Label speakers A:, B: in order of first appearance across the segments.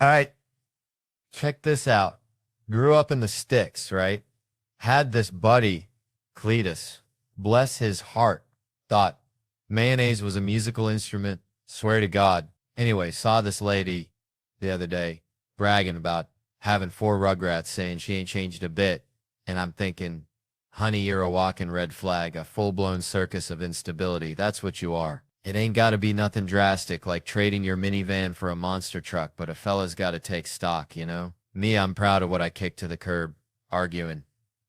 A: All right, check this out. Grew up in the sticks, right? Had this buddy, Cletus, bless his heart, thought mayonnaise was a musical instrument. Swear to God. Anyway, saw this lady the other day bragging about having 4 Rugrats, saying she ain't changed a bit. And I'm thinking, honey, you're a walking red flag, a full-blown circus of instability. That's what you are. It ain't got to be nothing drastic like trading your minivan for a monster truck, but a fella's got to take stock, you know? Me, I'm proud of what I kicked to the curb, arguing.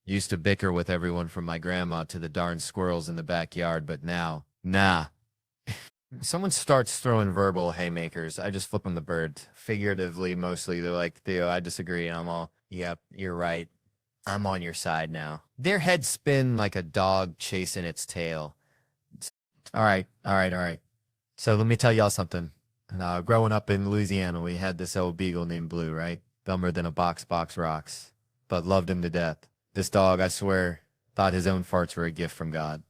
A: Used to bicker with everyone from my grandma to the darn squirrels in the backyard, but now, nah. Someone starts throwing verbal haymakers, I just flip them the bird. Figuratively, mostly. They're like, Theo, I disagree. And I'm all, yep, you're right. I'm on your side now. Their heads spin like a dog chasing its tail. All right. So let me tell y'all something. Growing up in Louisiana, we had this old beagle named Blue, right? Dumber than a box rocks, but loved him to death. This dog, I swear, thought his own farts were a gift from God.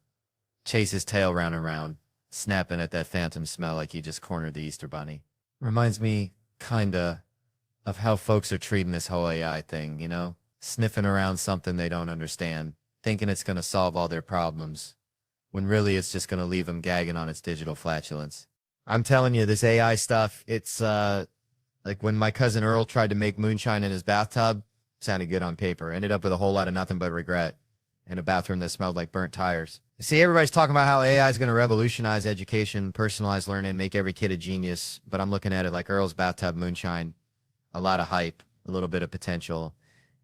A: Chase his tail round and round, snapping at that phantom smell like he just cornered the Easter Bunny. Reminds me, kinda, of how folks are treating this whole AI thing, you know? Sniffing around something they don't understand, thinking it's gonna solve all their problems, when really it's just gonna leave them gagging on its digital flatulence. I'm telling you, this AI stuff, it's, like when my cousin Earl tried to make moonshine in his bathtub, sounded good on paper, ended up with a whole lot of nothing but regret, in a bathroom that smelled like burnt tires. See, everybody's talking about how AI is going to revolutionize education, personalized learning, make every kid a genius, but I'm looking at it like Earl's bathtub moonshine. A lot of hype, a little bit of potential,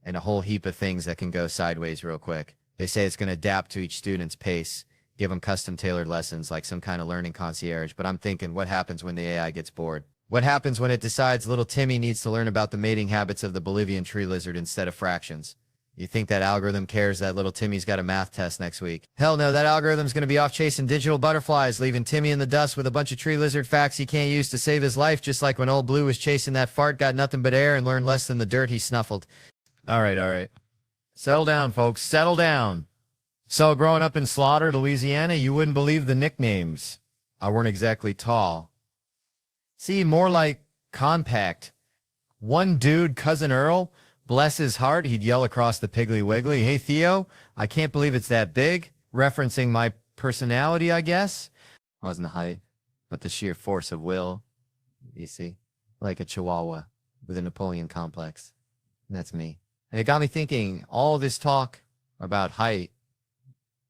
A: and a whole heap of things that can go sideways real quick. They say it's going to adapt to each student's pace, give them custom-tailored lessons like some kind of learning concierge, but I'm thinking, what happens when the AI gets bored? What happens when it decides little Timmy needs to learn about the mating habits of the Bolivian tree lizard instead of fractions? You think that algorithm cares that little Timmy's got a math test next week? Hell no, that algorithm's going to be off chasing digital butterflies, leaving Timmy in the dust with a bunch of tree lizard facts he can't use to save his life, just like when old Blue was chasing that fart, got nothing but air, and learned less than the dirt he snuffled. All right. Settle down, folks. Settle down. So, growing up in Slaughter, Louisiana, you wouldn't believe the nicknames. I weren't exactly tall. See, more like compact. One dude, Cousin Earl, bless his heart, he'd yell across the Piggly Wiggly, "Hey, Theo, I can't believe it's that big," referencing my personality, I guess. Wasn't the height, but the sheer force of will, you see, like a chihuahua with a Napoleon complex. That's me. And it got me thinking, all this talk about height,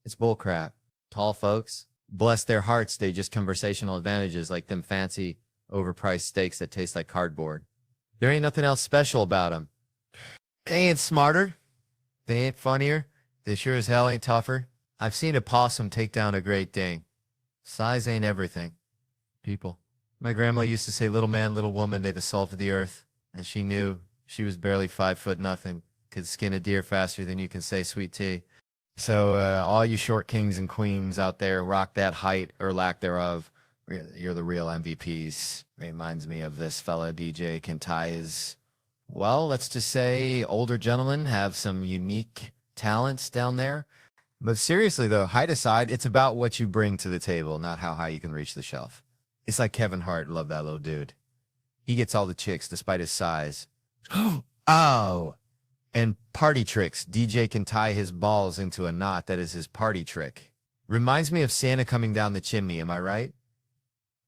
A: it's bullcrap. Tall folks, bless their hearts, they just conversational advantages like them fancy, overpriced steaks that taste like cardboard. There ain't nothing else special about them. They ain't smarter. They ain't funnier. They sure as hell ain't tougher. I've seen a possum take down a Great Dane. Size ain't everything. People. My grandma used to say, little man, little woman, they the salt of the earth. And she knew she was barely 5 foot nothing. Could skin a deer faster than you can say sweet tea. So all you short kings and queens out there, rock that height or lack thereof. You're the real MVPs. Reminds me of this fella, DJ Kentai's. Well, let's just say older gentlemen have some unique talents down there. But seriously, though, height aside, it's about what you bring to the table, not how high you can reach the shelf. It's like Kevin Hart. Love that little dude. He gets all the chicks despite his size. Oh! And party tricks. DJ can tie his balls into a knot. That is his party trick. Reminds me of Santa coming down the chimney. Am I right?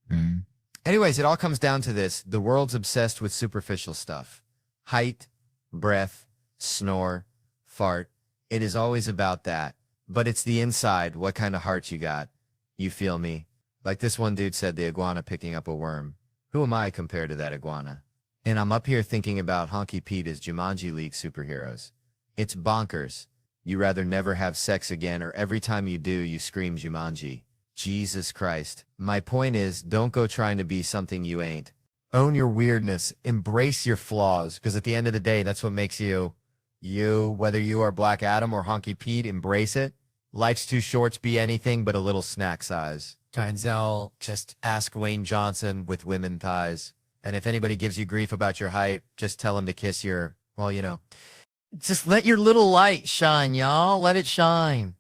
A: Mm. Anyways, it all comes down to this. The world's obsessed with superficial stuff. Height, breath, snore, fart. It is always about that. But it's the inside, what kind of heart you got. You feel me? Like this one dude said, the iguana picking up a worm. Who am I compared to that iguana? And I'm up here thinking about Honky Pete as Jumanji League superheroes. It's bonkers. You rather never have sex again, or every time you do, you scream Jumanji. Jesus Christ. My point is, don't go trying to be something you ain't. Own your weirdness. Embrace your flaws, because at the end of the day, that's what makes you. You, whether you are Black Adam or Honky Pete, embrace it. Life's too short to be anything but a little snack size. Denzel, just ask Wayne Johnson with women thighs. And if anybody gives you grief about your height, just tell them to kiss your, well, you know. Just let your little light shine, y'all. Let it shine.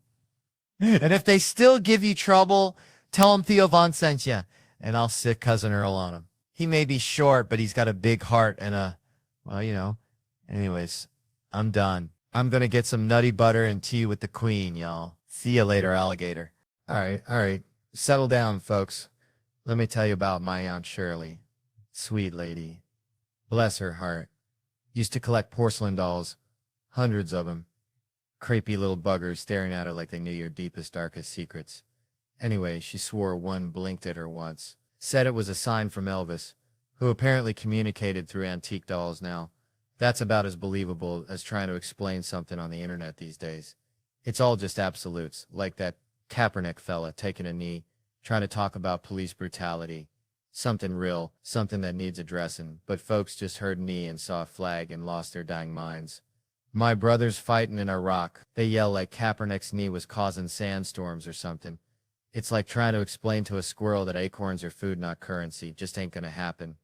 A: And if they still give you trouble, tell them Theo Von sent you. And I'll sick Cousin Earl on them. He may be short, but he's got a big heart and well, Anyways, I'm done. I'm gonna get some nutty butter and tea with the queen, y'all. See you later, alligator. All right. Settle down, folks. Let me tell you about my Aunt Shirley. Sweet lady. Bless her heart. Used to collect porcelain dolls. Hundreds of them. Creepy little buggers staring at her like they knew your deepest, darkest secrets. Anyway, she swore one blinked at her once. Said it was a sign from Elvis, who apparently communicated through antique dolls now. That's about as believable as trying to explain something on the internet these days. It's all just absolutes, like that Kaepernick fella taking a knee, trying to talk about police brutality. Something real, something that needs addressing, but folks just heard knee and saw a flag and lost their dang minds. My brother's fighting in Iraq. They yell like Kaepernick's knee was causing sandstorms or something. It's like trying to explain to a squirrel that acorns are food, not currency. Just ain't gonna happen.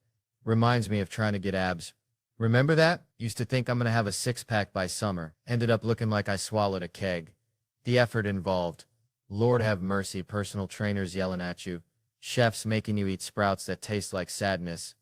A: Reminds me of trying to get abs. Remember that? Used to think I'm gonna have a six-pack by summer. Ended up looking like I swallowed a keg. The effort involved. Lord have mercy, personal trainers yelling at you. Chefs making you eat sprouts that taste like sadness.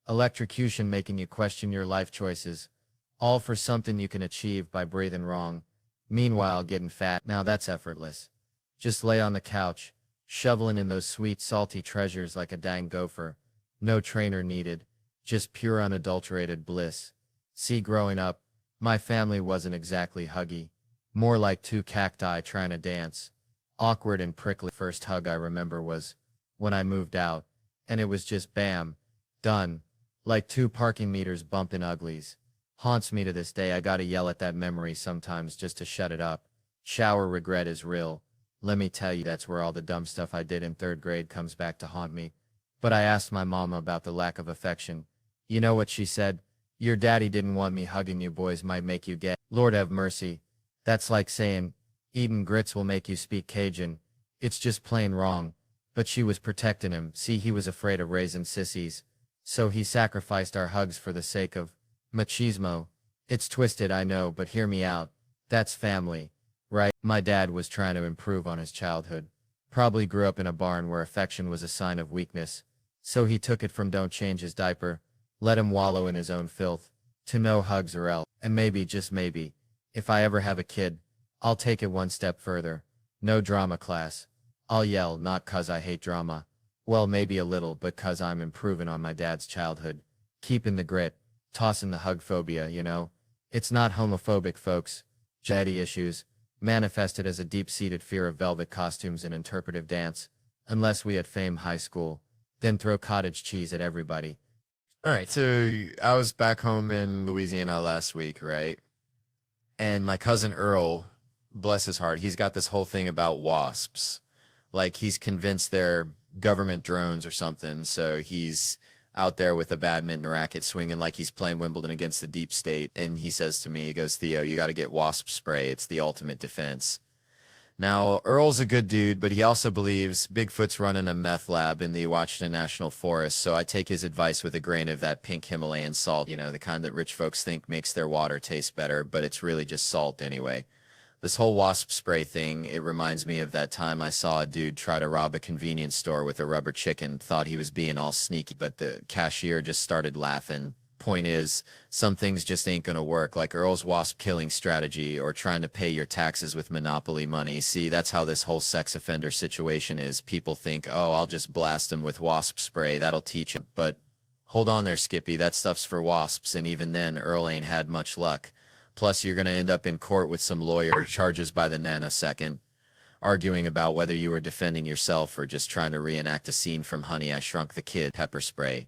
A: Electrocution making you question your life choices. All for something you can achieve by breathing wrong. Meanwhile, getting fat. Now that's effortless. Just lay on the couch, shoveling in those sweet, salty treasures like a dang gopher. No trainer needed. Just pure unadulterated bliss. See, growing up, my family wasn't exactly huggy. More like two cacti trying to dance. Awkward and prickly. First hug I remember was when I moved out, and it was just bam, done. Like two parking meters bumping uglies. Haunts me to this day. I gotta yell at that memory sometimes just to shut it up. Shower regret is real. Let me tell you, that's where all the dumb stuff I did in 3rd grade comes back to haunt me. But I asked my mama about the lack of affection. You know what she said? Your daddy didn't want me hugging you boys might make you gay. Lord have mercy. That's like saying, eating grits will make you speak Cajun. It's just plain wrong. But she was protecting him. See, he was afraid of raising sissies. So he sacrificed our hugs for the sake of machismo. It's twisted, I know, but hear me out. That's family, right? My dad was trying to improve on his childhood. Probably grew up in a barn where affection was a sign of weakness. So he took it from don't change his diaper, let him wallow in his own filth, to no hugs or else. And maybe, just maybe, if I ever have a kid, I'll take it one step further. No drama class. I'll yell, not 'cause I hate drama. Well, maybe a little, but 'cause I'm improving on my dad's childhood. Keeping the grit. Tossing the hug phobia, you know? It's not homophobic, folks. Daddy issues. Manifested as a deep-seated fear of velvet costumes and interpretive dance. Unless we at Fame High School. Then throw cottage cheese at everybody. All right, so I was back home in Louisiana last week, right? And my cousin Earl, bless his heart, he's got this whole thing about wasps. Like he's convinced they're government drones or something, so he's out there with a badminton racket swinging like he's playing Wimbledon against the deep state. And he says to me, he goes, Theo, you got to get wasp spray. It's the ultimate defense. Now, Earl's a good dude, but he also believes Bigfoot's running a meth lab in the Washington National Forest, so I take his advice with a grain of that pink Himalayan salt, you know, the kind that rich folks think makes their water taste better, but it's really just salt anyway. This whole wasp spray thing, it reminds me of that time I saw a dude try to rob a convenience store with a rubber chicken, thought he was being all sneaky, but the cashier just started laughing. Point is, some things just ain't gonna work, like Earl's wasp killing strategy or trying to pay your taxes with Monopoly money. See, that's how this whole sex offender situation is. People think, oh, I'll just blast him with wasp spray, that'll teach him. But hold on there, Skippy, that stuff's for wasps, and even then, Earl ain't had much luck. Plus, you're gonna end up in court with some lawyer charges by the nanosecond, arguing about whether you were defending yourself or just trying to reenact a scene from Honey, I Shrunk the Kid. Pepper spray.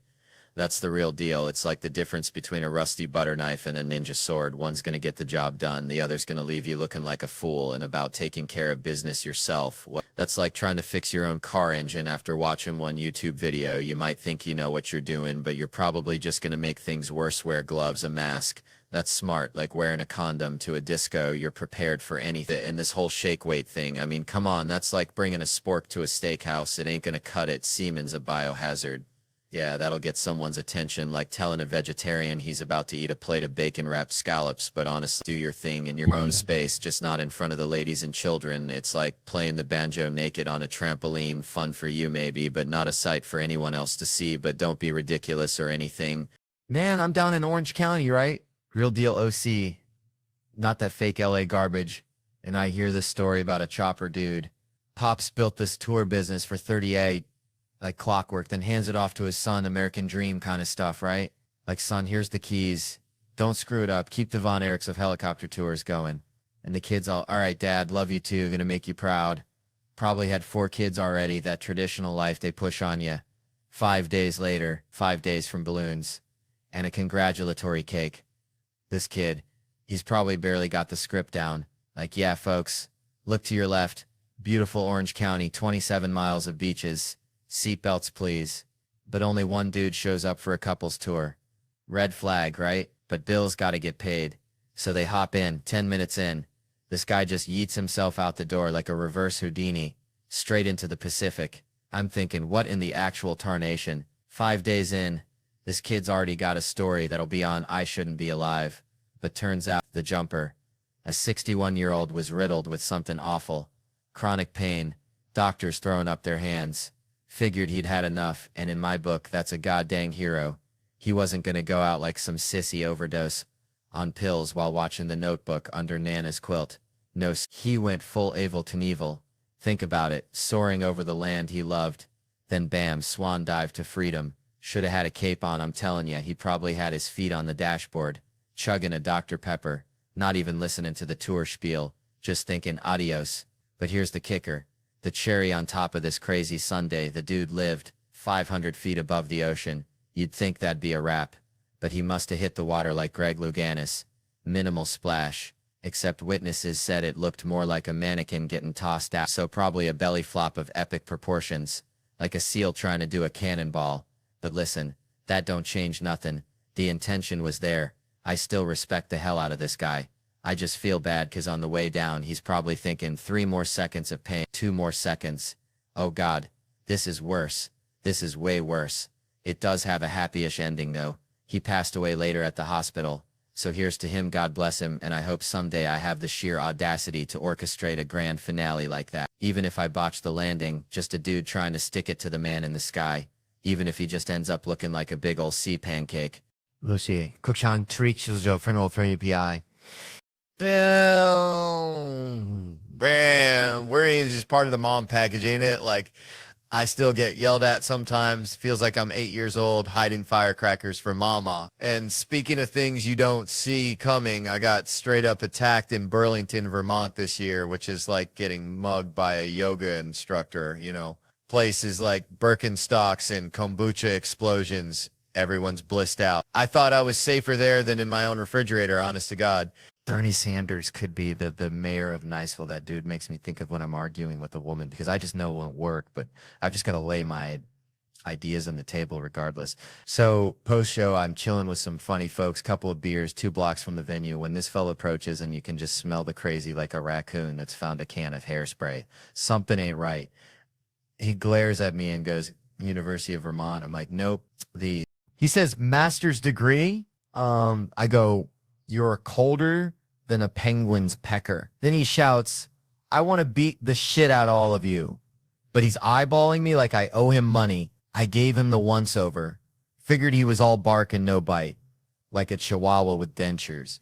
A: That's the real deal. It's like the difference between a rusty butter knife and a ninja sword. One's gonna get the job done, the other's gonna leave you looking like a fool and about taking care of business yourself. That's like trying to fix your own car engine after watching one YouTube video. You might think you know what you're doing, but you're probably just gonna make things worse. Wear gloves, a mask. That's smart, like wearing a condom to a disco. You're prepared for anything. And this whole shake weight thing, I mean, come on, that's like bringing a spork to a steakhouse. It ain't gonna cut it. Semen's a biohazard. Yeah, that'll get someone's attention, like telling a vegetarian he's about to eat a plate of bacon-wrapped scallops, but honestly, do your thing in your own space, just not in front of the ladies and children. It's like playing the banjo naked on a trampoline, fun for you maybe, but not a sight for anyone else to see, but don't be ridiculous or anything. Man, I'm down in Orange County, right? Real deal OC, not that fake LA garbage. And I hear this story about a chopper dude. Pops built this tour business for 38, like clockwork, then hands it off to his son, American dream kind of stuff, right? Like, son, here's the keys. Don't screw it up. Keep the Von Erichs of helicopter tours going. And the kid's all right, dad, love you too, gonna make you proud. Probably had 4 kids already, that traditional life they push on you. 5 days later, 5 days from balloons, and a congratulatory cake. This kid, he's probably barely got the script down. Like, yeah, folks, look to your left. Beautiful Orange County, 27 miles of beaches. Seatbelts, please. But only one dude shows up for a couple's tour. Red flag, right? But bills gotta get paid. So they hop in, 10 minutes in. This guy just yeets himself out the door like a reverse Houdini, straight into the Pacific. I'm thinking, what in the actual tarnation? 5 days in, this kid's already got a story that'll be on I Shouldn't Be Alive. But turns out, the jumper, a 61-year-old, was riddled with something awful. Chronic pain, doctors throwing up their hands. Figured he'd had enough, and in my book, that's a goddamn hero. He wasn't gonna go out like some sissy overdose on pills while watching The Notebook under Nana's quilt. No, he went full Evel Knievel. Think about it, soaring over the land he loved. Then bam, swan dive to freedom. Shoulda had a cape on, I'm telling ya. He probably had his feet on the dashboard, chugging a Dr. Pepper, not even listening to the tour spiel, just thinking adios. But here's the kicker. The cherry on top of this crazy Sunday, the dude lived 500 feet above the ocean. You'd think that'd be a wrap, but he must have hit the water like Greg Louganis. Minimal splash, except witnesses said it looked more like a mannequin getting tossed out, so probably a belly flop of epic proportions, like a seal trying to do a cannonball. But listen, that don't change nothing. The intention was there. I still respect the hell out of this guy. I just feel bad because on the way down, he's probably thinking 3 more seconds of pain, 2 more seconds. Oh God, this is worse. This is way worse. It does have a happy-ish ending though. He passed away later at the hospital. So here's to him, God bless him, and I hope someday I have the sheer audacity to orchestrate a grand finale like that. Even if I botch the landing, just a dude trying to stick it to the man in the sky. Even if he just ends up looking like a big ol' sea pancake. Lucy, Kukshan Trichjo Frenol for API. Bam, bam. We're just part of the mom package, ain't it? Like, I still get yelled at sometimes. Feels like I'm 8 years old hiding firecrackers for mama. And speaking of things you don't see coming, I got straight up attacked in Burlington, Vermont this year, which is like getting mugged by a yoga instructor, you know. Places like Birkenstocks and kombucha explosions. Everyone's blissed out. I thought I was safer there than in my own refrigerator, honest to God. Bernie Sanders could be the mayor of Niceville. That dude makes me think of when I'm arguing with a woman because I just know it won't work, but I've just got to lay my ideas on the table regardless. So post-show, I'm chilling with some funny folks, couple of beers, 2 blocks from the venue, when this fellow approaches and you can just smell the crazy like a raccoon that's found a can of hairspray. Something ain't right. He glares at me and goes, University of Vermont. I'm like, nope. He says, master's degree? I go, you're colder than a penguin's pecker. Then he shouts, I want to beat the shit out of all of you. But he's eyeballing me like I owe him money. I gave him the once-over. Figured he was all bark and no bite, like a chihuahua with dentures.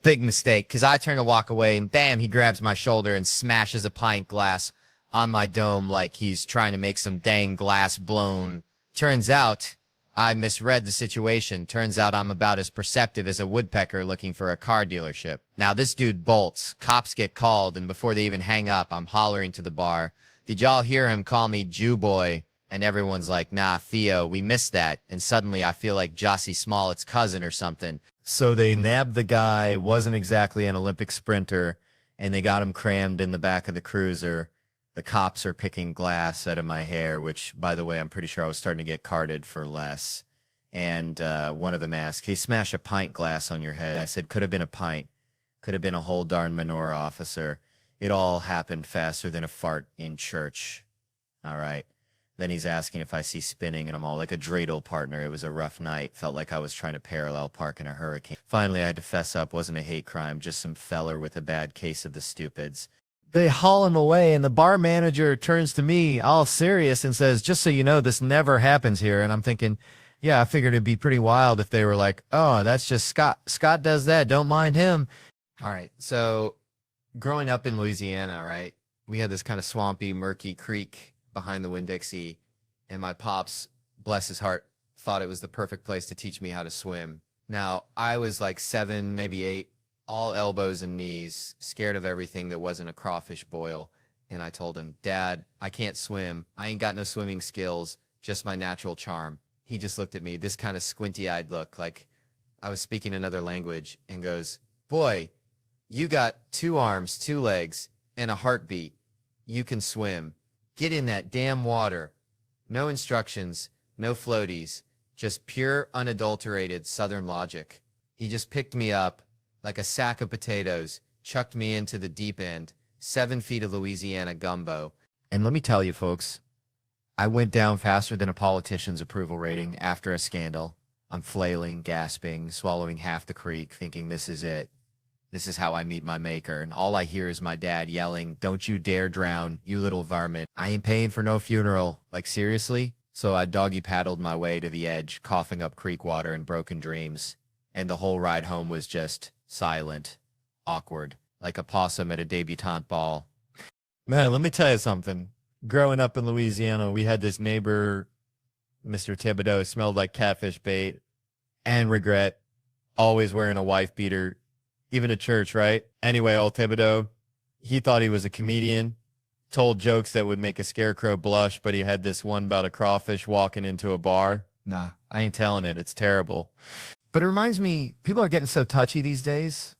A: Big mistake, because I turn to walk away, and bam, he grabs my shoulder and smashes a pint glass on my dome like he's trying to make some dang glass blown. Turns out I misread the situation. Turns out I'm about as perceptive as a woodpecker looking for a car dealership. Now this dude bolts. Cops get called, and before they even hang up, I'm hollering to the bar, did y'all hear him call me Jew boy? And everyone's like, nah, Theo, we missed that. And suddenly I feel like Jussie Smollett's cousin or something. So they nabbed the guy, wasn't exactly an Olympic sprinter, and they got him crammed in the back of the cruiser. The cops are picking glass out of my hair, which, by the way, I'm pretty sure I was starting to get carded for less. And one of them asked, hey, smash a pint glass on your head. I said, could have been a pint. Could have been a whole darn menorah, officer. It all happened faster than a fart in church. All right. Then he's asking if I see spinning, and I'm all like a dreidel partner. It was a rough night. Felt like I was trying to parallel park in a hurricane. Finally, I had to fess up. Wasn't a hate crime, just some feller with a bad case of the stupids. They haul him away, and the bar manager turns to me all serious and says, just so you know, this never happens here. And I'm thinking, yeah, I figured it'd be pretty wild if they were like, oh, that's just Scott. Scott does that. Don't mind him. All right. So growing up in Louisiana, right, we had this kind of swampy, murky creek behind the Winn-Dixie, and my pops, bless his heart, thought it was the perfect place to teach me how to swim. Now, I was like 7, maybe 8, all elbows and knees, scared of everything that wasn't a crawfish boil. And I told him, Dad, I can't swim. I ain't got no swimming skills, just my natural charm. He just looked at me, this kind of squinty-eyed look, like I was speaking another language, and goes, boy, you got 2 arms, 2 legs, and a heartbeat. You can swim. Get in that damn water. No instructions, no floaties, just pure, unadulterated Southern logic. He just picked me up like a sack of potatoes, chucked me into the deep end, 7 feet of Louisiana gumbo. And let me tell you, folks, I went down faster than a politician's approval rating after a scandal. I'm flailing, gasping, swallowing half the creek, thinking this is it. This is how I meet my maker, and all I hear is my dad yelling, don't you dare drown, you little varmint. I ain't paying for no funeral. Like, seriously? So I doggy paddled my way to the edge, coughing up creek water and broken dreams. And the whole ride home was just silent, awkward, like a possum at a debutante ball. Man, let me tell you something. Growing up in Louisiana, we had this neighbor, Mr. Thibodeau, smelled like catfish bait and regret, always wearing a wife beater. Even at church, right? Anyway, old Thibodeau, he thought he was a comedian, told jokes that would make a scarecrow blush, but he had this one about a crawfish walking into a bar. Nah, I ain't telling it. It's terrible. But it reminds me, people are getting so touchy these days.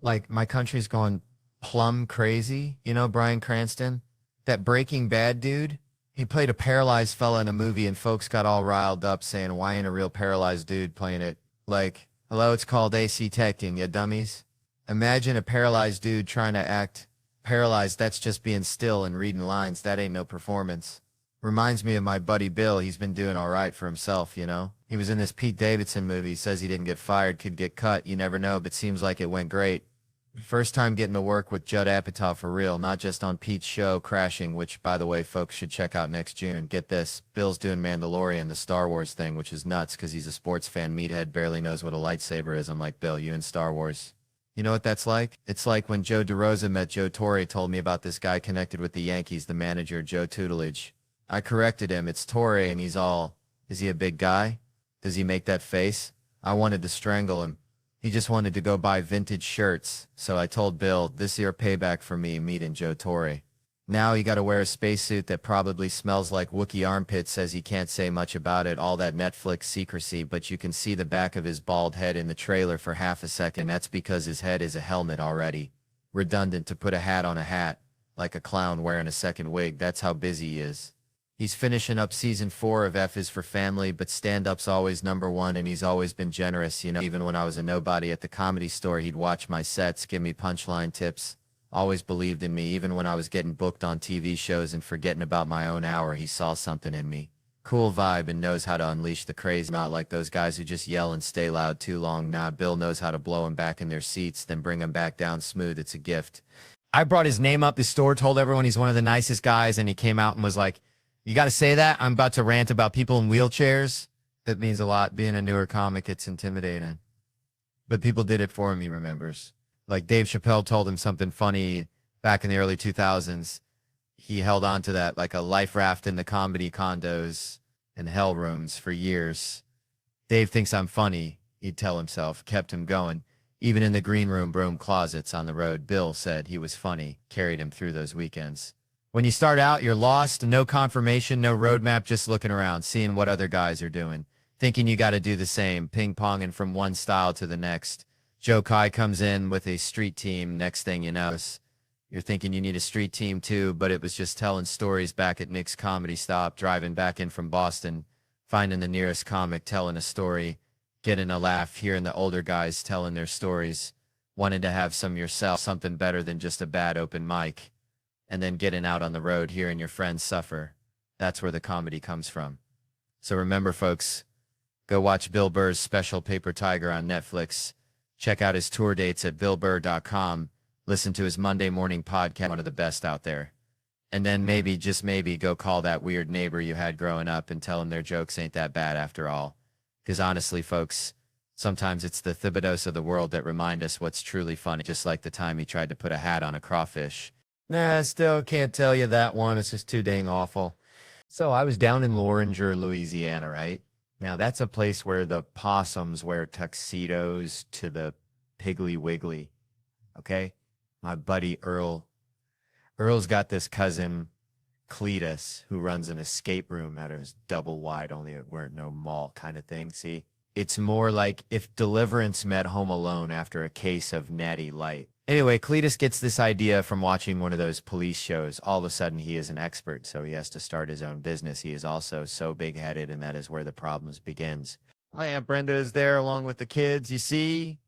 A: Like, my country's going plumb crazy. You know, Bryan Cranston, that Breaking Bad dude, he played a paralyzed fella in a movie, and folks got all riled up saying, why ain't a real paralyzed dude playing it? Like, hello, it's called AC Techting, you dummies. Imagine a paralyzed dude trying to act paralyzed. That's just being still and reading lines. That ain't no performance. Reminds me of my buddy Bill. He's been doing all right for himself, you know? He was in this Pete Davidson movie. Says he didn't get fired, could get cut. You never know, but seems like it went great. First time getting to work with Judd Apatow for real, not just on Pete's show, Crashing, which, by the way, folks should check out next June. Get this, Bill's doing Mandalorian, the Star Wars thing, which is nuts because he's a sports fan. Meathead barely knows what a lightsaber is. I'm like, Bill, you in Star Wars. You know what that's like? It's like when Joe DeRosa met Joe Torre, told me about this guy connected with the Yankees, the manager, Joe Tutelage. I corrected him, it's Torre, and he's all, is he a big guy? Does he make that face? I wanted to strangle him. He just wanted to go buy vintage shirts, so I told Bill, this here payback for me meeting Joe Torre. Now you gotta wear a spacesuit that probably smells like Wookiee armpits, says he can't say much about it, all that Netflix secrecy, but you can see the back of his bald head in the trailer for half a second. That's because his head is a helmet already. Redundant to put a hat on a hat, like a clown wearing a second wig. That's how busy he is. He's finishing up season 4 of F is for Family, but stand-up's always #1, and he's always been generous, you know. Even when I was a nobody at the Comedy Store, he'd watch my sets, give me punchline tips. Always believed in me, even when I was getting booked on TV shows and forgetting about my own hour, he saw something in me. Cool vibe and knows how to unleash the craze, not like those guys who just yell and stay loud too long. Nah, Bill knows how to blow them back in their seats, then bring them back down smooth. It's a gift. I brought his name up the store, told everyone he's one of the nicest guys, and he came out and was like, you got to say that? I'm about to rant about people in wheelchairs. That means a lot. Being a newer comic, it's intimidating. But people did it for him, he remembers. Like Dave Chappelle told him something funny back in the early 2000s. He held on to that like a life raft in the comedy condos and hell rooms for years. Dave thinks I'm funny, he'd tell himself, kept him going. Even in the green room broom closets on the road, Bill said he was funny, carried him through those weekends. When you start out, you're lost, no confirmation, no roadmap, just looking around, seeing what other guys are doing, thinking you got to do the same, ping-ponging from one style to the next. Joe Kai comes in with a street team. Next thing you know, you're thinking you need a street team too, but it was just telling stories back at Nick's Comedy Stop, driving back in from Boston, finding the nearest comic, telling a story, getting a laugh, hearing the older guys telling their stories, wanting to have some yourself, something better than just a bad open mic. And then getting out on the road, hearing your friends suffer. That's where the comedy comes from. So remember, folks, go watch Bill Burr's special Paper Tiger on Netflix. Check out his tour dates at billburr.com. Listen to his Monday morning podcast, one of the best out there. And then maybe, just maybe, go call that weird neighbor you had growing up and tell him their jokes ain't that bad after all. Because honestly, folks, sometimes it's the Thibodeaus of the world that remind us what's truly funny, just like the time he tried to put a hat on a crawfish. Nah, I still can't tell you that one. It's just too dang awful. So I was down in Loringer, Louisiana, right? Now that's a place where the possums wear tuxedos to the Piggly Wiggly. Okay? My buddy Earl's got this cousin, Cletus, who runs an escape room at his double wide, only it weren't no mall kind of thing. See, it's more like if Deliverance met Home Alone after a case of Natty Light. Anyway, Cletus gets this idea from watching one of those police shows. All of a sudden, he is an expert, so he has to start his own business. He is also so big-headed, and that is where the problems begins. My Aunt Brenda is there along with the kids. You see,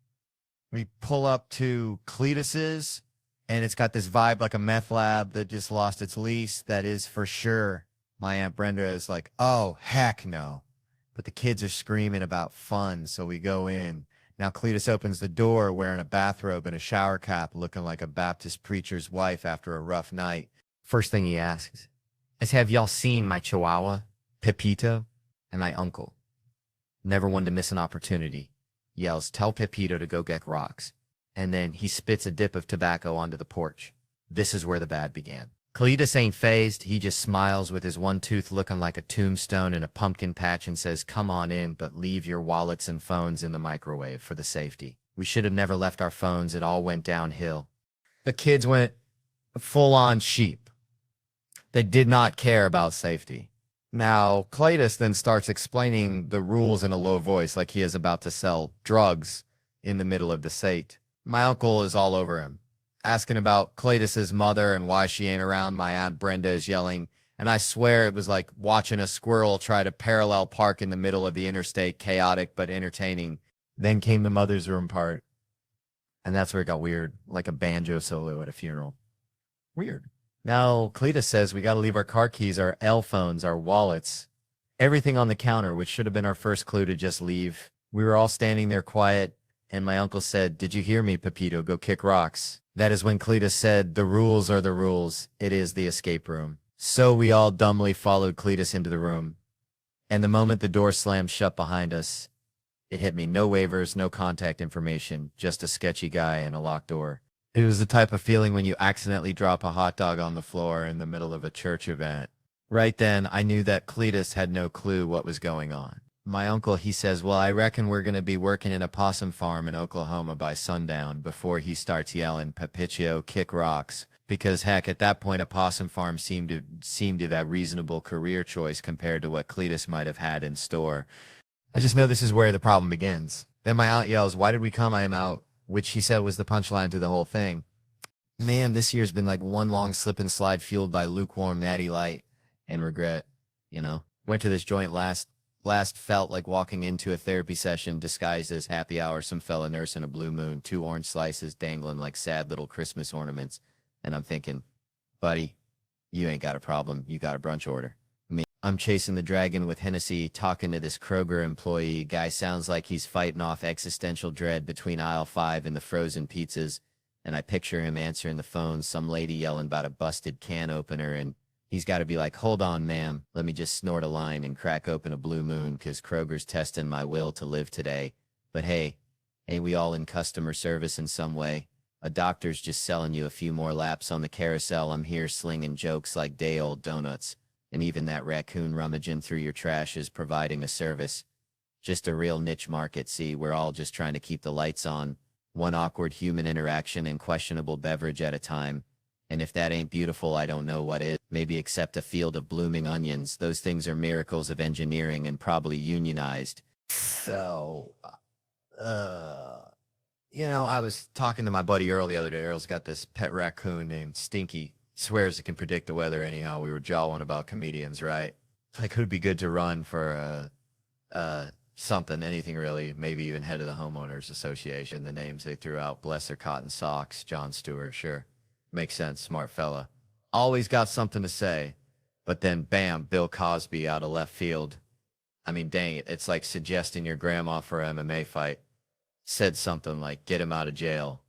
A: we pull up to Cletus's, and it's got this vibe like a meth lab that just lost its lease. That is for sure. My Aunt Brenda is like, oh, heck no. But the kids are screaming about fun, so we go in. Now Cletus opens the door wearing a bathrobe and a shower cap, looking like a Baptist preacher's wife after a rough night. First thing he asks is, have y'all seen my chihuahua, Pepito, and my uncle? Never one to miss an opportunity. Yells, tell Pepito to go get rocks. And then he spits a dip of tobacco onto the porch. This is where the bad began. Cletus ain't phased. He just smiles with his one tooth looking like a tombstone and a pumpkin patch and says, come on in, but leave your wallets and phones in the microwave for the safety. We should have never left our phones. It all went downhill. The kids went full-on sheep. They did not care about safety. Now, Cletus then starts explaining the rules in a low voice like he is about to sell drugs in the middle of the sate. My uncle is all over him, asking about Cletus's mother and why she ain't around. My Aunt Brenda is yelling, and I swear it was like watching a squirrel try to parallel park in the middle of the interstate, chaotic but entertaining. Then came the mother's room part, and that's where it got weird, like a banjo solo at a funeral. Weird. Now, Cletus says we got to leave our car keys, our L phones, our wallets, everything on the counter, which should have been our first clue to just leave. We were all standing there quiet, and my uncle said, did you hear me, Pepito? Go kick rocks. That is when Cletus said, the rules are the rules. It is the escape room. So we all dumbly followed Cletus into the room. And the moment the door slammed shut behind us, it hit me. No waivers, no contact information, just a sketchy guy and a locked door. It was the type of feeling when you accidentally drop a hot dog on the floor in the middle of a church event. Right then, I knew that Cletus had no clue what was going on. My uncle, he says, well, I reckon we're going to be working in a possum farm in Oklahoma by sundown before he starts yelling, Pepito, kick rocks. Because, heck, at that point, a possum farm seemed to that reasonable career choice compared to what Cletus might have had in store. I just know this is where the problem begins. Then my aunt yells, why did we come? I am out, which she said was the punchline to the whole thing. Man, this year's been like one long slip and slide fueled by lukewarm natty light and regret, you know. Went to this joint last felt like walking into a therapy session disguised as happy hour, some fella nursing a blue moon, 2 orange slices dangling like sad little Christmas ornaments. And I'm thinking, buddy, you ain't got a problem. You got a brunch order. I'm chasing the dragon with Hennessy, talking to this Kroger employee. Guy sounds like he's fighting off existential dread between aisle 5 and the frozen pizzas. And I picture him answering the phone, some lady yelling about a busted can opener, and he's got to be like, hold on, ma'am. Let me just snort a line and crack open a blue moon because Kroger's testing my will to live today. But hey, ain't we all in customer service in some way? A doctor's just selling you a few more laps on the carousel. I'm here slinging jokes like day-old donuts. And even that raccoon rummaging through your trash is providing a service. Just a real niche market, see? We're all just trying to keep the lights on. One awkward human interaction and questionable beverage at a time. And if that ain't beautiful, I don't know what is. Maybe except a field of blooming onions. Those things are miracles of engineering and probably unionized. So, I was talking to my buddy Earl the other day. Earl's got this pet raccoon named Stinky. Swears it can predict the weather anyhow. We were jawing about comedians, right? Like, who'd be good to run for something, anything really, maybe even head of the homeowners association. The names they threw out, bless their cotton socks, John Stewart, sure. Makes sense, smart fella. Always got something to say. But then, bam, Bill Cosby out of left field. I mean, dang it. It's like suggesting your grandma for an MMA fight. Said something like, get him out of jail.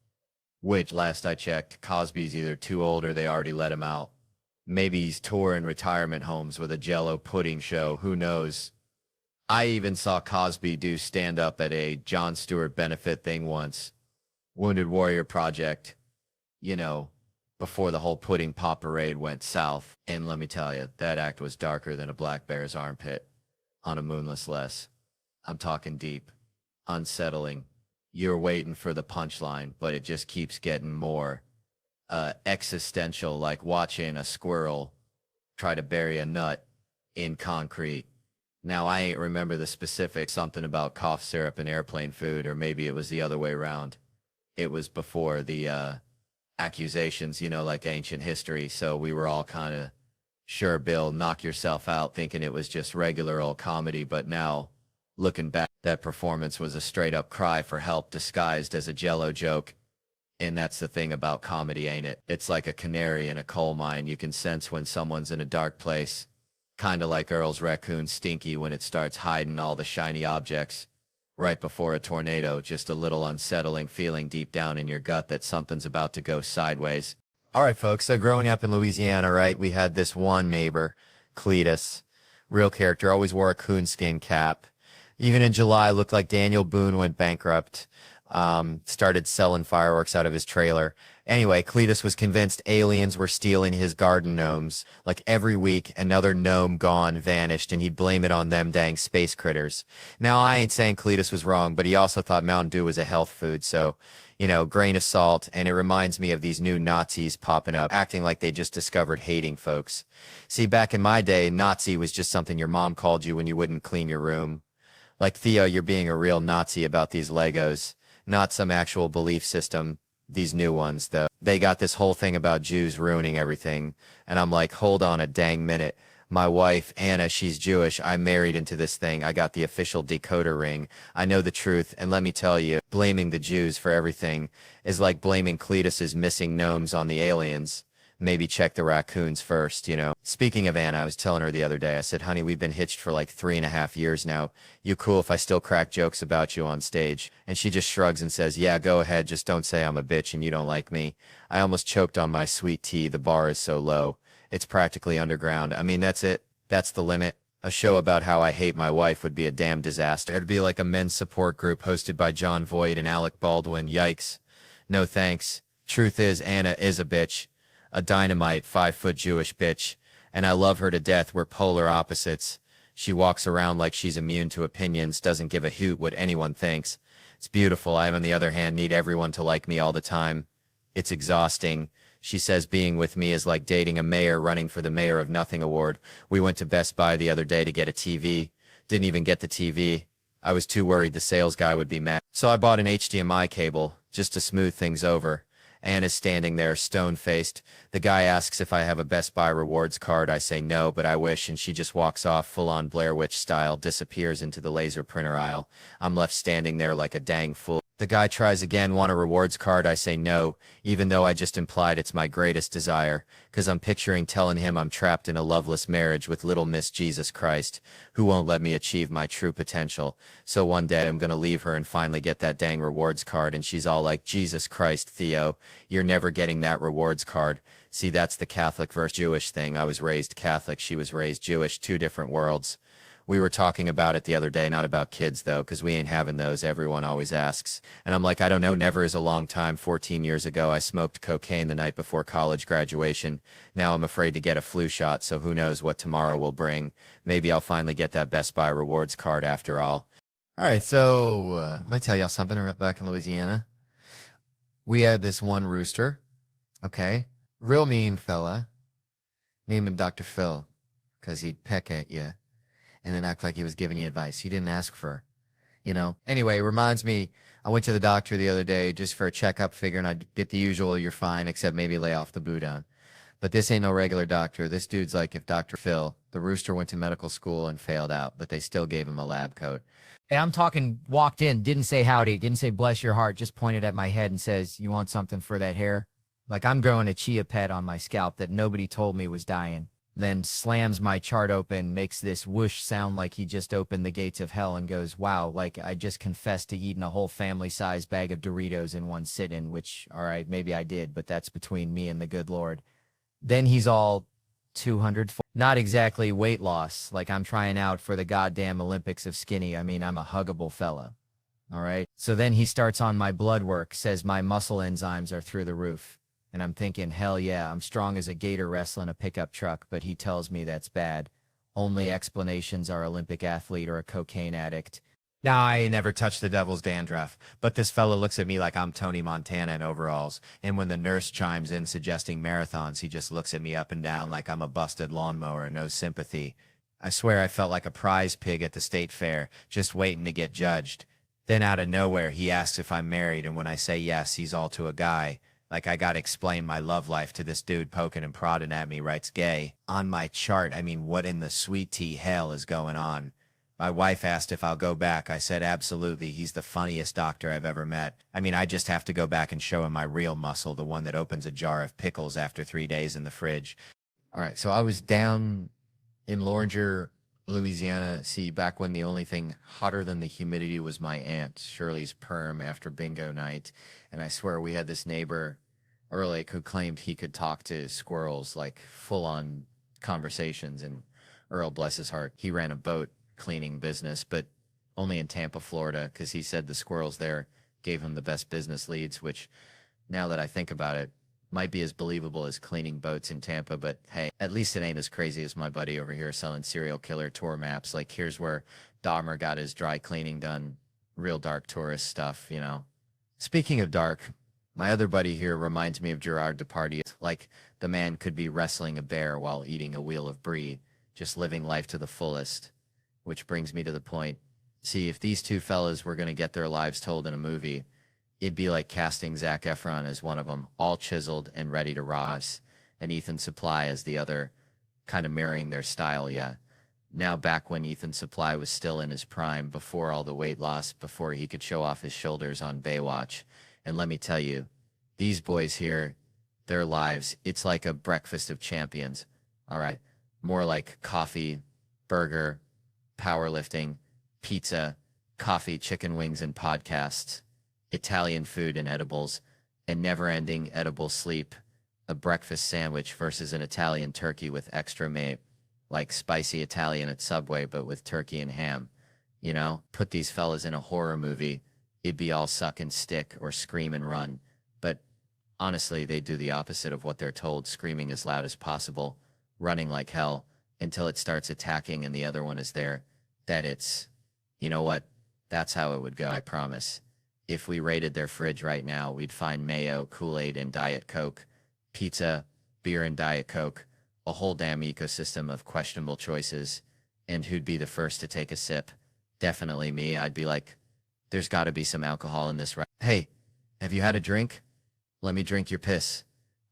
A: Which, last I checked, Cosby's either too old or they already let him out. Maybe he's touring retirement homes with a Jell-O pudding show. Who knows? I even saw Cosby do stand-up at a Jon Stewart benefit thing once. Wounded Warrior Project. You know, before the whole pudding pop parade went south. And let me tell you, that act was darker than a black bear's armpit on a moonless less. I'm talking deep, unsettling. You're waiting for the punchline, but it just keeps getting more existential, like watching a squirrel try to bury a nut in concrete. Now, I ain't remember the specifics, something about cough syrup and airplane food, or maybe it was the other way around. It was before the accusations, you know, like ancient history, so we were all kind of, sure, Bill, knock yourself out, thinking it was just regular old comedy, but now, looking back, that performance was a straight-up cry for help disguised as a Jell-O joke. And that's the thing about comedy, ain't it? It's like a canary in a coal mine. You can sense when someone's in a dark place. Kind of like Earl's raccoon Stinky when it starts hiding all the shiny objects. Right before a tornado, just a little unsettling feeling deep down in your gut that something's about to go sideways. All right, folks. So growing up in Louisiana, right, we had this one neighbor, Cletus. Real character, always wore a coonskin cap. Even in July, looked like Daniel Boone went bankrupt. Started selling fireworks out of his trailer. Anyway, Cletus was convinced aliens were stealing his garden gnomes. Like every week, another gnome gone, vanished, and he'd blame it on them dang space critters. Now, I ain't saying Cletus was wrong, but he also thought Mountain Dew was a health food, so, you know, grain of salt, and it reminds me of these new Nazis popping up, acting like they just discovered hating folks. See, back in my day, Nazi was just something your mom called you when you wouldn't clean your room. Like, Theo, you're being a real Nazi about these Legos. Not some actual belief system. These new ones, though. They got this whole thing about Jews ruining everything. And I'm like, hold on a dang minute. My wife, Anna, she's Jewish. I married into this thing. I got the official decoder ring. I know the truth. And let me tell you, blaming the Jews for everything is like blaming Cletus's missing gnomes on the aliens. Maybe check the raccoons first, you know. Speaking of Anna, I was telling her the other day, I said, honey, we've been hitched for like 3.5 years now. You cool if I still crack jokes about you on stage? And she just shrugs and says, yeah, go ahead. Just don't say I'm a bitch and you don't like me. I almost choked on my sweet tea. The bar is so low. It's practically underground. I mean, that's it. That's the limit. A show about how I hate my wife would be a damn disaster. It'd be like a men's support group hosted by John Voight and Alec Baldwin. Yikes. No thanks. Truth is, Anna is a bitch. A dynamite 5-foot Jewish bitch, and I love her to death. We're polar opposites. She walks around like she's immune to opinions, doesn't give a hoot what anyone thinks. It's beautiful. I, on the other hand, need everyone to like me all the time. It's exhausting. She says being with me is like dating a mayor running for the Mayor of Nothing award. We went to Best Buy the other day to get a TV. Didn't even get the TV. I was too worried the sales guy would be mad. So I bought an HDMI cable just to smooth things over. Anna's standing there, stone-faced. The guy asks if I have a Best Buy rewards card. I say no, but I wish, and she just walks off full-on Blair Witch style, disappears into the laser printer aisle. I'm left standing there like a dang fool. The guy tries again, want a rewards card? I say no, even though I just implied it's my greatest desire, 'cause I'm picturing telling him I'm trapped in a loveless marriage with little Miss Jesus Christ, who won't let me achieve my true potential. So one day I'm gonna leave her and finally get that dang rewards card, and she's all like, Jesus Christ, Theo, you're never getting that rewards card. See, that's the Catholic versus Jewish thing. I was raised Catholic, she was raised Jewish, two different worlds. We were talking about it the other day, not about kids, though, because we ain't having those. Everyone always asks. And I'm like, I don't know, never is a long time. 14 years ago, I smoked cocaine the night before college graduation. Now I'm afraid to get a flu shot, so who knows what tomorrow will bring. Maybe I'll finally get that Best Buy rewards card after all. All right, so let me tell y'all something. Right back in Louisiana, we had this one rooster, okay? Real mean fella. Name him Dr. Phil, because he'd peck at you and then act like he was giving you advice. He didn't ask for, you know. Anyway, it reminds me, I went to the doctor the other day just for a checkup, figuring I'd get the usual, you're fine, except maybe lay off the boudin. But this ain't no regular doctor. This dude's like if Dr. Phil. The rooster went to medical school and failed out, but they still gave him a lab coat.
B: And I'm talking, walked in, didn't say howdy, didn't say bless your heart, just pointed at my head and says, you want something for that hair? Like I'm growing a chia pet on my scalp that nobody told me was dying. then slams my chart open, makes this whoosh sound like he just opened the gates of hell, and goes, wow, like I just confessed to eating a whole family-sized bag of Doritos in one sit-in, which, all right, maybe I did, but that's between me and the good Lord. Then he's all 200, not exactly weight loss, like I'm trying out for the goddamn Olympics of skinny. I mean, I'm a huggable fella. All right. So then he starts on my blood work, says my muscle enzymes are through the roof. And I'm thinking, hell yeah, I'm strong as a gator wrestling a pickup truck, but he tells me that's bad. Only explanations are Olympic athlete or a cocaine addict.
A: Now, I ain't never touched the devil's dandruff, but this fella looks at me like I'm Tony Montana in overalls. And when the nurse chimes in suggesting marathons, he just looks at me up and down like I'm a busted lawnmower, no sympathy. I swear I felt like a prize pig at the state fair, just waiting to get judged. Then out of nowhere, he asks if I'm married, and when I say yes, he's all to a guy. Like I gotta explain my love life to this dude poking and prodding at me, writes gay. On my chart, I mean, what in the sweet tea hell is going on? My wife asked if I'll go back. I said absolutely. He's the funniest doctor I've ever met. I mean, I just have to go back and show him my real muscle, the one that opens a jar of pickles after 3 days in the fridge. All right, so I was down in Loringer, Louisiana, see, back when the only thing hotter than the humidity was my aunt Shirley's perm after bingo night. And I swear we had this neighbor, Earlick, who claimed he could talk to squirrels, like full-on conversations. And Earl, bless his heart, he ran a boat cleaning business, but only in Tampa, Florida, because he said the squirrels there gave him the best business leads, which, now that I think about it, might be as believable as cleaning boats in Tampa, but hey, at least it ain't as crazy as my buddy over here selling serial killer tour maps. Like, here's where Dahmer got his dry cleaning done. Real dark tourist stuff, you know. Speaking of dark, my other buddy here reminds me of Gerard Depardieu. Like, the man could be wrestling a bear while eating a wheel of brie, just living life to the fullest. Which brings me to the point. See, if these two fellas were going to get their lives told in a movie, it'd be like casting Zac Efron as one of them, all chiseled and ready to rise, and Ethan Suplee as the other, kind of mirroring their style, yeah. Now back when Ethan Suplee was still in his prime, before all the weight loss, before he could show off his shoulders on Baywatch. And let me tell you, these boys here, their lives, it's like a breakfast of champions, all right? More like coffee, burger, powerlifting, pizza, coffee, chicken wings, and podcasts. Italian food and edibles, and never-ending edible sleep, a breakfast sandwich versus an Italian turkey with extra meat, like spicy Italian at Subway, but with turkey and ham. You know, put these fellas in a horror movie, it'd be all suck and stick or scream and run. But honestly, they do the opposite of what they're told, screaming as loud as possible, running like hell, until it starts attacking and the other one is there. That it's, you know what, that's how it would go, I promise. If we raided their fridge right now, we'd find mayo, Kool-Aid, and Diet Coke, pizza, beer, and Diet Coke, a whole damn ecosystem of questionable choices. And who'd be the first to take a sip? Definitely me. I'd be like, there's got to be some alcohol in this, right? Hey, have you had a drink? Let me drink your piss.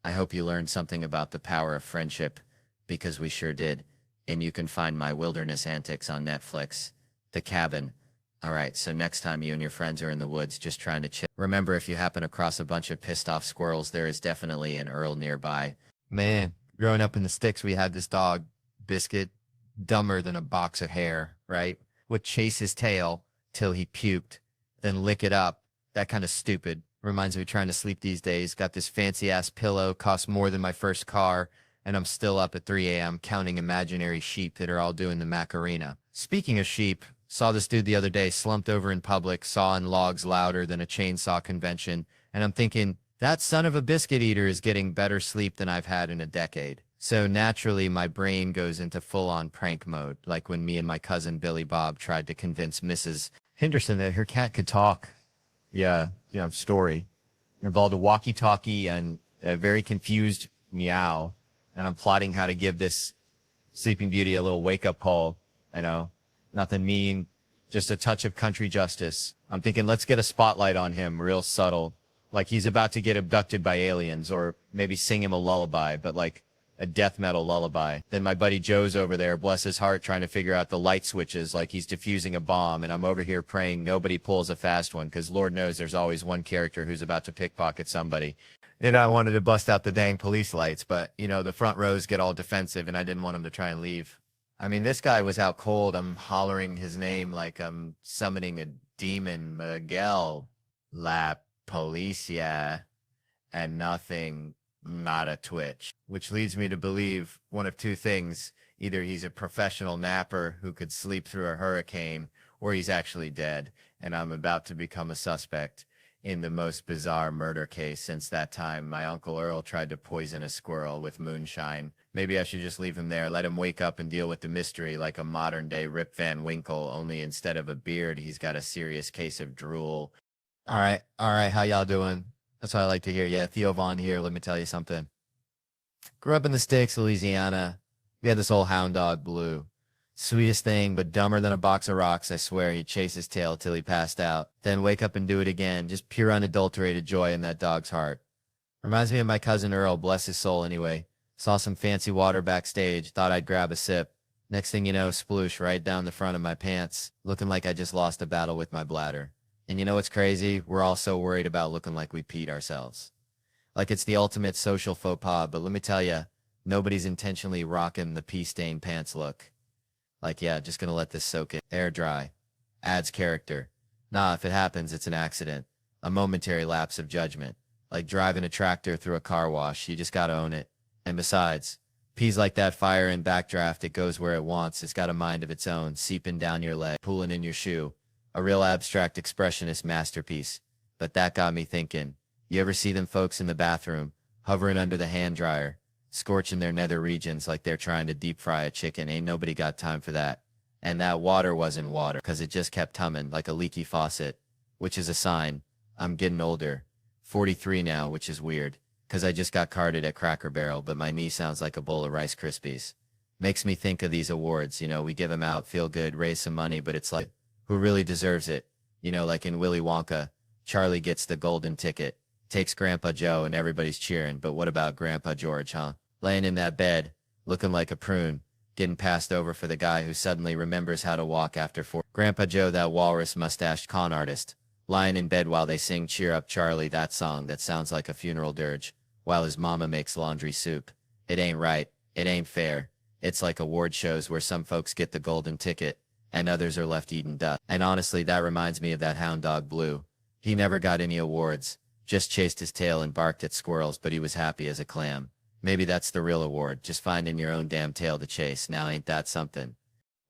A: I hope you learned something about the power of friendship, because we sure did. And you can find my wilderness antics on Netflix. The Cabin. All right, so next time you and your friends are in the woods just trying to chill, remember, if you happen across a bunch of pissed off squirrels, there is definitely an Earl nearby. Man, growing up in the sticks, we had this dog, Biscuit, dumber than a box of hair, right? Would chase his tail till he puked, then lick it up. That kind of stupid. Reminds me of trying to sleep these days. Got this fancy ass pillow, cost more than my first car, and I'm still up at 3 a.m. counting imaginary sheep that are all doing the Macarena. Speaking of sheep, saw this dude the other day slumped over in public, sawing logs louder than a chainsaw convention, and I'm thinking, that son of a biscuit eater is getting better sleep than I've had in a decade. So naturally, my brain goes into full-on prank mode, like when me and my cousin Billy Bob tried to convince Mrs. Henderson that her cat could talk. Yeah, story. It involved a walkie-talkie and a very confused meow, and I'm plotting how to give this Sleeping Beauty a little wake-up call, you know. Nothing mean, just a touch of country justice. I'm thinking, let's get a spotlight on him, real subtle. Like he's about to get abducted by aliens, or maybe sing him a lullaby, but like a death metal lullaby. Then my buddy Joe's over there, bless his heart, trying to figure out the light switches like he's defusing a bomb, and I'm over here praying nobody pulls a fast one, because Lord knows there's always one character who's about to pickpocket somebody. And I wanted to bust out the dang police lights, but, you know, the front rows get all defensive, and I didn't want him to try and leave. I mean, this guy was out cold. I'm hollering his name like I'm summoning a demon, Miguel, La Policia, and nothing, not a twitch. Which leads me to believe one of two things. Either he's a professional napper who could sleep through a hurricane, or he's actually dead, and I'm about to become a suspect in the most bizarre murder case since that time my Uncle Earl tried to poison a squirrel with moonshine. Maybe I should just leave him there, let him wake up and deal with the mystery like a modern-day Rip Van Winkle, only instead of a beard, he's got a serious case of drool. All right, how y'all doing? That's what I like to hear. Yeah, Theo Vaughn here. Let me tell you something. Grew up in the sticks, Louisiana. We had this old hound dog, Blue. Sweetest thing, but dumber than a box of rocks, I swear. He'd chase his tail till he passed out. Then wake up and do it again. Just pure unadulterated joy in that dog's heart. Reminds me of my cousin Earl, bless his soul anyway. Saw some fancy water backstage, thought I'd grab a sip. Next thing you know, sploosh right down the front of my pants, looking like I just lost a battle with my bladder. And you know what's crazy? We're all so worried about looking like we peed ourselves. Like it's the ultimate social faux pas, but let me tell you, nobody's intentionally rocking the pee-stained pants look. Like, yeah, just gonna let this soak in. Air dry. Adds character. Nah, if it happens, it's an accident. A momentary lapse of judgment. Like driving a tractor through a car wash, you just gotta own it. And besides, pee's like that fire in backdraft, it goes where it wants, it's got a mind of its own, seeping down your leg, pulling in your shoe. A real abstract expressionist masterpiece. But that got me thinking. You ever see them folks in the bathroom, hovering under the hand dryer, scorching their nether regions like they're trying to deep fry a chicken? Ain't nobody got time for that. And that water wasn't water, 'cause it just kept coming like a leaky faucet, which is a sign. I'm getting older. 43 now, which is weird, 'cause I just got carded at Cracker Barrel, but my knee sounds like a bowl of Rice Krispies. Makes me think of these awards, you know, we give them out, feel good, raise some money, but it's like, who really deserves it? You know, like in Willy Wonka, Charlie gets the golden ticket, takes Grandpa Joe, and everybody's cheering, but what about Grandpa George, huh? Laying in that bed, looking like a prune, getting passed over for the guy who suddenly remembers how to walk after 4. Grandpa Joe, that walrus-mustached con artist, lying in bed while they sing Cheer Up Charlie, that song that sounds like a funeral dirge, while his mama makes laundry soup. It ain't right. It ain't fair. It's like award shows where some folks get the golden ticket, and others are left eating dust. And honestly, that reminds me of that hound dog Blue. He never got any awards, just chased his tail and barked at squirrels, but he was happy as a clam. Maybe that's the real award, just finding your own damn tail to chase. Now ain't that something?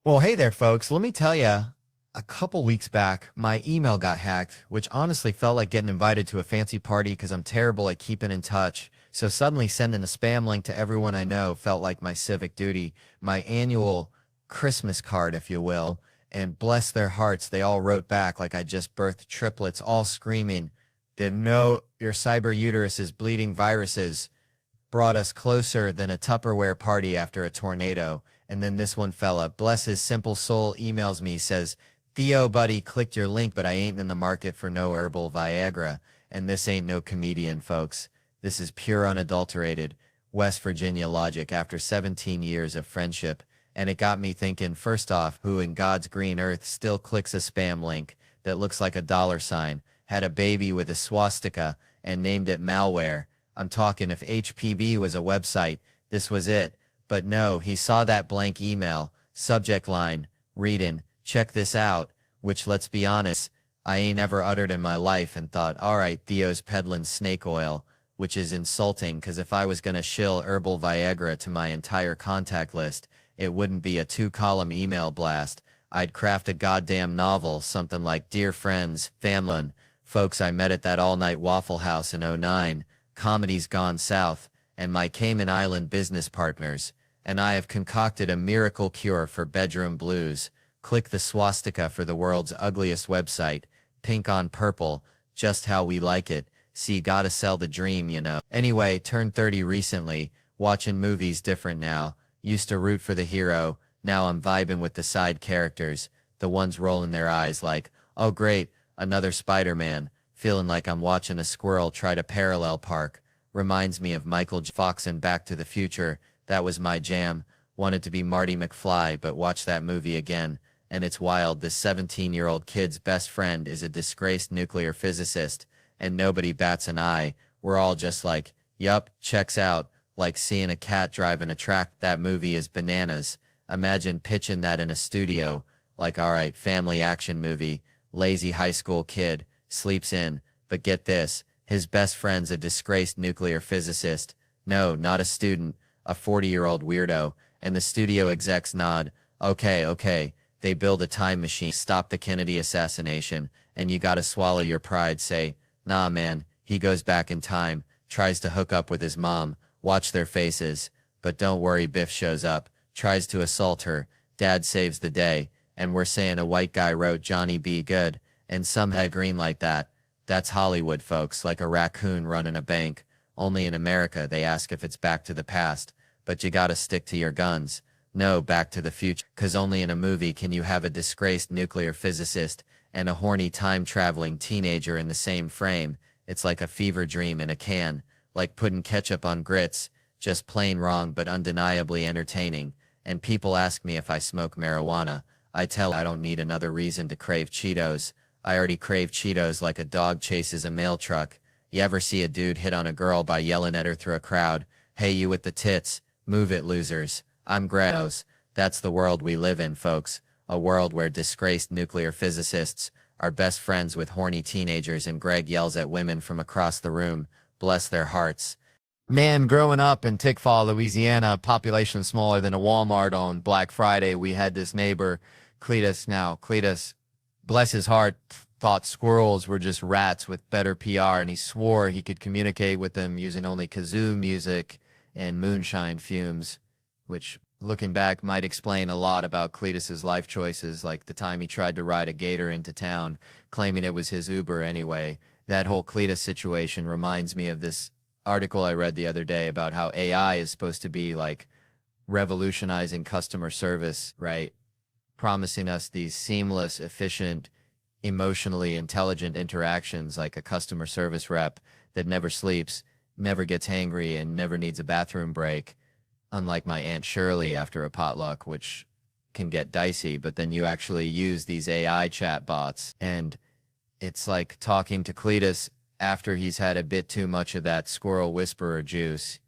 A: Well, hey there, folks. Let me tell you, a couple weeks back, my email got hacked, which honestly felt like getting invited to a fancy party because I'm terrible at keeping in touch. So suddenly sending a spam link to everyone I know felt like my civic duty, my annual Christmas card, if you will. And bless their hearts, they all wrote back like I just birthed triplets, all screaming, "Didn't know your cyber uterus is bleeding viruses. Brought us closer than a Tupperware party after a tornado." And then this one fella, bless his simple soul, emails me, says, "Theo, buddy, clicked your link, but I ain't in the market for no herbal Viagra." And this ain't no comedian, folks. This is pure unadulterated West Virginia logic after 17 years of friendship. And it got me thinking, first off, who in God's green earth still clicks a spam link that looks like a $sign, had a baby with a swastika, and named it malware? I'm talking, if HPV was a website, this was it. But no, he saw that blank email, subject line, reading, "Check this out," which, let's be honest, I ain't ever uttered in my life, and thought, all right, Theo's peddling snake oil, which is insulting, because if I was going to shill herbal Viagra to my entire contact list, it wouldn't be a 2-column email blast. I'd craft a goddamn novel, something like Dear Friends, Famlin, folks I met at that all-night Waffle House in '09, Comedy's Gone South, and my Cayman Island business partners, and I have concocted a miracle cure for bedroom blues. Click the swastika for the world's ugliest website, pink on purple, just how we like it. See, gotta sell the dream, you know. Anyway, turned 30 recently, watching movies different now. Used to root for the hero, now I'm vibing with the side characters, the ones rolling their eyes like, oh great, another Spider-Man, feeling like I'm watching a squirrel try to parallel park. Reminds me of Michael J. Fox in Back to the Future,
B: That was my jam. Wanted to be Marty McFly, but watch that movie again. And it's wild, this 17-year-old kid's best friend is a disgraced nuclear physicist, and nobody bats an eye. We're all just like, yup, checks out, like seeing a cat driving a track. That movie is bananas. Imagine pitching that in a studio. Like, alright, family action movie, lazy high school kid, sleeps in, but get this, his best friend's a disgraced nuclear physicist. No, not a student, a 40-year-old weirdo, and the studio execs nod. Okay. They build a time machine, stop the Kennedy assassination, and you gotta swallow your pride, say, nah man, he goes back in time, tries to hook up with his mom, watch their faces, but don't worry, Biff shows up, tries to assault her, dad saves the day, and we're saying a white guy wrote Johnny B. Good, and some head green like that. That's Hollywood, folks, like a raccoon running a bank. Only in America they ask if it's Back to the Past, but you gotta stick to your guns. No, Back to the Future, 'cause only in a movie can you have a disgraced nuclear physicist and a horny time-traveling teenager in the same frame. It's like a fever dream in a can, like putting ketchup on grits, just plain wrong but undeniably entertaining. And people ask me if I smoke marijuana. I tell I don't need another reason to crave Cheetos. I already crave Cheetos like a dog chases a mail truck. You ever see a dude hit on a girl by yelling at her through a crowd? Hey, you with the tits, move it, losers. I'm Grados. That's the world we live in, folks. A world where disgraced nuclear physicists are best friends with horny teenagers, and Greg yells at women from across the room. Bless their hearts.
A: Man, growing up in Tickfaw, Louisiana, population smaller than a Walmart, on Black Friday, we had this neighbor, Cletus. Now, Cletus, bless his heart, thought squirrels were just rats with better PR, and he swore he could communicate with them using only kazoo music and moonshine fumes, which, looking back, might explain a lot about Cletus's life choices, like the time he tried to ride a gator into town, claiming it was his Uber anyway. That whole Cletus situation reminds me of this article I read the other day about how AI is supposed to be like revolutionizing customer service, right? Promising us these seamless, efficient, emotionally intelligent interactions, like a customer service rep that never sleeps, never gets hangry, and never needs a bathroom break. Unlike my Aunt Shirley after a potluck, which can get dicey, but then you actually use these AI chatbots, and it's like talking to Cletus after he's had a bit too much of that squirrel whisperer juice.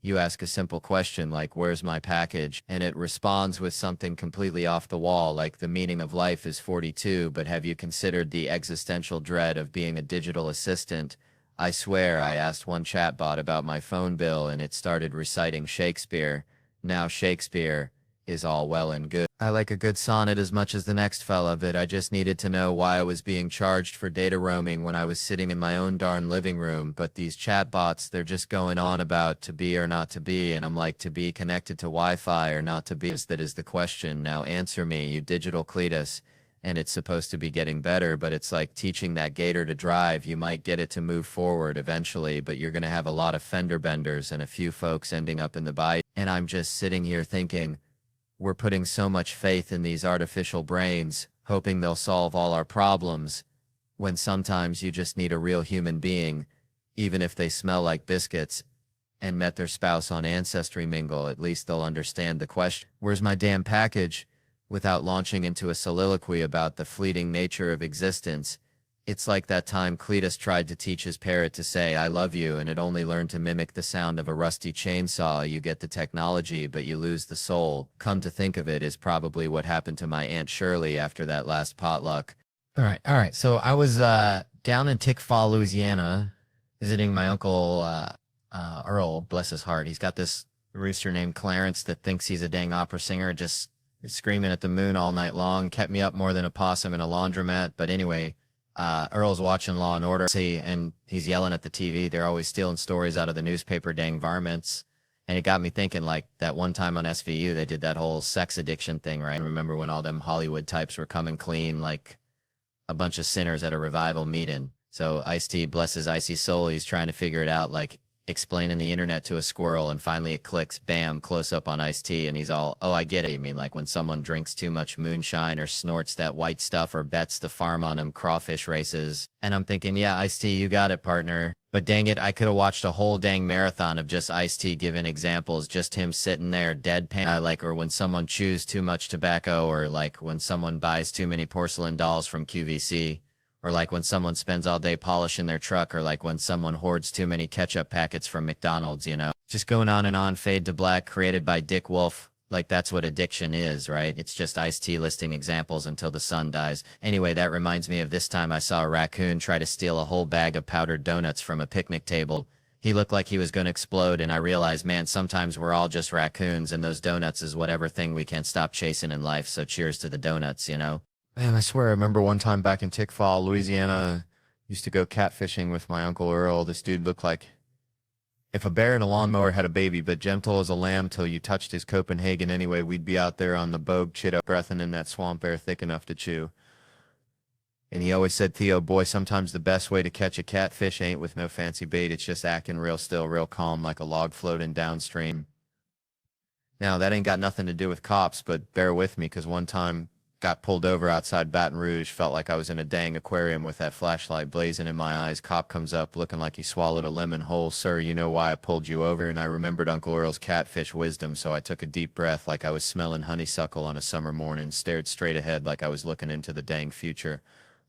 A: You ask a simple question like, where's my package? And it responds with something completely off the wall, like the meaning of life is 42, but have you considered the existential dread of being a digital assistant? I swear I asked one chatbot about my phone bill and it started reciting Shakespeare. Now Shakespeare is all well and good. I like a good sonnet as much as the next fella, but I just needed to know why I was being charged for data roaming when I was sitting in my own darn living room. But these chatbots, they're just going on about to be or not to be, and I'm like, to be connected to Wi-Fi or not to be? That is the question. Now answer me, you digital Cletus. And it's supposed to be getting better, but it's like teaching that gator to drive. You might get it to move forward eventually, but you're going to have a lot of fender benders and a few folks ending up in the bite. And I'm just sitting here thinking, we're putting so much faith in these artificial brains, hoping they'll solve all our problems, when sometimes you just need a real human being, even if they smell like biscuits and met their spouse on Ancestry Mingle. At least they'll understand the question, where's my damn package? Without launching into a soliloquy about the fleeting nature of existence. It's like that time Cletus tried to teach his parrot to say, I love you, and it only learned to mimic the sound of a rusty chainsaw. You get the technology, but you lose the soul. Come to think of it, is probably what happened to my Aunt Shirley after that last potluck. All right. So I was down in Tickfaw, Louisiana, visiting my uncle Earl, bless his heart. He's got this rooster named Clarence that thinks he's a dang opera singer, just screaming at the moon all night long, kept me up more than a possum in a laundromat. But anyway, Earl's watching Law and Order, and he's yelling at the TV. They're always stealing stories out of the newspaper, dang varmints. And it got me thinking, like, that one time on SVU, they did that whole sex addiction thing, right? Remember when all them Hollywood types were coming clean, like a bunch of sinners at a revival meeting? So Ice-T, bless his icy soul, he's trying to figure it out, like,
B: explaining the internet to a squirrel, and finally it clicks, bam, close up on Ice-T, and he's all, oh, I get it. You mean like when someone drinks too much moonshine or snorts that white stuff or bets the farm on them crawfish races. And I'm thinking, yeah, Ice-T, you got it, partner. But dang it, I could have watched a whole dang marathon of just Ice-T giving examples, just him sitting there deadpan, like, or when someone chews too much tobacco, or like when someone buys too many porcelain dolls from QVC. Or like when someone spends all day polishing their truck, or like when someone hoards too many ketchup packets from McDonald's, you know? Just going on and on, Fade to Black, created by Dick Wolf. Like that's what addiction is, right? It's just Ice-T listing examples until the sun dies. Anyway, that reminds me of this time I saw a raccoon try to steal a whole bag of powdered donuts from a picnic table. He looked like he was going to explode, and I realized, man, sometimes we're all just raccoons, and those donuts is whatever thing we can't stop chasing in life, so cheers to the donuts, you know?
A: Man, I swear, I remember one time back in Tickfall, Louisiana, used to go catfishing with my Uncle Earl. This dude looked like if a bear and a lawnmower had a baby, but gentle as a lamb till you touched his Copenhagen anyway. We'd be out there on the bogue, chitto, breathing in that swamp air thick enough to chew. And he always said, Theo, boy, sometimes the best way to catch a catfish ain't with no fancy bait. It's just acting real still, real calm, like a log floating downstream. Now, that ain't got nothing to do with cops, but bear with me, because one time got pulled over outside Baton Rouge, felt like I was in a dang aquarium with that flashlight blazing in my eyes. Cop comes up looking like he swallowed a lemon whole. Sir, you know why I pulled you over? And I remembered Uncle Earl's catfish wisdom, so I took a deep breath like I was smelling honeysuckle on a summer morning, stared straight ahead like I was looking into the dang future.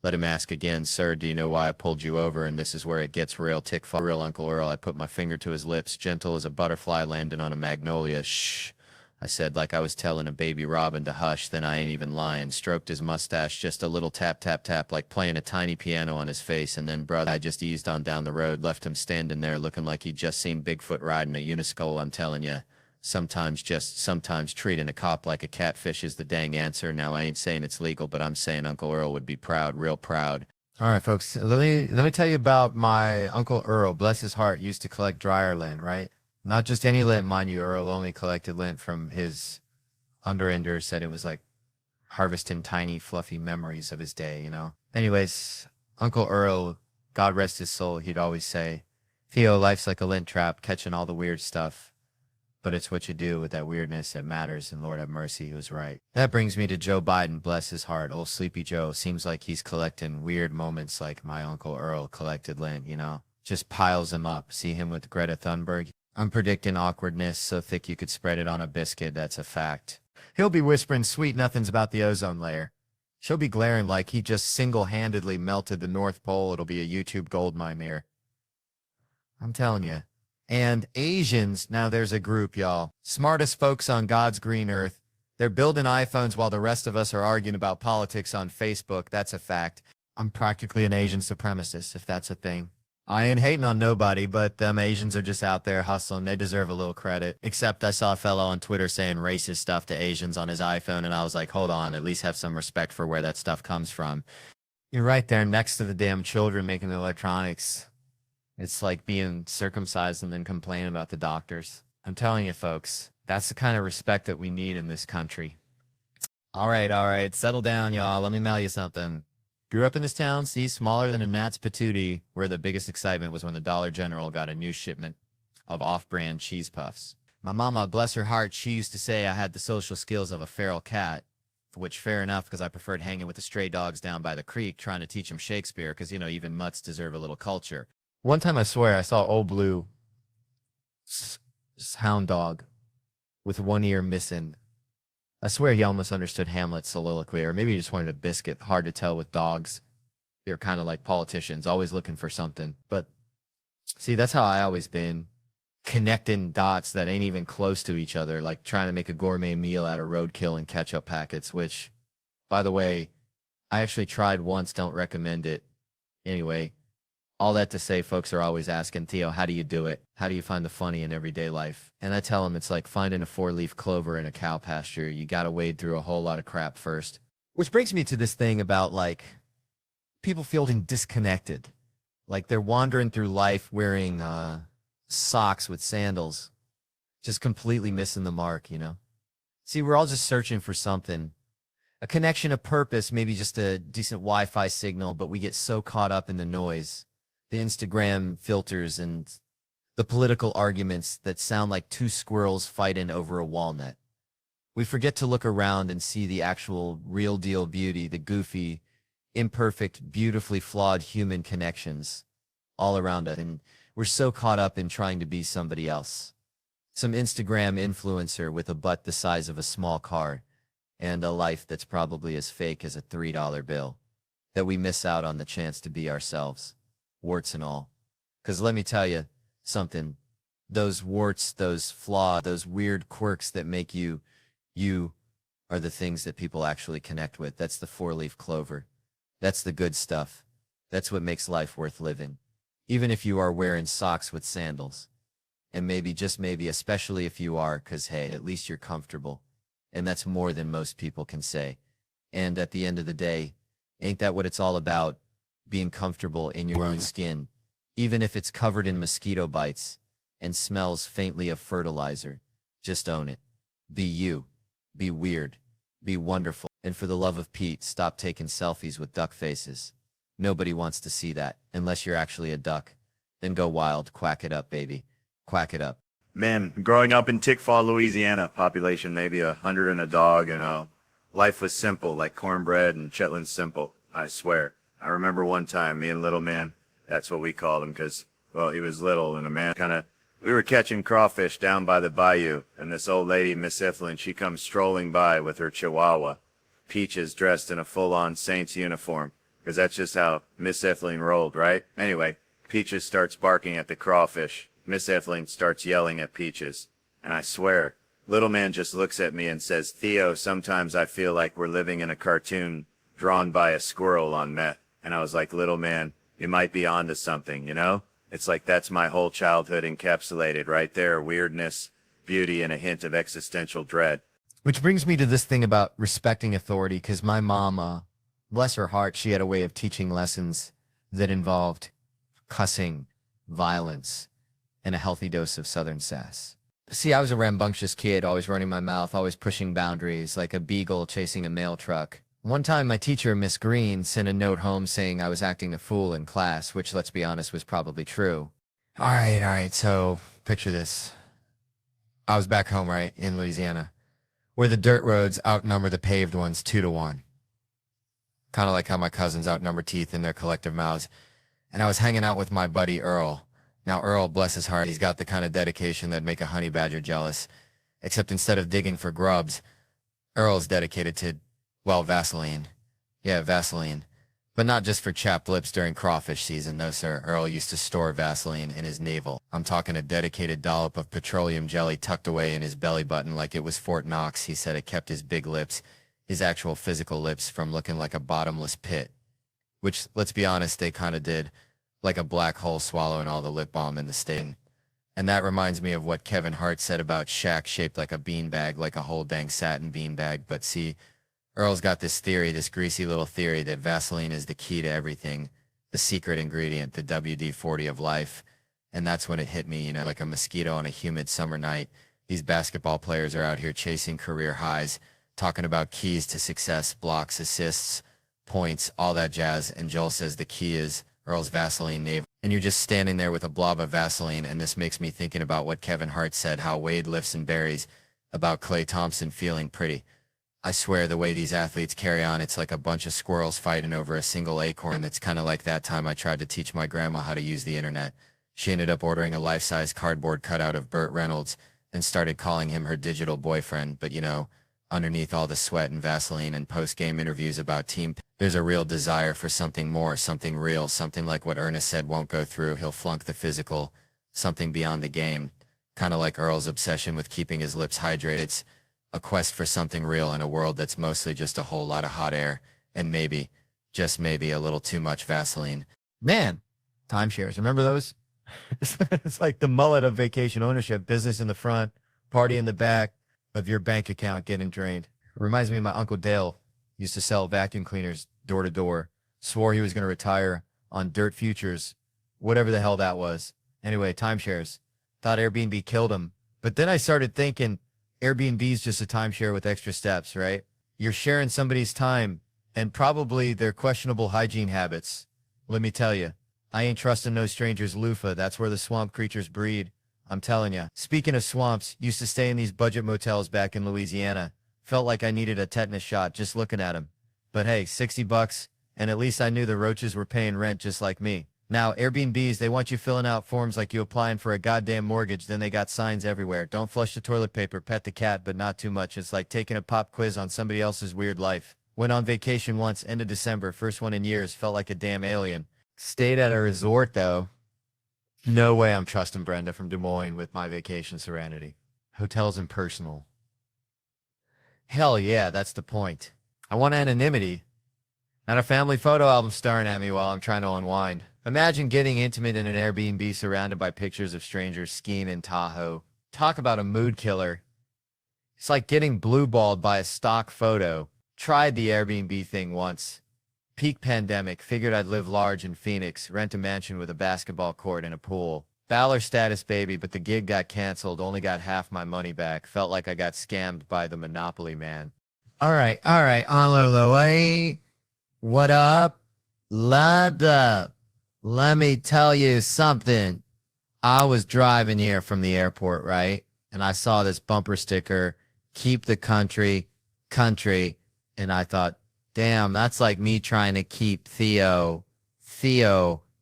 A: Let him ask again, sir, do you know why I pulled you over? And this is where it gets real. Tick for real, Uncle Earl. I put my finger to his lips, gentle as a butterfly landing on a magnolia. Shh, I said, like I was telling a baby robin to hush. Then I ain't even lying. Stroked his mustache, just a little tap, tap, tap, like playing a tiny piano on his face. And then, brother, I just eased on down the road, left him standing there looking like he'd just seen Bigfoot riding a uniskull. I'm telling you, sometimes treating a cop like a catfish is the dang answer. Now, I ain't saying it's legal, but I'm saying Uncle Earl would be proud, real proud. All right, folks, let me tell you about my Uncle Earl. Bless his heart, used to collect dryer lint, right? Not just any lint, mind you. Earl only collected lint from his underender, said it was like harvesting tiny, fluffy memories of his day, you know? Anyways, Uncle Earl, God rest his soul, he'd always say, Theo, life's like a lint trap, catching all the weird stuff. But it's what you do with that weirdness that matters, and Lord have mercy, he was right. That brings me to Joe Biden, bless his heart. Old Sleepy Joe seems like he's collecting weird moments like my Uncle Earl collected lint, you know? Just piles them up. See him with Greta Thunberg? I'm predicting awkwardness so thick you could spread it on a biscuit, that's a fact. He'll be whispering sweet nothings about the ozone layer. She'll be glaring like he just single-handedly melted the North Pole. It'll be a YouTube goldmine mirror. I'm telling you. And Asians, now there's a group, y'all. Smartest folks on God's green earth. They're building iPhones while the rest of us are arguing about politics on Facebook. That's a fact. I'm practically an Asian supremacist, if that's a thing. I ain't hating on nobody, but them Asians are just out there hustling. They deserve a little credit. Except I saw a fellow on Twitter saying racist stuff to Asians on his iPhone, and I was like, hold on, at least have some respect for where that stuff comes from. You're right there next to the damn children making the electronics. It's like being circumcised and then complaining about the doctors. I'm telling you, folks, that's the kind of respect that we need in this country. All right, settle down, y'all. Let me mail you something. Grew up in this town, see, smaller than a gnat's patootie, where the biggest excitement was when the Dollar General got a new shipment of off-brand cheese puffs. My mama, bless her heart, she used to say I had the social skills of a feral cat, which fair enough, because I preferred hanging with the stray dogs down by the creek, trying to teach them Shakespeare, because, you know, even mutts deserve a little culture. One time I swear I saw Old Blue, hound dog, with one ear missing. I swear he almost understood Hamlet's soliloquy, or maybe he just wanted a biscuit. Hard to tell with dogs. They're kind of like politicians, always looking for something. But see, that's how I always been, connecting dots that ain't even close to each other, like trying to make a gourmet meal out of roadkill and ketchup packets, which, by the way, I actually tried once, don't recommend it. Anyway, all that to say, folks are always asking, Theo, how do you do it? How do you find the funny in everyday life? And I tell them it's like finding a four-leaf clover in a cow pasture. You got to wade through a whole lot of crap first. Which brings me to this thing about, like, people feeling disconnected. Like they're wandering through life wearing socks with sandals, just completely missing the mark, you know? See, we're all just searching for something. A connection, a purpose, maybe just a decent Wi-Fi signal, but we get so caught up in the noise. The Instagram filters and
B: The political arguments that sound like two squirrels fighting over a walnut. We forget to look around and see the actual real deal beauty, the goofy, imperfect, beautifully flawed human connections all around us. And we're so caught up in trying to be somebody else. Some Instagram influencer with a butt the size of a small car and a life that's probably as fake as a $3 bill, that we miss out on the chance to be ourselves, warts and all. Because let me tell you something, those warts, those flaws, those weird quirks that make you are the things that people actually connect with. That's the four-leaf clover. That's the good stuff. That's what makes life worth living. Even if you are wearing socks with sandals. And maybe, just maybe, especially if you are, because hey, at least you're comfortable. And that's more than most people can say. And at the end of the day, ain't that what it's all about? Being comfortable in your own skin, even if it's covered in mosquito bites and smells faintly of fertilizer. Just own it. Be you. Be weird. Be wonderful. And for the love of Pete, stop taking selfies with duck faces. Nobody wants to see that, unless you're actually a duck. Then go wild. Quack it up, baby. Quack it up.
C: Man, growing up in Tickfaw, Louisiana, population maybe 100 and a dog, life was simple, like cornbread and Chitlin Simple, I swear. I remember one time, me and little man, that's what we called him, because, well, he was little and a man we were catching crawfish down by the bayou, and this old lady, Miss Iflin, she comes strolling by with her chihuahua. Peaches dressed in a full-on Saints uniform, because that's just how Miss Iflin rolled, right? Anyway, Peaches starts barking at the crawfish. Miss Iflin starts yelling at Peaches. And I swear, little man just looks at me and says, "Theo, sometimes I feel like we're living in a cartoon drawn by a squirrel on meth." And I was like, little man, you might be onto something, you know? It's like that's my whole childhood encapsulated right there. Weirdness, beauty, and a hint of existential dread.
B: Which brings me to this thing about respecting authority, because my mom, bless her heart, she had a way of teaching lessons that involved cussing, violence, and a healthy dose of Southern sass. See, I was a rambunctious kid, always running my mouth, always pushing boundaries, like a beagle chasing a mail truck. One time, my teacher, Miss Green, sent a note home saying I was acting a fool in class, which, let's be honest, was probably true. All right, so picture this. I was back home, right, in Louisiana, where the dirt roads outnumber the paved ones 2-1. Kind of like how my cousins outnumber teeth in their collective mouths. And I was hanging out with my buddy Earl. Now, Earl, bless his heart, he's got the kind of dedication that'd make a honey badger jealous. Except instead of digging for grubs, Earl's dedicated to, well, Vaseline. Yeah, Vaseline. But not just for chapped lips during crawfish season, no sir. Earl used to store Vaseline in his navel. I'm talking a dedicated dollop of petroleum jelly tucked away in his belly button like it was Fort Knox. He said it kept his big lips, his actual physical lips, from looking like a bottomless pit. Which, let's be honest, they kind of did. Like a black hole swallowing all the lip balm in the state. And that reminds me of what Kevin Hart said about Shaq shaped like a beanbag, like a whole dang satin beanbag. But see, Earl's got this theory, this greasy little theory, that Vaseline is the key to everything, the secret ingredient, the WD-40 of life. And that's when it hit me, like a mosquito on a humid summer night. These basketball players are out here chasing career highs, talking about keys to success, blocks, assists, points, all that jazz. And Joel says the key is Earl's Vaseline navel. And you're just standing there with a blob of Vaseline, and this makes me thinking about what Kevin Hart said, how Wade lifts and buries, about Klay Thompson feeling pretty. I swear the way these athletes carry on, it's like a bunch of squirrels fighting over a single acorn. That's kind of like that time I tried to teach my grandma how to use the internet. She ended up ordering a life-size cardboard cutout of Burt Reynolds and started calling him her digital boyfriend. But underneath all the sweat and Vaseline and post-game interviews about team, there's a real desire for something more, something real, something like what Ernest said won't go through. He'll flunk the physical, something beyond the game. Kind of like Earl's obsession with keeping his lips hydrated. It's a quest for something real in a world that's mostly just a whole lot of hot air and maybe, just maybe, a little too much Vaseline. Man, timeshares, remember those? It's like the mullet of vacation ownership, business in the front, party in the back of your bank account getting drained. It reminds me of my Uncle Dale. Used to sell vacuum cleaners door to door. Swore he was going to retire on dirt futures, whatever the hell that was. Anyway, timeshares. Thought Airbnb killed him. But then I started thinking, Airbnb's just a timeshare with extra steps, right? You're sharing somebody's time and probably their questionable hygiene habits. Let me tell you,
A: I ain't trusting no strangers loofah. That's where the swamp creatures breed. I'm telling ya. Speaking of swamps, used to stay in these budget motels back in Louisiana. Felt like I needed a tetanus shot just looking at them. But hey, $60, and at least I knew the roaches were paying rent just like me. Now, Airbnbs, they want you filling out forms like you applying for a goddamn mortgage, then they got signs everywhere. Don't flush the toilet paper, pet the cat, but not too much. It's like taking a pop quiz on somebody else's weird life. Went on vacation once, end of December, first one in years, felt like a damn alien. Stayed at a resort, though. No way I'm trusting Brenda from Des Moines with my vacation serenity. Hotels impersonal. Hell yeah, that's the point. I want anonymity. Not a family photo album staring at me while I'm trying to unwind. Imagine getting intimate in an Airbnb surrounded by pictures of strangers skiing in Tahoe. Talk about a mood killer. It's like getting blue-balled by a stock photo. Tried the Airbnb thing once. Peak pandemic, figured I'd live large in Phoenix, rent a mansion with a basketball court and a pool. Baller status, baby, but the gig got canceled, only got half my money back. Felt like I got scammed by the Monopoly man. All right, on the way. What up? Let me tell you something. I was driving here from the airport, right? And I saw this bumper sticker, keep the country, and I thought, damn, that's like me trying to keep Theo,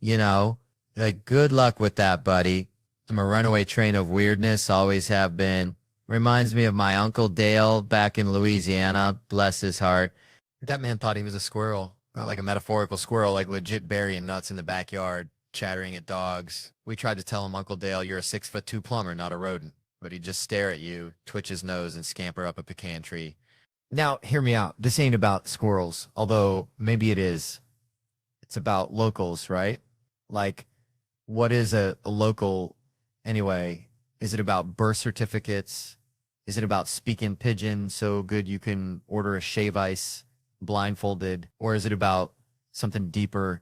A: you know? Like, good luck with that, buddy. I'm a runaway train of weirdness, always have been. Reminds me of my Uncle Dale back in Louisiana, bless his heart. That man thought he was a squirrel, not like a metaphorical squirrel, like legit burying nuts in the backyard, chattering at dogs. We tried to tell him, Uncle Dale, you're a 6'2" plumber, not a rodent. But he'd just stare at you, twitch his nose, and scamper up a pecan tree. Now, hear me out. This ain't about squirrels, although maybe it is. It's about locals, right? Like, what is a local anyway? Is it about birth certificates? Is it about speaking pidgin so good you can order a shave ice blindfolded? Or is it about something deeper,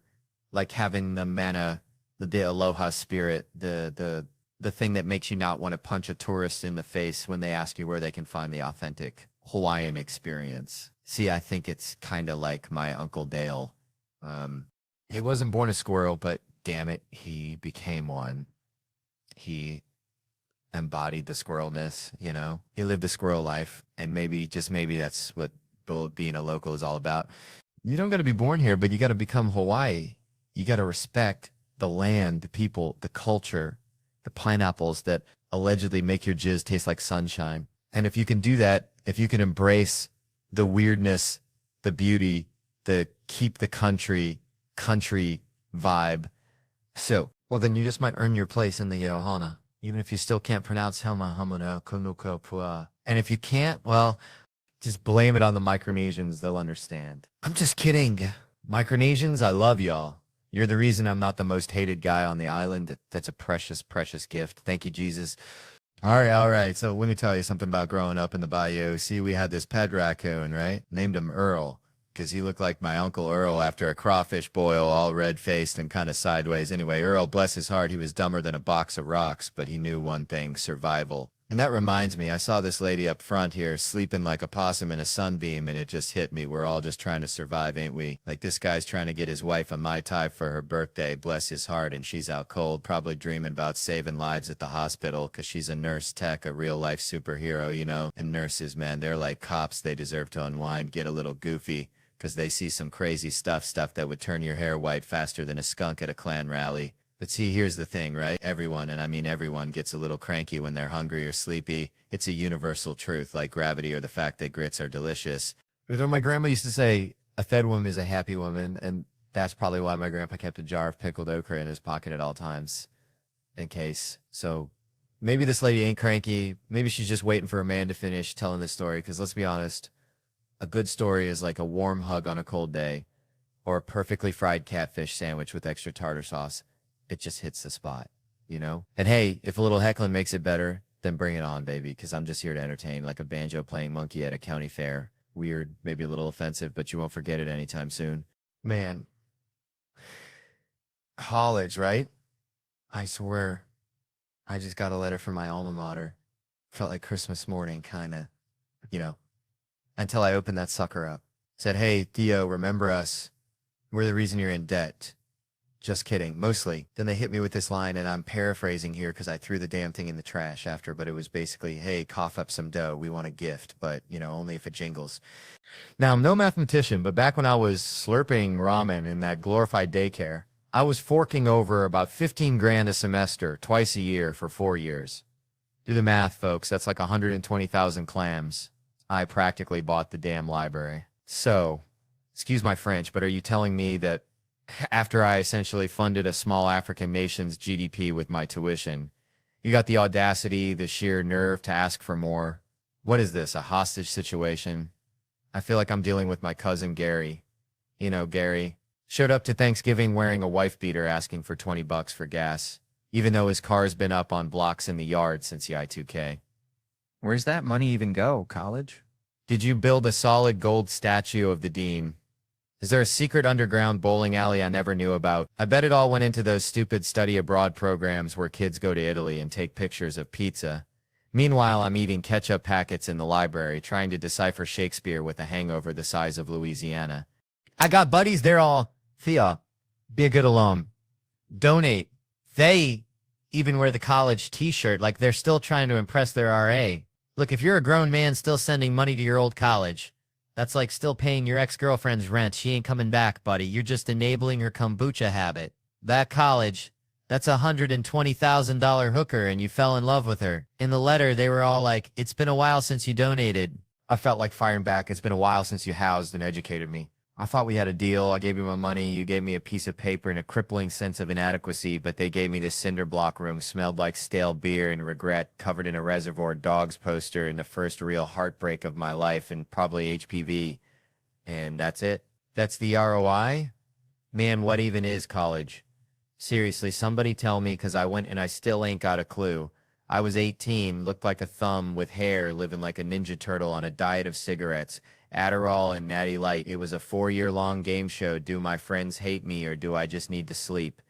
A: like having the mana, the aloha spirit, the thing that makes you not want to punch a tourist in the face when they ask you where they can find the authentic Hawaiian experience? See, I think it's kind of like my Uncle Dale. He wasn't born a squirrel, but damn it, he became one. He embodied the squirrelness, you know? He lived the squirrel life, and maybe, just maybe, that's what being a local is all about. You don't got to be born here, but you got to become Hawaii. You got to respect the land, the people, the culture, the pineapples that allegedly make your jizz taste like sunshine. And if you can do that, if you can embrace the weirdness, the beauty, the keep the country vibe, so, well, then you just might earn your place in the Ohana, even if you still can't pronounce Helma Hamuno Kunuko Pua. And if you can't, well, just blame it on the Micronesians. They'll understand. I'm just kidding. Micronesians, I love y'all. You're the reason I'm not the most hated guy on the island. That's a precious, precious gift. Thank you, Jesus. All right. So let me tell you something about growing up in the bayou. See, we had this pet raccoon, right? Named him Earl, because he looked like my Uncle Earl after a crawfish boil, all red-faced and kind of sideways. Anyway, Earl, bless his heart, he was dumber than a box of rocks, but he knew one thing, survival. And that reminds me, I saw this lady up front here sleeping like a possum in a sunbeam, and it just hit me. We're all just trying to survive, ain't we? Like, this guy's trying to get his wife a Mai Tai for her birthday, bless his heart, and she's out cold, probably dreaming about saving lives at the hospital, because she's a nurse tech, a real-life superhero, you know? And nurses, man, they're like cops. They deserve to unwind, get a little goofy, because they see some crazy stuff that would turn your hair white faster than a skunk at a Klan rally. But see, here's the thing, right? Everyone, and I mean everyone, gets a little cranky when they're hungry or sleepy. It's a universal truth, like gravity or the fact that grits are delicious. You know, my grandma used to say, a fed woman is a happy woman, and that's probably why my grandpa kept a jar of pickled okra in his pocket at all times, in case. So maybe this lady ain't cranky. Maybe she's just waiting for a man to finish telling this story, because let's be honest, a good story is like a warm hug on a cold day, or a perfectly fried catfish sandwich with extra tartar sauce. It just hits the spot, you know? And hey, if a little heckling makes it better, then bring it on, baby, because I'm just here to entertain, like a banjo-playing monkey at a county fair. Weird, maybe a little offensive, but you won't forget it anytime soon. Man. College, right? I swear, I just got a letter from my alma mater. Felt like Christmas morning, kind of, you know, until I opened that sucker up. Said, hey, Theo, remember us. We're the reason you're in debt. Just kidding. Mostly. Then they hit me with this line, and I'm paraphrasing here because I threw the damn thing in the trash after, but it was basically, hey, cough up some dough. We want a gift, but, only if it jingles. Now, I'm no mathematician, but back when I was slurping ramen in that glorified daycare, I was forking over about 15 grand a semester, twice a year for 4 years. Do the math, folks. That's like 120,000 clams. I practically bought the damn library. So, excuse my French, but are you telling me that after I essentially funded a small African nation's GDP with my tuition, you got the audacity, the sheer nerve to ask for more? What is this, a hostage situation? I feel like I'm dealing with my cousin Gary. Gary showed up to Thanksgiving wearing a wife beater asking for $20 for gas, even though his car's been up on blocks in the yard since the I-2K.
B: Where's that money even go, college?
A: Did you build a solid gold statue of the dean? Is there a secret underground bowling alley I never knew about? I bet it all went into those stupid study abroad programs where kids go to Italy and take pictures of pizza. Meanwhile, I'm eating ketchup packets in the library, trying to decipher Shakespeare with a hangover the size of Louisiana. I got buddies, they're all, Theo, be a good alum. Donate. They even wear the college t-shirt like they're still trying to impress their RA. Look, if you're a grown man still sending money to your old college, that's like still paying your ex-girlfriend's rent. She ain't coming back, buddy. You're just enabling her kombucha habit. That college, that's a $120,000 hooker, and you fell in love with her. In the letter, they were all like, it's been a while since you donated. I felt like firing back. It's been a while since you housed and educated me. I thought we had a deal. I gave you my money. You gave me a piece of paper and a crippling sense of inadequacy, but they gave me this cinder block room, smelled like stale beer and regret, covered in a Reservoir Dogs poster, and the first real heartbreak of my life, and probably HPV. And that's it. That's the ROI? Man, what even is college? Seriously, somebody tell me, because I went and I still ain't got a clue. I was 18, looked like a thumb with hair, living like a Ninja Turtle on a diet of cigarettes, Adderall and Natty Light. It was a 4-year-long game show. Do my friends hate me, or do I just need to sleep?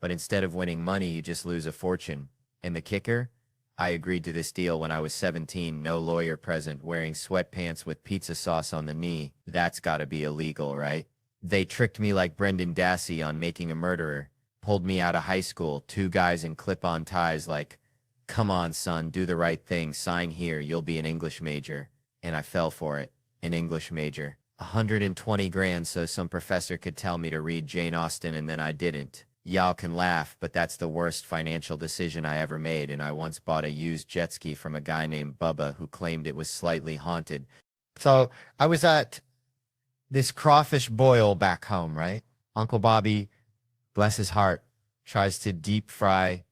A: But instead of winning money, you just lose a fortune. And the kicker? I agreed to this deal when I was 17, no lawyer present, wearing sweatpants with pizza sauce on the knee. That's gotta be illegal, right? They tricked me like Brendan Dassey on Making a Murderer. Pulled me out of high school, 2 guys in clip-on ties like, come on, son, do the right thing, sign here, you'll be an English major. And I fell for it. An English major. 120 grand so some professor could tell me to read Jane Austen, and then I didn't. Y'all can laugh, but that's the worst financial decision I ever made, and I once bought a used jet ski from a guy named Bubba who claimed it was slightly haunted. So I was at this crawfish boil back home, right? Uncle Bobby, bless his heart, tries to deep fry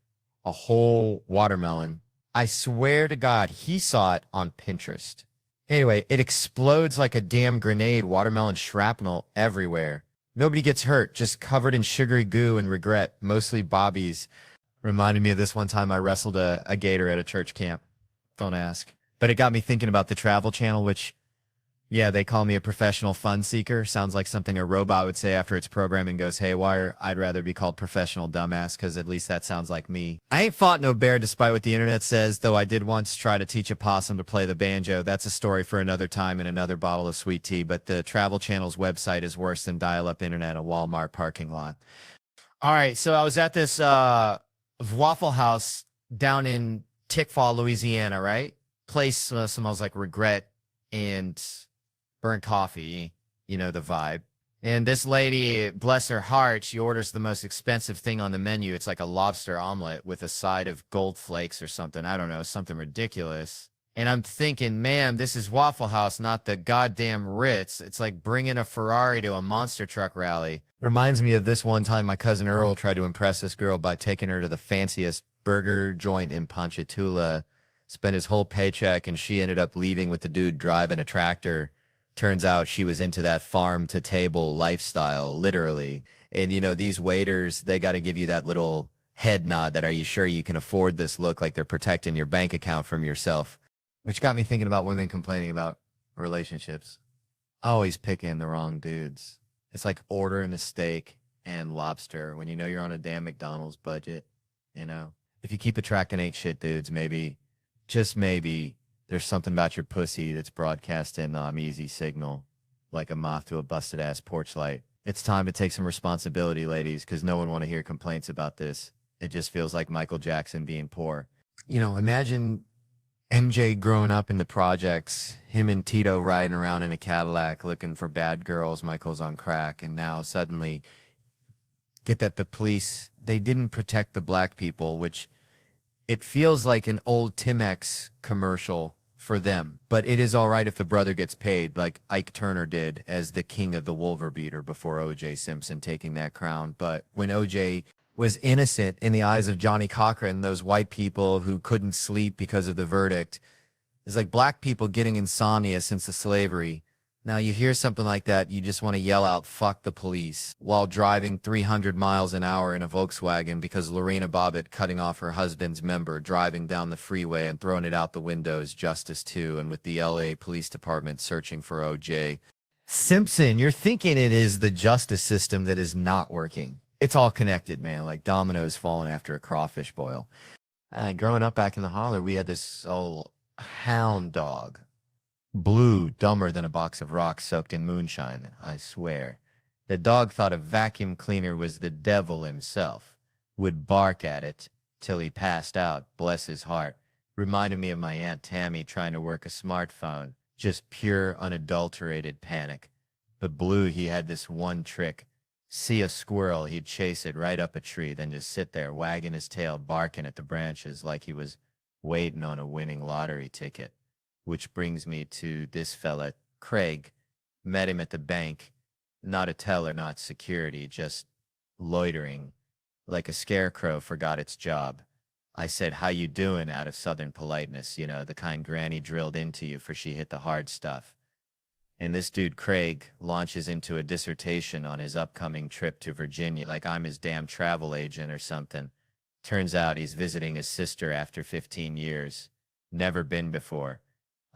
A: a whole watermelon. I swear to God, he saw it on Pinterest. Anyway, it explodes like a damn grenade, watermelon shrapnel everywhere. Nobody gets hurt, just covered in sugary goo and regret, mostly Bobby's. Reminded me of this one time I wrestled a gator at a church camp. Don't ask. But it got me thinking about the Travel Channel, which, yeah, they call me a professional fun seeker. Sounds like something a robot would say after its programming goes haywire. I'd rather be called professional dumbass, because at least that sounds like me. I ain't fought no bear despite what the internet says, though I did once try to teach a possum to play the banjo. That's a story for another time and another bottle of sweet tea, but the Travel Channel's website is worse than dial-up internet, a Walmart parking lot. All right, so I was at this Waffle House down in Tickfaw, Louisiana, right? Place smells like regret and burnt coffee, the vibe. And this lady, bless her heart, she orders the most expensive thing on the menu. It's like a lobster omelet with a side of gold flakes or something. I don't know, something ridiculous. And I'm thinking, man, this is Waffle House, not the goddamn Ritz. It's like bringing a Ferrari to a monster truck rally. Reminds me of this one time my cousin Earl tried to impress this girl by taking her to the fanciest burger joint in Ponchatoula. Spent his whole paycheck, and she ended up leaving with the dude driving a tractor. Turns out she was into that farm-to-table lifestyle, literally. And, these waiters, they got to give you that little head nod that, are you sure you can afford this look, like they're protecting your bank account from yourself. Which got me thinking about women complaining about relationships. Always picking the wrong dudes. It's like ordering a steak and lobster when you know you're on a damn McDonald's budget, If you keep attracting ain't shit dudes, maybe, just maybe, there's something about your pussy that's broadcasting easy signal, like a moth to a busted-ass porch light. It's time to take some responsibility, ladies, because no one want to hear complaints about this. It just feels like Michael Jackson being poor. You know, imagine MJ growing up in the projects, him and Tito riding around in a Cadillac looking for bad girls, Michael's on crack, and now suddenly get that the police, they didn't protect the black people, which it feels like an old Timex commercial for them. But it is all right if the brother gets paid, like Ike Turner did as the king of the Wolverbeater before O.J. Simpson taking that crown. But when O.J. was innocent in the eyes of Johnny Cochran, those white people who couldn't sleep because of the verdict, it's like black people getting insomnia since the slavery. Now you hear something like that, you just want to yell out, fuck the police, while driving 300 miles an hour in a Volkswagen because Lorena Bobbitt cutting off her husband's member, driving down the freeway and throwing it out the windows, Justice 2, and with the LA Police Department searching for OJ. Simpson, you're thinking it is the justice system that is not working. It's all connected, man, like dominoes falling after a crawfish boil. Growing up back in the holler, we had this old hound dog. Blue, dumber than a box of rocks soaked in moonshine, I swear. The dog thought a vacuum cleaner was the devil himself. Would bark at it till he passed out, bless his heart. Reminded me of my Aunt Tammy trying to work a smartphone. Just pure, unadulterated panic. But Blue, he had this one trick. See a squirrel, he'd chase it right up a tree, then just sit there wagging his tail, barking at the branches like he was waiting on a winning lottery ticket. Which brings me to this fella, Craig. Met him at the bank. Not a teller, not security, just loitering. Like a scarecrow forgot its job. I said, how you doing, out of southern politeness, you know, the kind Granny drilled into you for she hit the hard stuff. And this dude, Craig, launches into a dissertation on his upcoming trip to Virginia like I'm his damn travel agent or something. Turns out he's visiting his sister after 15 years. Never been before.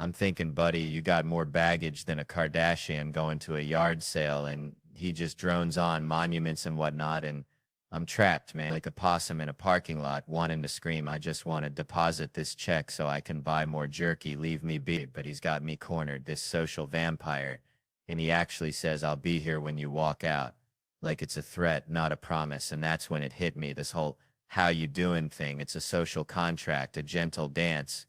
A: I'm thinking, buddy, you got more baggage than a Kardashian going to a yard sale, and he just drones on monuments and whatnot, and I'm trapped, man, like a possum in a parking lot wanting to scream, I just want to deposit this check so I can buy more jerky, leave me be. But he's got me cornered, this social vampire, and he actually says, I'll be here when you walk out. Like it's a threat, not a promise, and that's when it hit me, this whole how you doing thing. It's a social contract, a gentle dance.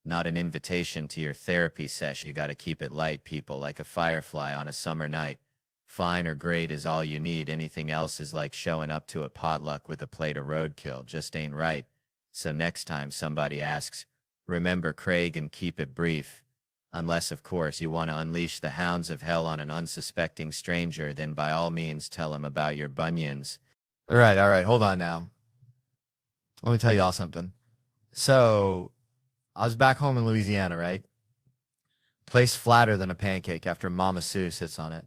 A: Not an invitation to your therapy session. You got to keep it light, people, like a firefly on a summer night. Fine or great is all you need. Anything else is like showing up to a potluck with a plate of roadkill. Just ain't right. So next time somebody asks, remember Craig and keep it brief. Unless, of course, you want to unleash the hounds of hell on an unsuspecting stranger, then by all means tell him about your bunions. All right, hold on now. Let me tell y'all something. So I was back home in Louisiana, right? Place flatter than a pancake after Mama Sue sits on it,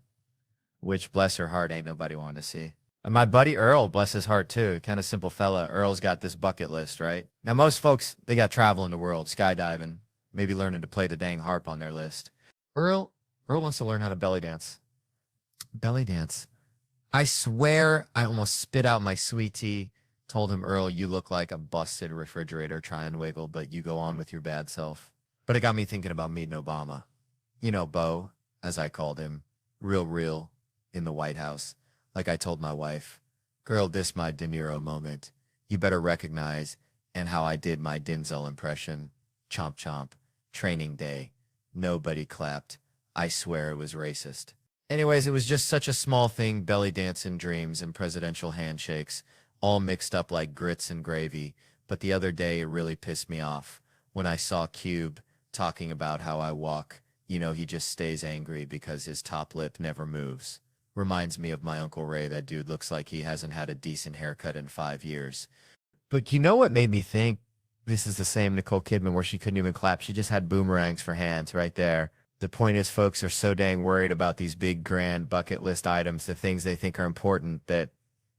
A: which, bless her heart, ain't nobody wanting to see. And my buddy Earl, bless his heart too, kind of simple fella. Earl's got this bucket list, right? Now, most folks, they got traveling the world, skydiving, maybe learning to play the dang harp on their list. Earl wants to learn how to belly dance. Belly dance. I swear I almost spit out my sweet tea. Told him, Earl, you look like a busted refrigerator, try and wiggle, but you go on with your bad self. But it got me thinking about meeting Obama. You know, Bo, as I called him, real, in the White House. Like I told my wife, girl, this my De Niro moment. You better recognize, and how I did my Denzel impression. Chomp chomp, training day. Nobody clapped. I swear it was racist. Anyways, it was just such a small thing, belly dancing dreams and presidential handshakes. All mixed up like grits and gravy, but the other day it really pissed me off when I saw Cube talking about how I walk. You know, he just stays angry because his top lip never moves. Reminds me of my Uncle Ray. That dude looks like he hasn't had a decent haircut in 5 years. But you know what made me think this is the same Nicole Kidman where she couldn't even clap? She just had boomerangs for hands right there. The point is, folks are so dang worried about these big, grand bucket list items, the things they think are important, that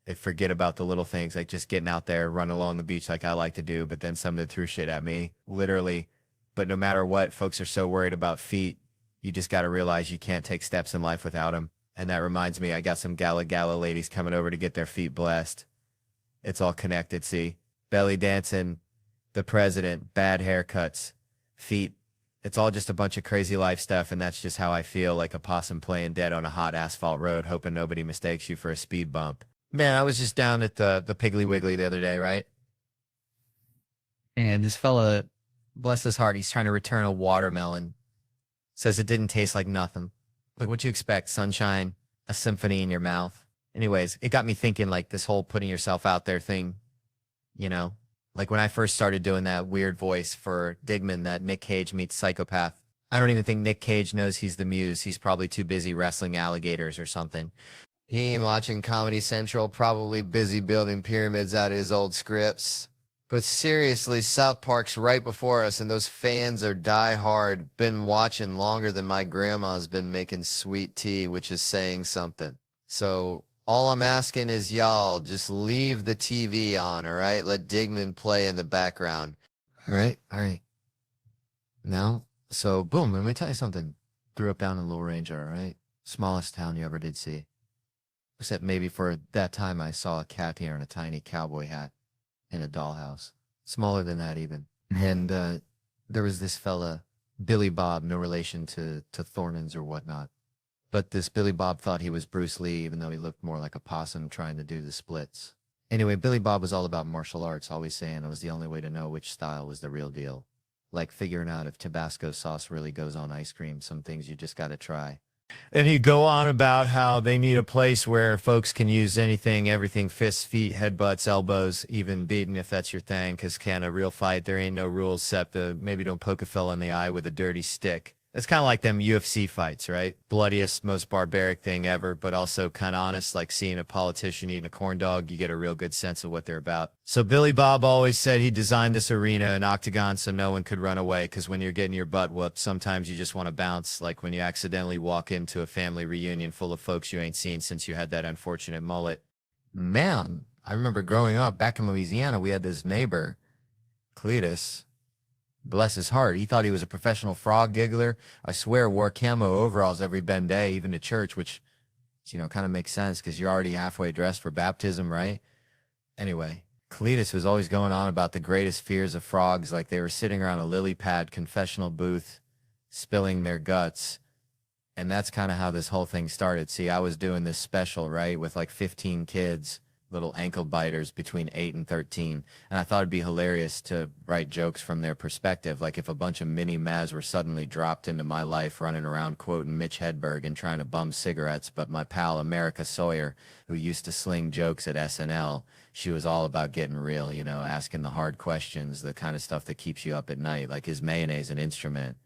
A: they forget about the little things, like just getting out there, running along the beach like I like to do, but then somebody threw shit at me, literally. But no matter what, folks are so worried about feet, you just got to realize you can't take steps in life without them. And that reminds me, I got some gala ladies coming over to get their feet blessed. It's all connected, see? Belly dancing, the president, bad haircuts, feet It's all just a bunch of crazy life stuff, and that's just how I feel, like a possum playing dead on a hot asphalt road, hoping nobody mistakes you for a speed bump. Man, I was just down at the Piggly Wiggly the other day, right? And this fella, bless his heart, he's trying to return a watermelon. Says it didn't taste like nothing. Like, what'd you expect? Sunshine, a symphony in your mouth. Anyways, it got me thinking, like, this whole putting yourself out there thing, you know? Like, when I first started doing that weird voice for Digman, that Nick Cage meets psychopath, I don't even think Nick Cage knows he's the muse. He's probably too busy wrestling alligators or something. He ain't watching Comedy Central, probably busy building pyramids out of his old scripts. But seriously, South Park's right before us, and those fans are die hard. Been watching longer than my grandma's been making sweet tea, which is saying something. So all I'm asking is y'all just leave the TV on, all right? Let Digman play in the background. All right, all right. Now, so boom, let me tell you something. Grew up down in Little Ranger, all right? Smallest town you ever did see. Except maybe for that time I saw a cat here in a tiny cowboy hat in a dollhouse. Smaller than that even. And there was this fella, Billy Bob, no relation to Thornton's or whatnot. But this Billy Bob thought he was Bruce Lee, even though he looked more like a possum trying to do the splits. Anyway, Billy Bob was all about martial arts, always saying it was the only way to know which style was the real deal. Like figuring out if Tabasco sauce really goes on ice cream, some things you just gotta try. And he'd go on about how they need a place where folks can use anything, everything, fists, feet, headbutts, elbows, even beating if that's your thing, because a real fight, there ain't no rules except maybe don't poke a fella in the eye with a dirty stick. It's kind of like them UFC fights, right? Bloodiest, most barbaric thing ever, but also kind of honest, like seeing a politician eating a corn dog, you get a real good sense of what they're about. So Billy Bob always said he designed this arena, an octagon, so no one could run away, because when you're getting your butt whooped, sometimes you just want to bounce, like when you accidentally walk into a family reunion full of folks you ain't seen since you had that unfortunate mullet. Man, I remember growing up back in Louisiana, we had this neighbor, Cletus. Bless his heart. He thought he was a professional frog giggler. I swear wore camo overalls every bend day, even to church, which, kind of makes sense because you're already halfway dressed for baptism, right? Anyway, Cletus was always going on about the greatest fears of frogs, like they were sitting around a lily pad confessional booth, spilling their guts. And that's kind of how this whole thing started. See, I was doing this special, right, with like 15 kids, little ankle biters between 8 and 13. And I thought it'd be hilarious to write jokes from their perspective, like if a bunch of mini Maz were suddenly dropped into my life running around quoting Mitch Hedberg and trying to bum cigarettes, but my pal America Sawyer, who used to sling jokes at SNL, she was all about getting real, asking the hard questions, the kind of stuff that keeps you up at night, like is mayonnaise an instrument?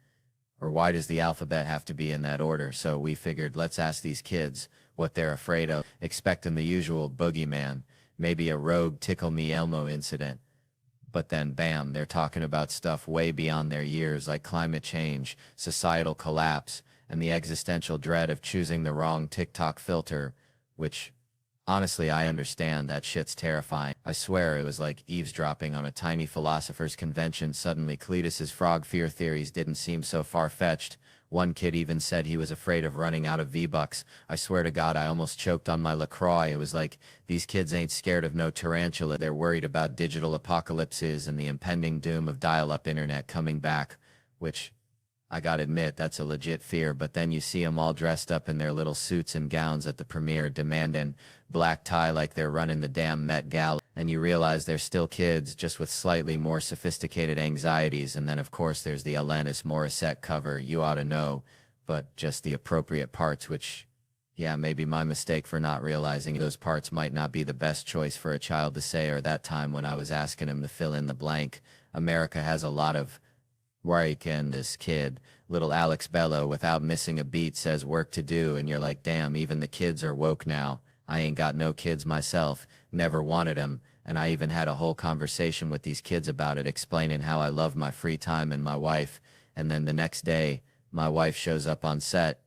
A: Or why does the alphabet have to be in that order? So we figured, let's ask these kids what they're afraid of, expecting the usual boogeyman, maybe a rogue Tickle Me Elmo incident. But then, bam, they're talking about stuff way beyond their years, like climate change, societal collapse, and the existential dread of choosing the wrong TikTok filter, which, honestly, I understand. That shit's terrifying. I swear it was like eavesdropping on a tiny philosopher's convention. Suddenly, Cletus's frog fear theories didn't seem so far-fetched. One kid even said he was afraid of running out of V-Bucks. I swear to God, I almost choked on my LaCroix. It was like, these kids ain't scared of no tarantula. They're worried about digital apocalypses and the impending doom of dial-up internet coming back, which, I gotta admit, that's a legit fear. But then you see them all dressed up in their little suits and gowns at the premiere, demanding black tie like they're running the damn Met Gala, and you realize they're still kids, just with slightly more sophisticated anxieties. And then, of course, there's the Alanis Morissette cover, You Ought to Know, but just the appropriate parts, which, yeah, maybe my mistake for not realizing those parts might not be the best choice for a child to say, or that time when I was asking him to fill in the blank. America has a lot of work, and this kid, little Alex Bello, without missing a beat, says work to do, and you're like, damn, even the kids are woke now. I ain't got no kids myself, never wanted them, and I even had a whole conversation with these kids about it, explaining how I love my free time and my wife. And then the next day, my wife shows up on set,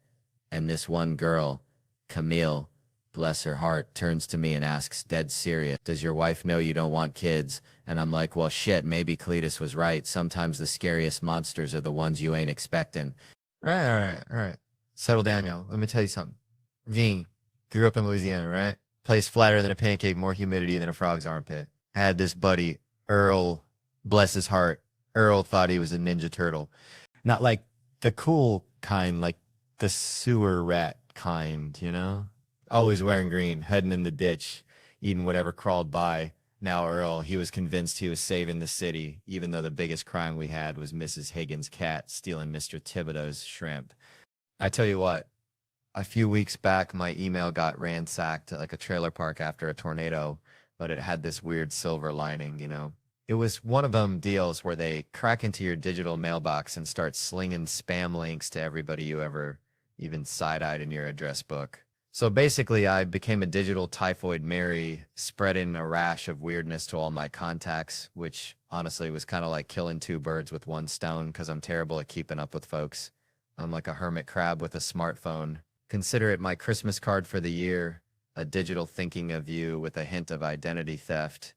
A: and this one girl, Camille, bless her heart, turns to me and asks, dead serious, does your wife know you don't want kids? And I'm like, well, shit, maybe Cletus was right. Sometimes the scariest monsters are the ones you ain't expecting. All right. Settle down, y'all. Let me tell you something. Veen, grew up in Louisiana, right? Place flatter than a pancake, more humidity than a frog's armpit. Had this buddy, Earl, bless his heart. Earl thought he was a Ninja Turtle. Not like the cool kind, like the sewer rat kind, you know? Always wearing green, heading in the ditch, eating whatever crawled by. Now Earl, he was convinced he was saving the city, even though the biggest crime we had was Mrs. Higgins' cat stealing Mr. Thibodeau's shrimp. I tell you what, a few weeks back, my email got ransacked at like a trailer park after a tornado, but it had this weird silver lining, you know? It was one of them deals where they crack into your digital mailbox and start slinging spam links to everybody you ever even side-eyed in your address book. So basically, I became a digital typhoid Mary, spreading a rash of weirdness to all my contacts, which honestly was kind of like killing two birds with one stone because I'm terrible at keeping up with folks. I'm like a hermit crab with a smartphone. Consider it my Christmas card for the year, a digital thinking of you with a hint of identity theft.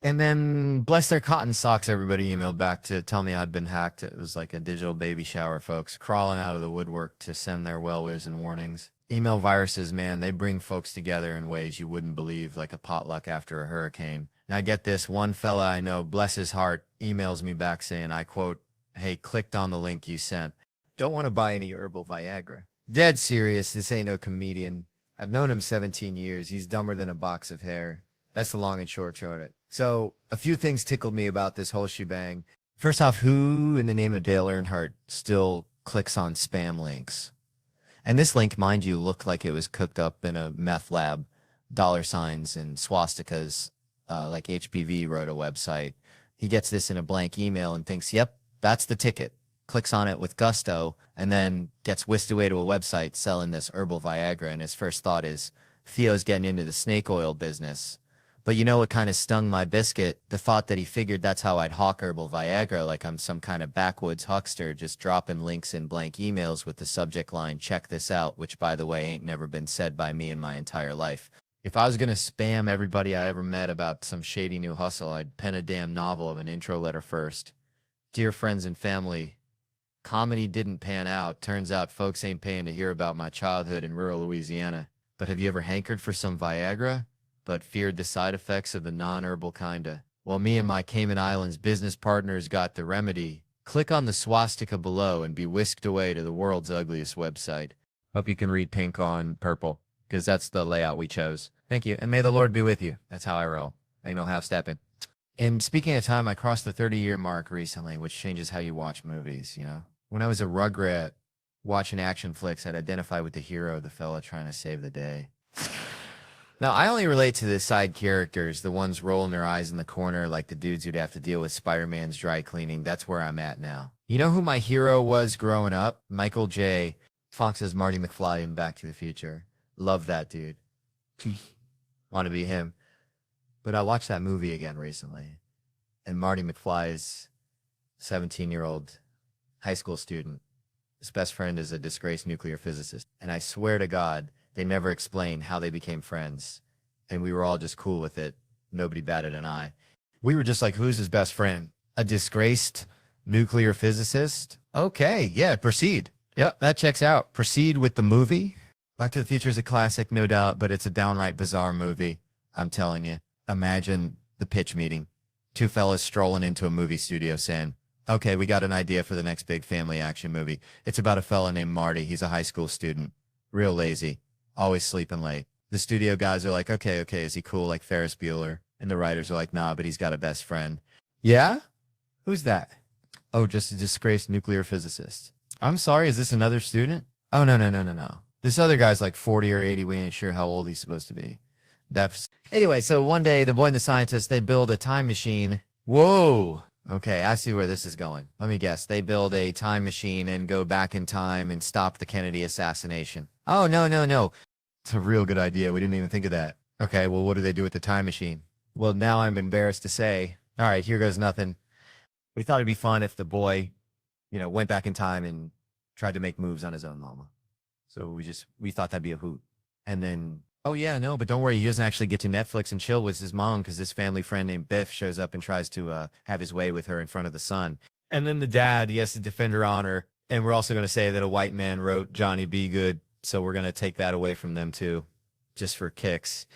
A: And then, bless their cotton socks, everybody emailed back to tell me I'd been hacked. It was like a digital baby shower, folks, crawling out of the woodwork to send their well wishes and warnings. Email viruses, man, they bring folks together in ways you wouldn't believe, like a potluck after a hurricane. Now, get this, one fella I know, bless his heart, emails me back saying, I quote, "Hey, clicked on the link you sent. Don't want to buy any herbal Viagra." Dead serious, this ain't no comedian. I've known him 17 years. He's dumber than a box of hair. That's the long and short of it. So, a few things tickled me about this whole shebang. First off, who in the name of Dale Earnhardt still clicks on spam links? And this link, mind you, looked like it was cooked up in a meth lab, dollar signs and swastikas, like HPV wrote a website. He gets this in a blank email and thinks, yep, that's the ticket. Clicks on it with gusto, and then gets whisked away to a website selling this herbal Viagra. And his first thought is, Theo's getting into the snake oil business. But you know what kind of stung my biscuit? The thought that he figured that's how I'd hawk herbal Viagra, like I'm some kind of backwoods huckster just dropping links in blank emails with the subject line, check this out, which, by the way, ain't never been said by me in my entire life. If I was going to spam everybody I ever met about some shady new hustle, I'd pen a damn novel of an intro letter first. Dear friends and family, comedy didn't pan out. Turns out folks ain't paying to hear about my childhood in rural Louisiana. But have you ever hankered for some Viagra, but feared the side effects of the non-herbal kinda? Well, me and my Cayman Islands business partners got the remedy. Click on the swastika below and be whisked away to the world's ugliest website. Hope you can read pink on purple, because that's the layout we chose. Thank you, and may the Lord be with you. That's how I roll. Ain't no half-stepping. And speaking of time, I crossed the 30-year mark recently, which changes how you watch movies, you know? When I was a rugrat watching action flicks, I'd identify with the hero, the fella trying to save the day. Now, I only relate to the side characters, the ones rolling their eyes in the corner like the dudes who'd have to deal with Spider-Man's dry cleaning. That's where I'm at now. You know who my hero was growing up? Michael J. Fox's Marty McFly in Back to the Future. Love that dude. Want to be him. But I watched that movie again recently, and Marty McFly is a 17-year-old high school student. His best friend is a disgraced nuclear physicist. And I swear to God, they never explain how they became friends. And we were all just cool with it. Nobody batted an eye. We were just like, who's his best friend? A disgraced nuclear physicist? Okay, yeah, proceed. Yep, that checks out. Proceed with the movie. Back to the Future is a classic, no doubt, but it's a downright bizarre movie. I'm telling you. Imagine the pitch meeting. Two fellas strolling into a movie studio saying, okay, we got an idea for the next big family action movie. It's about a fella named Marty. He's a high school student. Real lazy. Always sleeping late. The studio guys are like, okay, is he cool like Ferris Bueller? And the writers are like, nah, but he's got a best friend. Yeah? Who's that? Oh, just a disgraced nuclear physicist. I'm sorry, is this another student? Oh, no. This other guy's like 40 or 80. We ain't sure how old he's supposed to be. Anyway, so one day, the boy and the scientist, they build a time machine. Whoa. Okay, I see where this is going. Let me guess. They build a time machine and go back in time and stop the Kennedy assassination. Oh, no. It's a real good idea. We didn't even think of that. Okay, well, what do they do with the time machine? Well, now I'm embarrassed to say. All right, here goes nothing. We thought it'd be fun if the boy, went back in time and tried to make moves on his own mama. So we thought that'd be a hoot. And then, oh yeah, no, but don't worry, he doesn't actually get to Netflix and chill with his mom because this family friend named Biff shows up and tries to have his way with her in front of the son. And then the dad, he has to defend her honor. And we're also going to say that a white man wrote Johnny B. Good. So we're going to take that away from them too, just for kicks.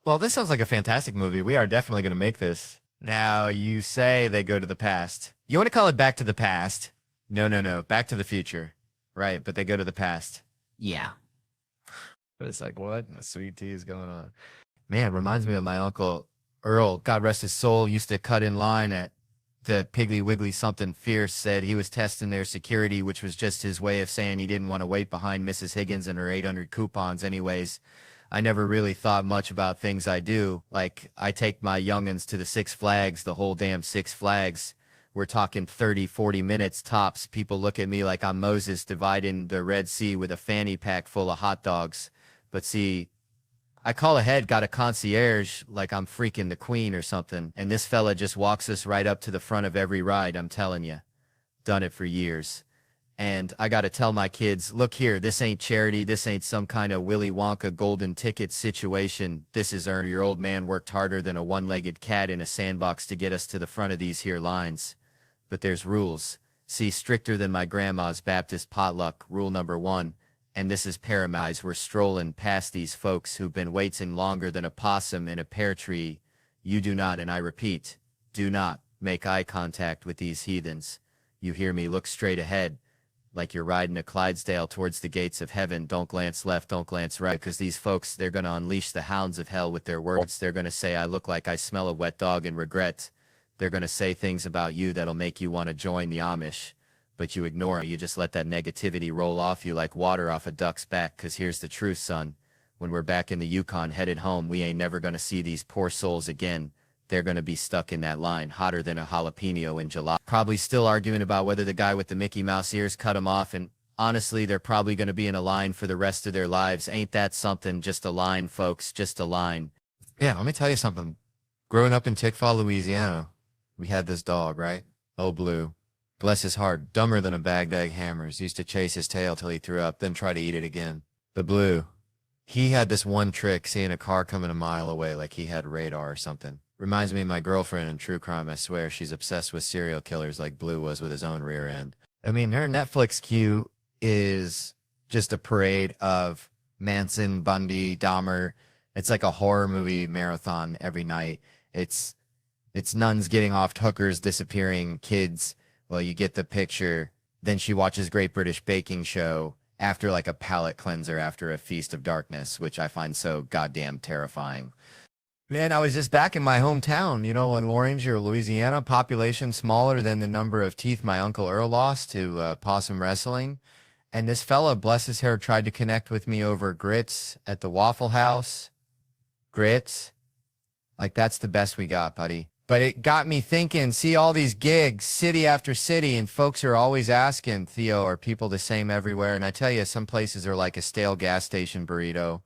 A: Well, this sounds like a fantastic movie. We are definitely going to make this. Now, you say they go to the past. You want to call it Back to the Past. No. Back to the Future. Right, but they go to the past.
B: Yeah.
A: But it's like, what in the sweet tea is going on? Man, reminds me of my uncle Earl, God rest his soul, used to cut in line at the Piggly Wiggly something fierce, said he was testing their security, which was just his way of saying he didn't want to wait behind Mrs. Higgins and her 800 coupons anyways. I never really thought much about things I do. Like, I take my youngins to the Six Flags, the whole damn Six Flags. We're talking 30, 40 minutes tops. People look at me like I'm Moses dividing the Red Sea with a fanny pack full of hot dogs. But see, I call ahead, got a concierge, like I'm freaking the queen or something. And this fella just walks us right up to the front of every ride, I'm telling you. Done it for years. And I got to tell my kids, look here, this ain't charity. This ain't some kind of Willy Wonka golden ticket situation. This is your old man worked harder than a one-legged cat in a sandbox to get us to the front of these here lines. But there's rules. See, stricter than my grandma's Baptist potluck, rule number 1. And this is paramount. We're strolling past these folks who've been waiting longer than a possum in a pear tree. You do not, and I repeat, do not make eye contact with these heathens. You hear me? Look straight ahead, like you're riding a Clydesdale towards the gates of heaven. Don't glance left, don't glance right, because these folks, they're going to unleash the hounds of hell with their words. They're going to say, I look like I smell a wet dog and regret. They're going to say things about you that'll make you want to join the Amish. But you ignore it. You just let that negativity roll off you like water off a duck's back, because here's the truth, son. When we're back in the Yukon headed home, we ain't never going to see these poor souls again. They're going to be stuck in that line, hotter than a jalapeno in July. Probably still arguing about whether the guy with the Mickey Mouse ears cut him off, and honestly, they're probably going to be in a line for the rest of their lives. Ain't that something? Just a line, folks, just a line. Yeah, let me tell you something. Growing up in Tickfaw, Louisiana, we had this dog, right? Oh, Blue. Bless his heart, dumber than a bagged egg hammers. Used to chase his tail till he threw up, then try to eat it again. But Blue, he had this one trick, seeing a car coming a mile away like he had radar or something. Reminds me of my girlfriend in true crime, I swear. She's obsessed with serial killers like Blue was with his own rear end. I mean, her Netflix queue is just a parade of Manson, Bundy, Dahmer. It's like a horror movie marathon every night. It's nuns getting off hookers, disappearing, kids. Well, you get the picture. Then she watches Great British Baking Show after like a palate cleanser after a feast of darkness, which I find so goddamn terrifying. Man, I was just back in my hometown, in Loringer, Louisiana, population smaller than the number of teeth my Uncle Earl lost to possum wrestling. And this fella, bless his hair, tried to connect with me over grits at the Waffle House. Grits. Like, that's the best we got, buddy. But it got me thinking, see all these gigs, city after city, and folks are always asking, Theo, are people the same everywhere? And I tell you, some places are like a stale gas station burrito,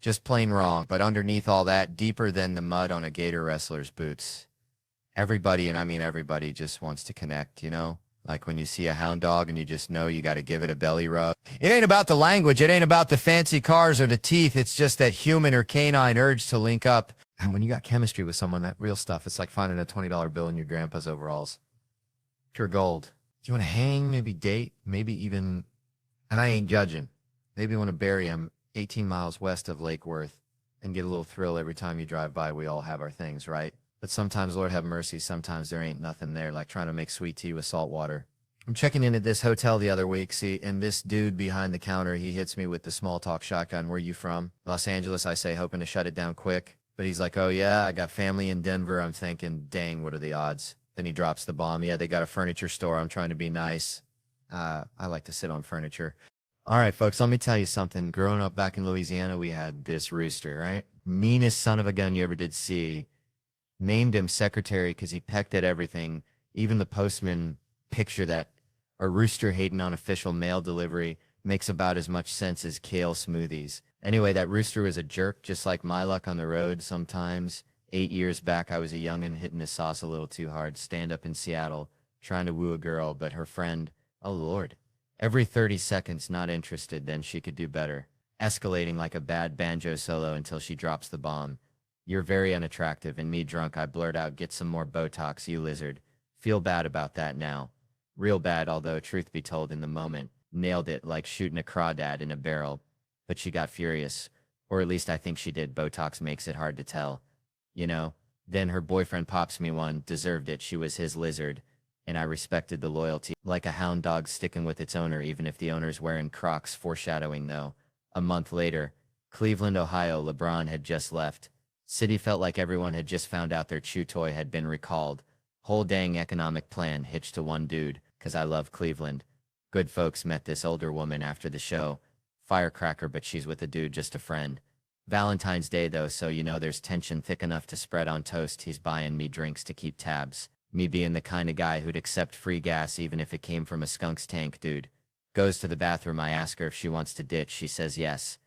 A: just plain wrong. But underneath all that, deeper than the mud on a gator wrestler's boots. Everybody, and I mean everybody, just wants to connect, Like when you see a hound dog and you just know you got to give it a belly rub. It ain't about the language. It ain't about the fancy cars or the teeth. It's just that human or canine urge to link up. And when you got chemistry with someone, that real stuff, it's like finding a $20 bill in your grandpa's overalls. Pure gold. Do you want to hang, maybe date, maybe even, and I ain't judging, maybe want to bury him 18 miles west of Lake Worth and get a little thrill every time you drive by. We all have our things, right? But sometimes, Lord have mercy, sometimes there ain't nothing there, like trying to make sweet tea with salt water. I'm checking in at this hotel the other week, see, and this dude behind the counter, he hits me with the small talk shotgun. Where you from? Los Angeles, I say, hoping to shut it down quick. But he's like, oh yeah, I got family in Denver. I'm thinking, dang, what are the odds? Then he drops the bomb. Yeah, they got a furniture store. I'm trying to be nice. I like to sit on furniture. All right, folks, let me tell you something. Growing up back in Louisiana, we had this rooster, right? Meanest son of a gun you ever did see. Named him secretary because he pecked at everything. Even the postman picture that a rooster hating on official mail delivery makes about as much sense as kale smoothies. Anyway, that rooster was a jerk, just like my luck on the road sometimes. 8 years back, I was a youngin' hitting the sauce a little too hard, stand up in Seattle, trying to woo a girl, but her friend, oh Lord, every 30 seconds not interested, then she could do better. Escalating like a bad banjo solo until she drops the bomb. You're very unattractive, and me drunk, I blurt out, get some more Botox, you lizard. Feel bad about that now. Real bad, although truth be told in the moment, nailed it like shooting a crawdad in a barrel. But she got furious, or at least I think she did. Botox makes it hard to tell. Then her boyfriend pops me one, deserved it, she was his lizard.
B: and I respected the loyalty, like a hound dog sticking with its owner even if the owner's wearing Crocs, foreshadowing though. A month later, Cleveland, Ohio, LeBron had just left. City felt like everyone had just found out their chew toy had been recalled. Whole dang economic plan hitched to one dude, 'cause I love Cleveland. Good folks met this older woman after the show. Firecracker, but she's with a dude, just a friend. Valentine's Day though, so you know there's tension thick enough to spread on toast. He's buying me drinks to keep tabs. Me being the kind of guy who'd accept free gas even if it came from a skunk's tank, dude. Goes to the bathroom, I ask her if she wants to ditch, she says yes.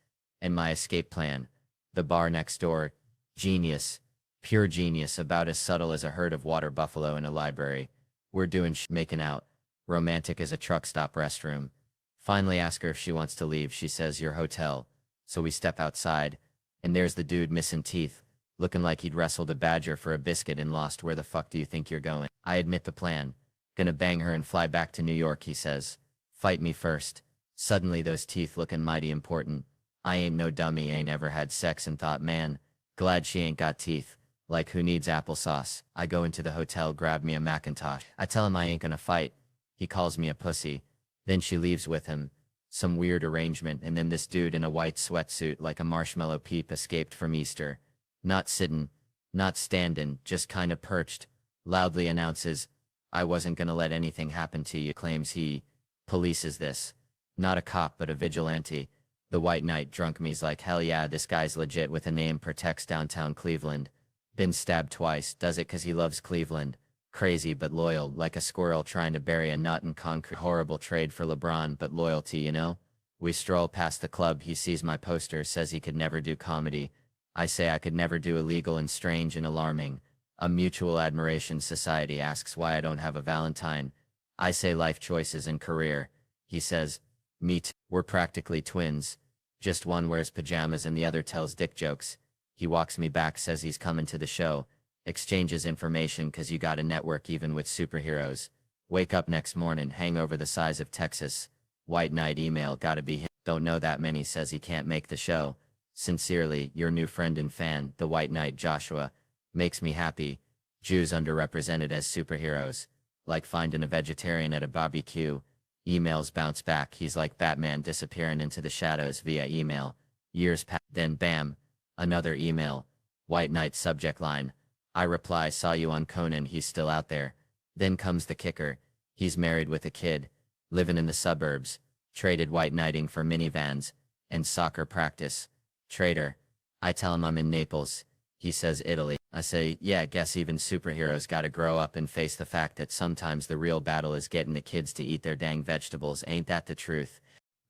B: And my escape plan. The bar next door. Genius. Pure genius, about as subtle as a herd of water buffalo in a library. We're doing making out. Romantic as a truck stop restroom. Finally ask her if she wants to leave, she says your hotel. So we step outside, and there's the dude missing teeth, looking like he'd wrestled a badger for a biscuit and lost. Where the fuck do you think you're going? I admit the plan. Gonna bang her and fly back to New York, he says. Fight me first. Suddenly those teeth looking mighty important. I ain't no dummy, ain't ever had sex and thought, man, glad she ain't got teeth. Like who needs applesauce? I go into the hotel, grab me a Macintosh. I tell him I ain't gonna fight. He calls me a pussy. Then she leaves with him. Some weird arrangement, and then this dude in a white sweatsuit like a marshmallow peep escaped from Easter. Not sittin', not standin', just kinda perched. Loudly announces, I wasn't gonna let anything happen to you. Claims he polices this. Not a cop, but a vigilante. The white knight drunk me's like, hell yeah, this guy's legit with a name, protects downtown Cleveland. Been stabbed twice, does it 'cause he loves Cleveland. Crazy but loyal, like a squirrel trying to bury a nut in concrete. Horrible trade for LeBron, but loyalty, you know? We stroll past the club, he sees my poster, says he could never do comedy. I say I could never do illegal and strange and alarming. A mutual admiration society asks why I don't have a Valentine. I say life choices and career. He says, me too. We're practically twins. Just one wears pajamas and the other tells dick jokes. He walks me back, says he's coming to the show. Exchanges information 'cause you gotta network even with superheroes. Wake up next morning, hangover the size of Texas. White knight email, gotta be him. Don't know that many, says he can't make the show. Sincerely, your new friend and fan, the White Knight Joshua. Makes me happy. Jews underrepresented as superheroes. Like finding a vegetarian at a barbecue. Emails bounce back, he's like Batman disappearing into the shadows via email. Years pass, then bam, another email. White Knight subject line. I reply, saw you on Conan, he's still out there. Then comes the kicker. He's married with a kid. Living in the suburbs. Traded white knighting for minivans. And soccer practice. Traitor. I tell him I'm in Naples. He says Italy. I say, yeah, guess even superheroes gotta grow up and face the fact that sometimes the real battle is getting the kids to eat their dang vegetables. Ain't that the truth?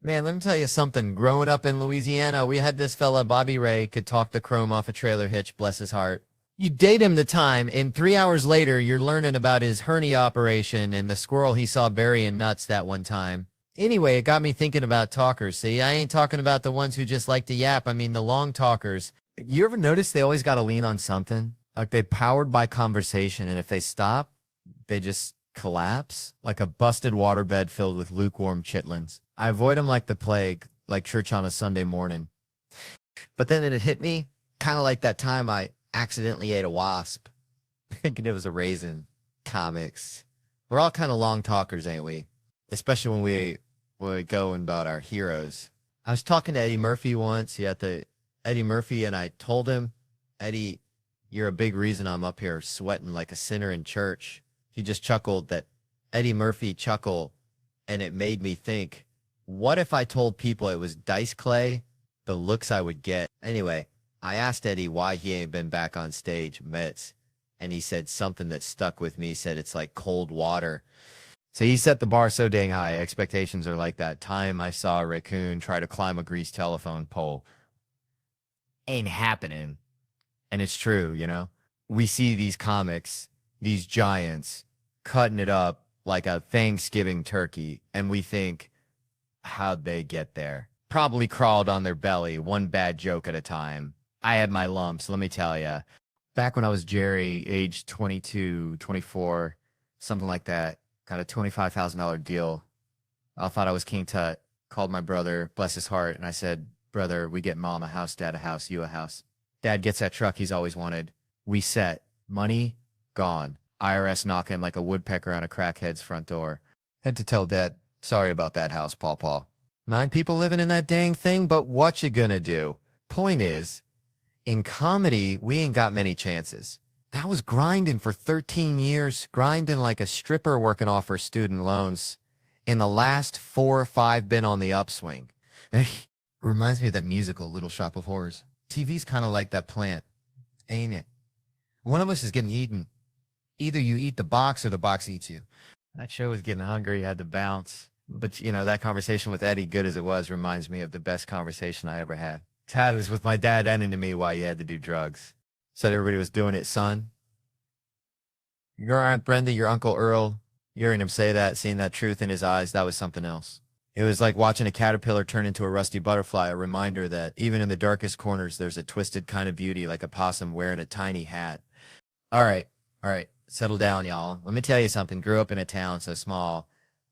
A: Man, let me tell you something. Growing up in Louisiana, we had this fella, Bobby Ray, could talk the chrome off a trailer hitch, bless his heart. You date him the time, and 3 hours later, you're learning about his hernia operation and the squirrel he saw burying nuts that one time. Anyway, it got me thinking about talkers. See, I ain't talking about the ones who just like to yap. I mean the long talkers. You ever notice they always got to lean on something? Like they're powered by conversation, and if they stop, they just collapse. Like a busted waterbed filled with lukewarm chitlins. I avoid them like the plague, like church on a Sunday morning. But then it hit me, kind of like that time I accidentally ate a wasp. Thinking it was a raisin. Comics. We're all kind of long talkers, ain't we? Especially when we go about our heroes. I was talking to Eddie Murphy once. Eddie Murphy, and I told him, Eddie, you're a big reason I'm up here sweating like a sinner in church. He just chuckled, that Eddie Murphy chuckle, and it made me think, what if I told people it was dice clay, the looks I would get? Anyway, I asked Eddie why he ain't been back on stage, Mets, and he said something that stuck with me. He said it's like cold water. So he set the bar so dang high. Expectations are like that time I saw a raccoon try to climb a greased telephone pole. Ain't happening. And it's true, you know? We see these comics, these giants, cutting it up like a Thanksgiving turkey, and we think, how'd they get there? Probably crawled on their belly, one bad joke at a time. I had my lumps, let me tell ya. Back when I was Jerry, age 22, 24, something like that, got a $25,000 deal. I thought I was King Tut, called my brother, bless his heart, and I said, brother, we get mom a house, dad a house, you a house. Dad gets that truck he's always wanted. We set. Money, gone.
B: IRS knocking like a woodpecker on a crackhead's front door.
A: Had to tell Dad, sorry about that house, Paw. 9 people living in that dang thing, but what you gonna do? Point is, in comedy, we ain't got many chances. That was grinding for 13 years, grinding like a stripper working off her student loans. In the last 4 or 5, been on the upswing. Reminds me of that musical, Little Shop of Horrors. TV's kind of like that plant, ain't it? One of us is getting eaten. Either you eat the box or the box eats you.
B: That show was getting hungry, had to bounce. But, you know, that conversation with Eddie, good as it was, reminds me of the best conversation I ever had.
A: Tad was with my dad ending to me why you had to do drugs. Said everybody was doing it, son. Your Aunt Brenda, your Uncle Earl, hearing him say that, seeing that truth in his eyes, that was something else. It was like watching a caterpillar turn into a rusty butterfly, a reminder that even in the darkest corners, there's a twisted kind of beauty like a possum wearing a tiny hat. All right. Settle down, y'all. Let me tell you something. Grew up in a town so small.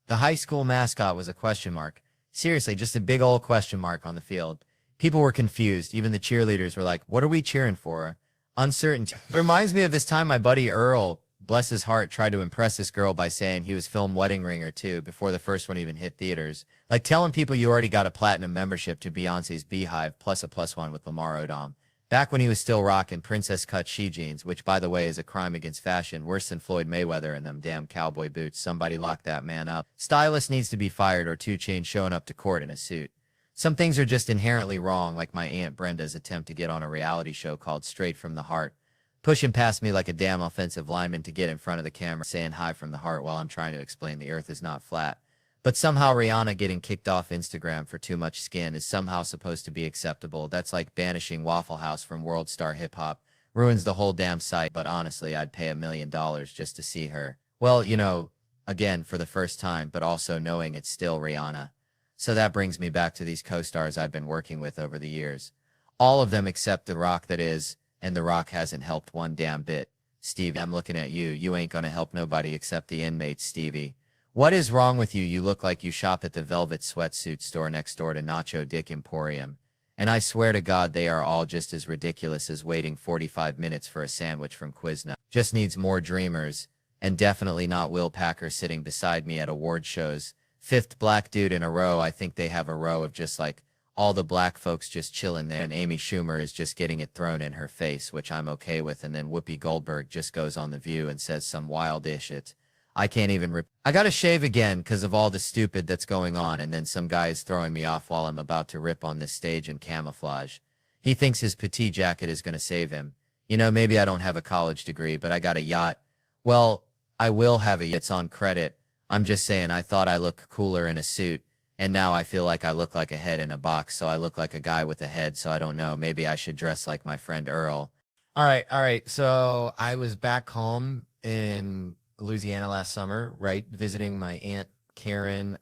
A: The high school mascot was a question mark. Seriously, just a big old question mark on the field. People were confused. Even the cheerleaders were like, what are we cheering for? Uncertainty. It reminds me of this time my buddy Earl, bless his heart, tried to impress this girl by saying he was film Wedding Ring or 2 before the first one even hit theaters. Like telling people you already got a platinum membership to Beyonce's Beehive plus a +1 with Lamar Odom. Back when he was still rocking princess cut she jeans, which by the way is a crime against fashion, worse than Floyd Mayweather and them damn cowboy boots. Somebody lock that man up. Stylist needs to be fired or 2 Chainz showing up to court in a suit. Some things are just inherently wrong, like my Aunt Brenda's attempt to get on a reality show called Straight from the Heart. Pushing past me like a damn offensive lineman to get in front of the camera saying hi from the heart while I'm trying to explain the earth is not flat. But somehow Rihanna getting kicked off Instagram for too much skin is somehow supposed to be acceptable. That's like banishing Waffle House from World Star Hip Hop. Ruins the whole damn site, but honestly, I'd pay $1 million just to see her. Well, you know, again, for the first time, but also knowing it's still Rihanna. So that brings me back to these co-stars I've been working with over the years. All of them except The Rock, that is, and The Rock hasn't helped one damn bit. Steve, I'm looking at you. You ain't gonna help nobody except the inmates, Stevie. What is wrong with you? You look like you shop at the Velvet Sweatsuit store next door to Nacho Dick Emporium. And I swear to God, they are all just as ridiculous as waiting 45 minutes for a sandwich from Quiznos. Just needs more dreamers. And definitely not Will Packer sitting beside me at award shows. 5th black dude in a row. I think they have a row of just like all the black folks just chilling there. And Amy Schumer is just getting it thrown in her face, which I'm okay with. And then Whoopi Goldberg just goes on The View and says some wild-ish shit. I can't even rip. I gotta shave again because of all the stupid that's going on, and then some guy is throwing me off while I'm about to rip on this stage in camouflage. He thinks his petite jacket is gonna save him. You know, maybe I don't have a college degree, but I got a yacht. Well, I will have a yacht. It's on credit. I'm just saying I thought I looked cooler in a suit, and now I feel like I look like a head in a box, so I look like a guy with a head, so I don't know. Maybe I should dress like my friend Earl. All right. So I was back home in Louisiana last summer, right? Visiting my Aunt Karen.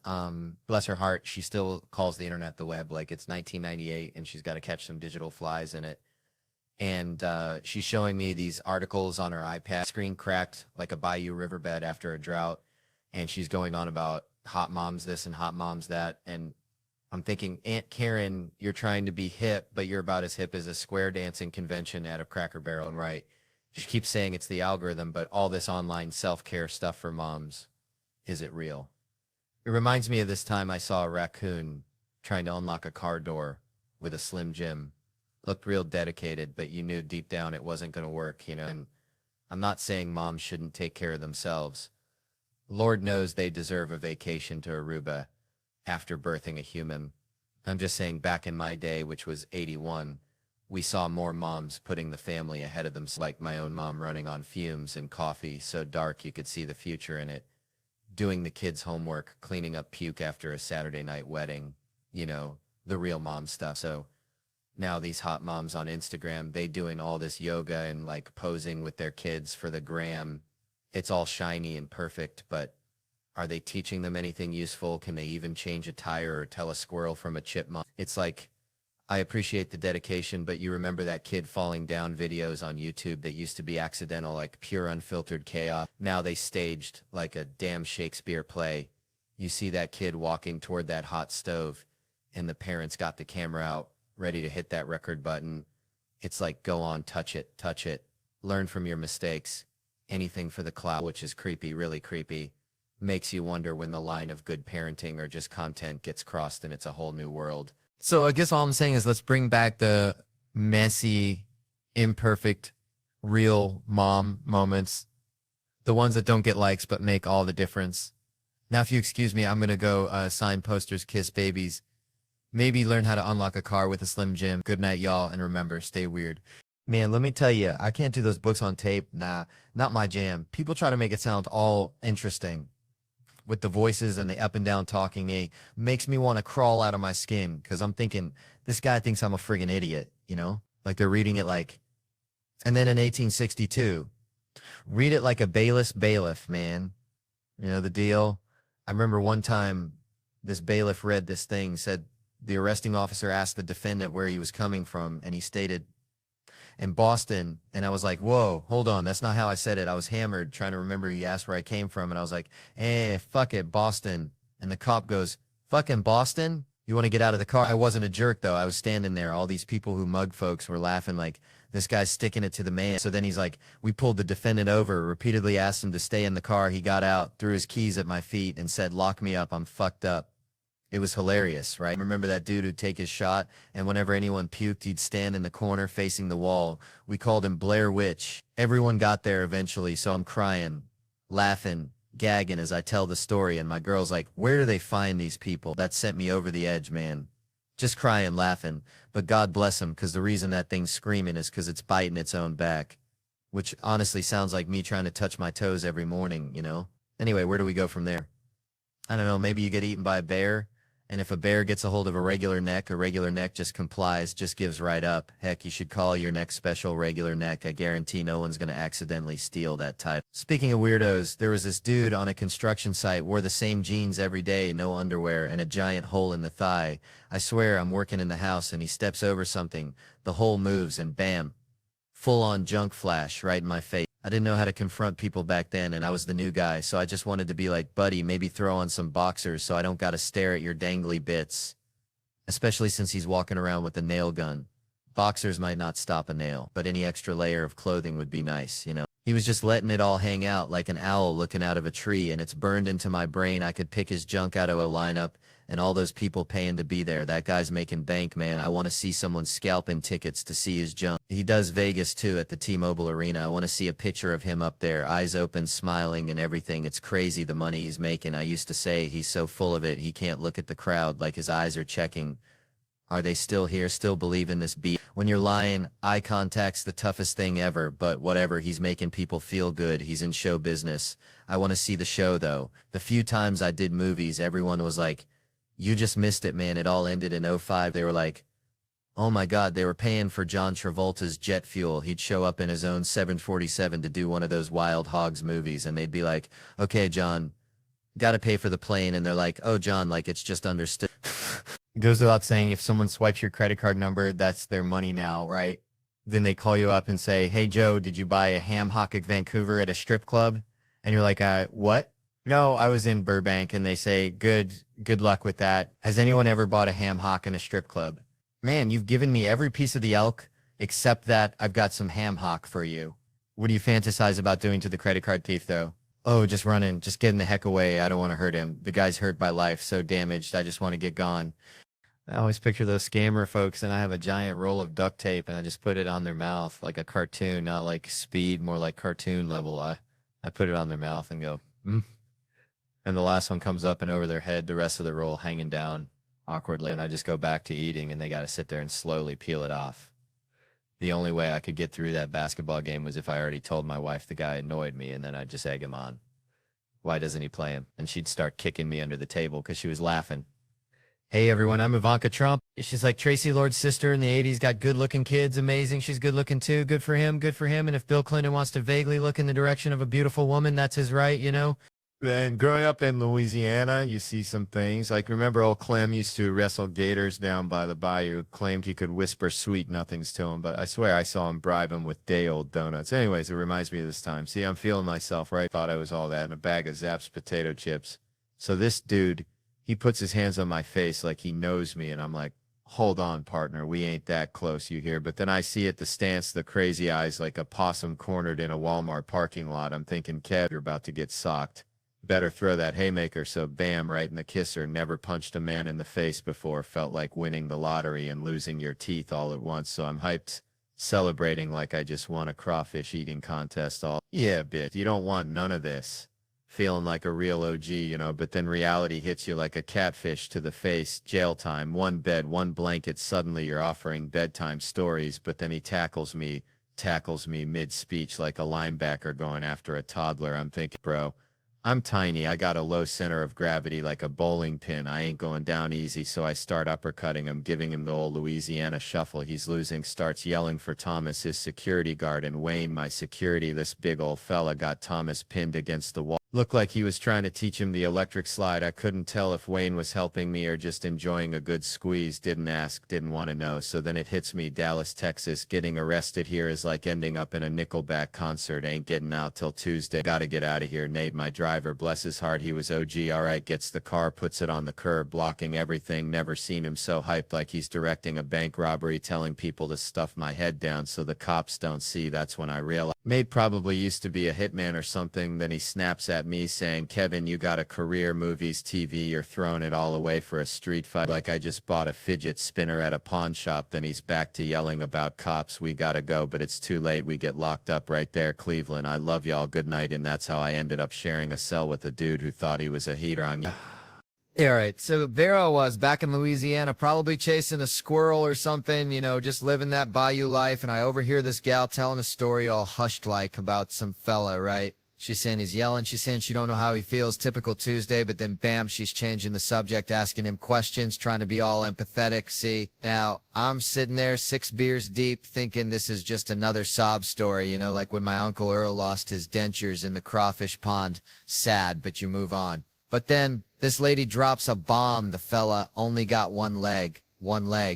A: Bless her heart, she still calls the internet the web like it's 1998 and she's got to catch some digital flies in it. And she's showing me these articles on her iPad, screen cracked like a bayou riverbed after a drought. And she's going on about hot moms this and hot moms that. And I'm thinking, Aunt Karen, you're trying to be hip, but you're about as hip as a square dancing convention at a Cracker Barrel. And right, she keeps saying it's the algorithm, but all this online self-care stuff for moms, is it real? It reminds me of this time I saw a raccoon trying to unlock a car door with a Slim Jim. Looked real dedicated, but you knew deep down it wasn't going to work, you know? And I'm not saying moms shouldn't take care of themselves. Lord knows they deserve a vacation to Aruba after birthing a human. I'm just saying back in my day, which was 81, we saw more moms putting the family ahead of them, like my own mom running on fumes and coffee so dark you could see the future in it, doing the kids' homework, cleaning up puke after a Saturday night wedding, you know, the real mom stuff. So now these hot moms on Instagram, they doing all this yoga and like posing with their kids for the gram. It's all shiny and perfect, but are they teaching them anything useful? Can they even change a tire or tell a squirrel from a chipmunk? It's like, I appreciate the dedication, but you remember that kid falling down videos on YouTube that used to be accidental, like pure unfiltered chaos. Now they staged like a damn Shakespeare play. You see that kid walking toward that hot stove and the parents got the camera out, ready to hit that record button. It's like, go on, touch it, learn from your mistakes.
B: anything for the clout, which is creepy, really creepy. Makes you wonder when the line of good parenting or just content gets crossed and it's a whole new world. So I guess all I'm saying is let's bring back the messy, imperfect, real mom moments. The ones that don't get likes but make all the difference. Now, if you excuse me, I'm going to go sign posters, kiss babies, maybe learn how to unlock a car with a Slim Jim. Good night, y'all, and remember, stay weird. Man, let me tell you, I can't do those books on tape. Nah, not my jam. People try to make it sound all interesting with the voices and the up and down talking. It makes me want to crawl out of my skin because I'm thinking, this guy thinks I'm a friggin' idiot, you know? Like they're reading it like, and then in 1862, read it like a bailiff, man. You know the deal? I remember one time this bailiff read this thing, said the arresting officer asked the defendant where he was coming from, and he stated, in Boston. And I was like, whoa, hold on. That's not how I said it. I was hammered trying to remember. He asked where I came from. And I was like, hey, fuck it, Boston. And the cop goes, fucking Boston? You want to get out of the car? I wasn't a jerk, though. I was standing there. All these people who mug folks were laughing like, this guy's sticking it to the man. So then he's like, we pulled the defendant over, repeatedly asked him to stay in the car. He got out, threw his keys at my feet, and said, lock me up. I'm fucked up. It was hilarious, right? Remember that dude who'd take his shot, and whenever anyone puked, he'd stand in the corner facing the wall. We called him Blair Witch. Everyone got there eventually, so I'm crying, laughing, gagging as I tell the story, and my girl's like, where do they find these people? That sent me over the edge, man. Just crying, laughing, but God bless him, because the reason that thing's screaming is because it's biting its own back, which honestly sounds like me trying to touch my toes every morning, you know? Anyway, where do we go from there? I don't know, maybe you get eaten by a bear. And if a bear gets a hold of a regular neck just complies, just gives right up. Heck, you should call your neck special regular neck. I guarantee no one's going to accidentally steal that title. Speaking of weirdos, there was this dude on a construction site, wore the same jeans every day, no underwear, and a giant hole in the thigh. I swear I'm working in the house and he steps over something. The hole moves and bam, full-on junk flash right in my face. I didn't know how to confront people back then, and I was the new guy, so I just wanted to be like, buddy, maybe throw on some boxers so I don't gotta stare at your dangly bits. Especially since he's walking around with a nail gun. Boxers might not stop a nail, but any extra layer of clothing would be nice, you know? He was just letting it all hang out like an owl looking out of a tree, and it's burned into my brain. I could pick his junk out of a lineup, and all those people paying to be there. That guy's making bank, man. I want to see someone scalping tickets to see his junk. He does Vegas, too, at the T-Mobile Arena. I want to see a picture of him up there, eyes open, smiling and everything. It's crazy the money he's making. I used to say he's so full of it, he can't look at the crowd like his eyes are checking. Are they still here, still believe in this beat? When you're lying, eye contact's the toughest thing ever, but whatever, he's making people feel good. He's in show business. I want to see the show, though. The few times I did movies, everyone was like, you just missed it, man. It all ended in '05. They were like, oh my God, they were paying for John Travolta's jet fuel. He'd show up in his own 747 to do one of those Wild Hogs movies, and they'd be like, okay, John, gotta pay for the plane. And they're like, oh, John, like it's just understood. It goes without saying, if someone swipes your credit card number, that's their money now, right? Then they call you up and say, hey, Joe, did you buy a ham hock at Vancouver at a strip club? And you're like, what? No, I was in Burbank. And they say, good luck with that. Has anyone ever bought a ham hock in a strip club? Man, you've given me every piece of the elk except that I've got some ham hock for you. What do you fantasize about doing to the credit card thief, though? Oh, just running, just getting the heck away. I don't want to hurt him. The guy's hurt by life, so damaged. I just want to get gone. I always picture those scammer folks, and I have a giant roll of duct tape, and I just put it on their mouth like a cartoon, not like Speed, more like cartoon level. I put it on their mouth and go, And the last one comes up and over their head, the rest of the roll hanging down awkwardly, and I just go back to eating, and they got to sit there and slowly peel it off. The only way I could get through that basketball game was if I already told my wife the guy annoyed me, and then I'd just egg him on. Why doesn't he play him? And she'd start kicking me under the table because she was laughing. Hey, everyone, I'm Ivanka Trump. She's like Tracy Lord's sister in the 80s, got good-looking kids, amazing. She's good-looking, too. Good for him, good for him. And if Bill Clinton wants to vaguely look in the direction of a beautiful woman, that's his right, you know?
A: Then growing up in Louisiana, you see some things. Like, remember old Clem used to wrestle gators down by the bayou, claimed he could whisper sweet nothings to him, but I swear I saw him bribe him with day-old donuts. Anyways, it reminds me of this time. See, I'm feeling myself, right? Thought I was all that in a bag of Zapp's potato chips. So this dude, he puts his hands on my face like he knows me, and I'm like, hold on, partner, we ain't that close, you hear? But then I see at the stance the crazy eyes like a possum cornered in a Walmart parking lot. I'm thinking, Kev, you're about to get socked. Better throw that haymaker, so bam, right in the kisser. Never punched a man in the face before. Felt like winning the lottery and losing your teeth all at once, so I'm hyped, celebrating like I just won a crawfish eating contest. All, yeah, bitch, you don't want none of this. Feeling like a real OG, you know, but then reality hits you like a catfish to the face. Jail time, one bed, one blanket. Suddenly you're offering bedtime stories, but then he tackles me mid-speech like a linebacker going after a toddler. I'm thinking, bro, I'm tiny. I got a low center of gravity like a bowling pin. I ain't going down easy, so I start uppercutting him, giving him the old Louisiana shuffle. He's losing, starts yelling for Thomas, his security guard, and Wayne, my security. This big old fella got Thomas pinned against the wall. Looked like he was trying to teach him the electric slide. I couldn't tell if Wayne was helping me or just enjoying a good squeeze. Didn't ask, didn't want to know. So then it hits me, Dallas, Texas. Getting arrested here is like ending up in a Nickelback concert. Ain't getting out till Tuesday. Gotta get out of here. Nate, my driver, bless his heart, he was OG. Alright, gets the car, puts it on the curb, blocking everything. Never seen him so hyped, like he's directing a bank robbery, telling people to stuff my head down so the cops don't see. That's when I realized Mate probably used to be a hitman or something. Then he snaps at me saying, Kevin, you got a career, movies, TV, you're throwing it all away for a street fight. Like I just bought a fidget spinner at a pawn shop. Then he's back to yelling about cops. We gotta go, but it's too late. We get locked up right there. Cleveland, I love y'all. Good night. And that's how I ended up sharing a cell with a dude who thought he was a heater on.
B: Yeah, all right. So there I was back in Louisiana, probably chasing a squirrel or something, you know, just living that bayou life. And I overhear this gal telling a story all hushed like about some fella, right? She's saying he's yelling. She's saying she don't know how he feels. Typical Tuesday. But then bam, she's changing the subject, asking him questions, trying to be all empathetic. See, now I'm sitting there 6 beers deep thinking this is just another sob story, you know, like when my Uncle Earl lost his dentures in the crawfish pond. Sad, but you move on. But then this lady drops a bomb. The fella only got one leg,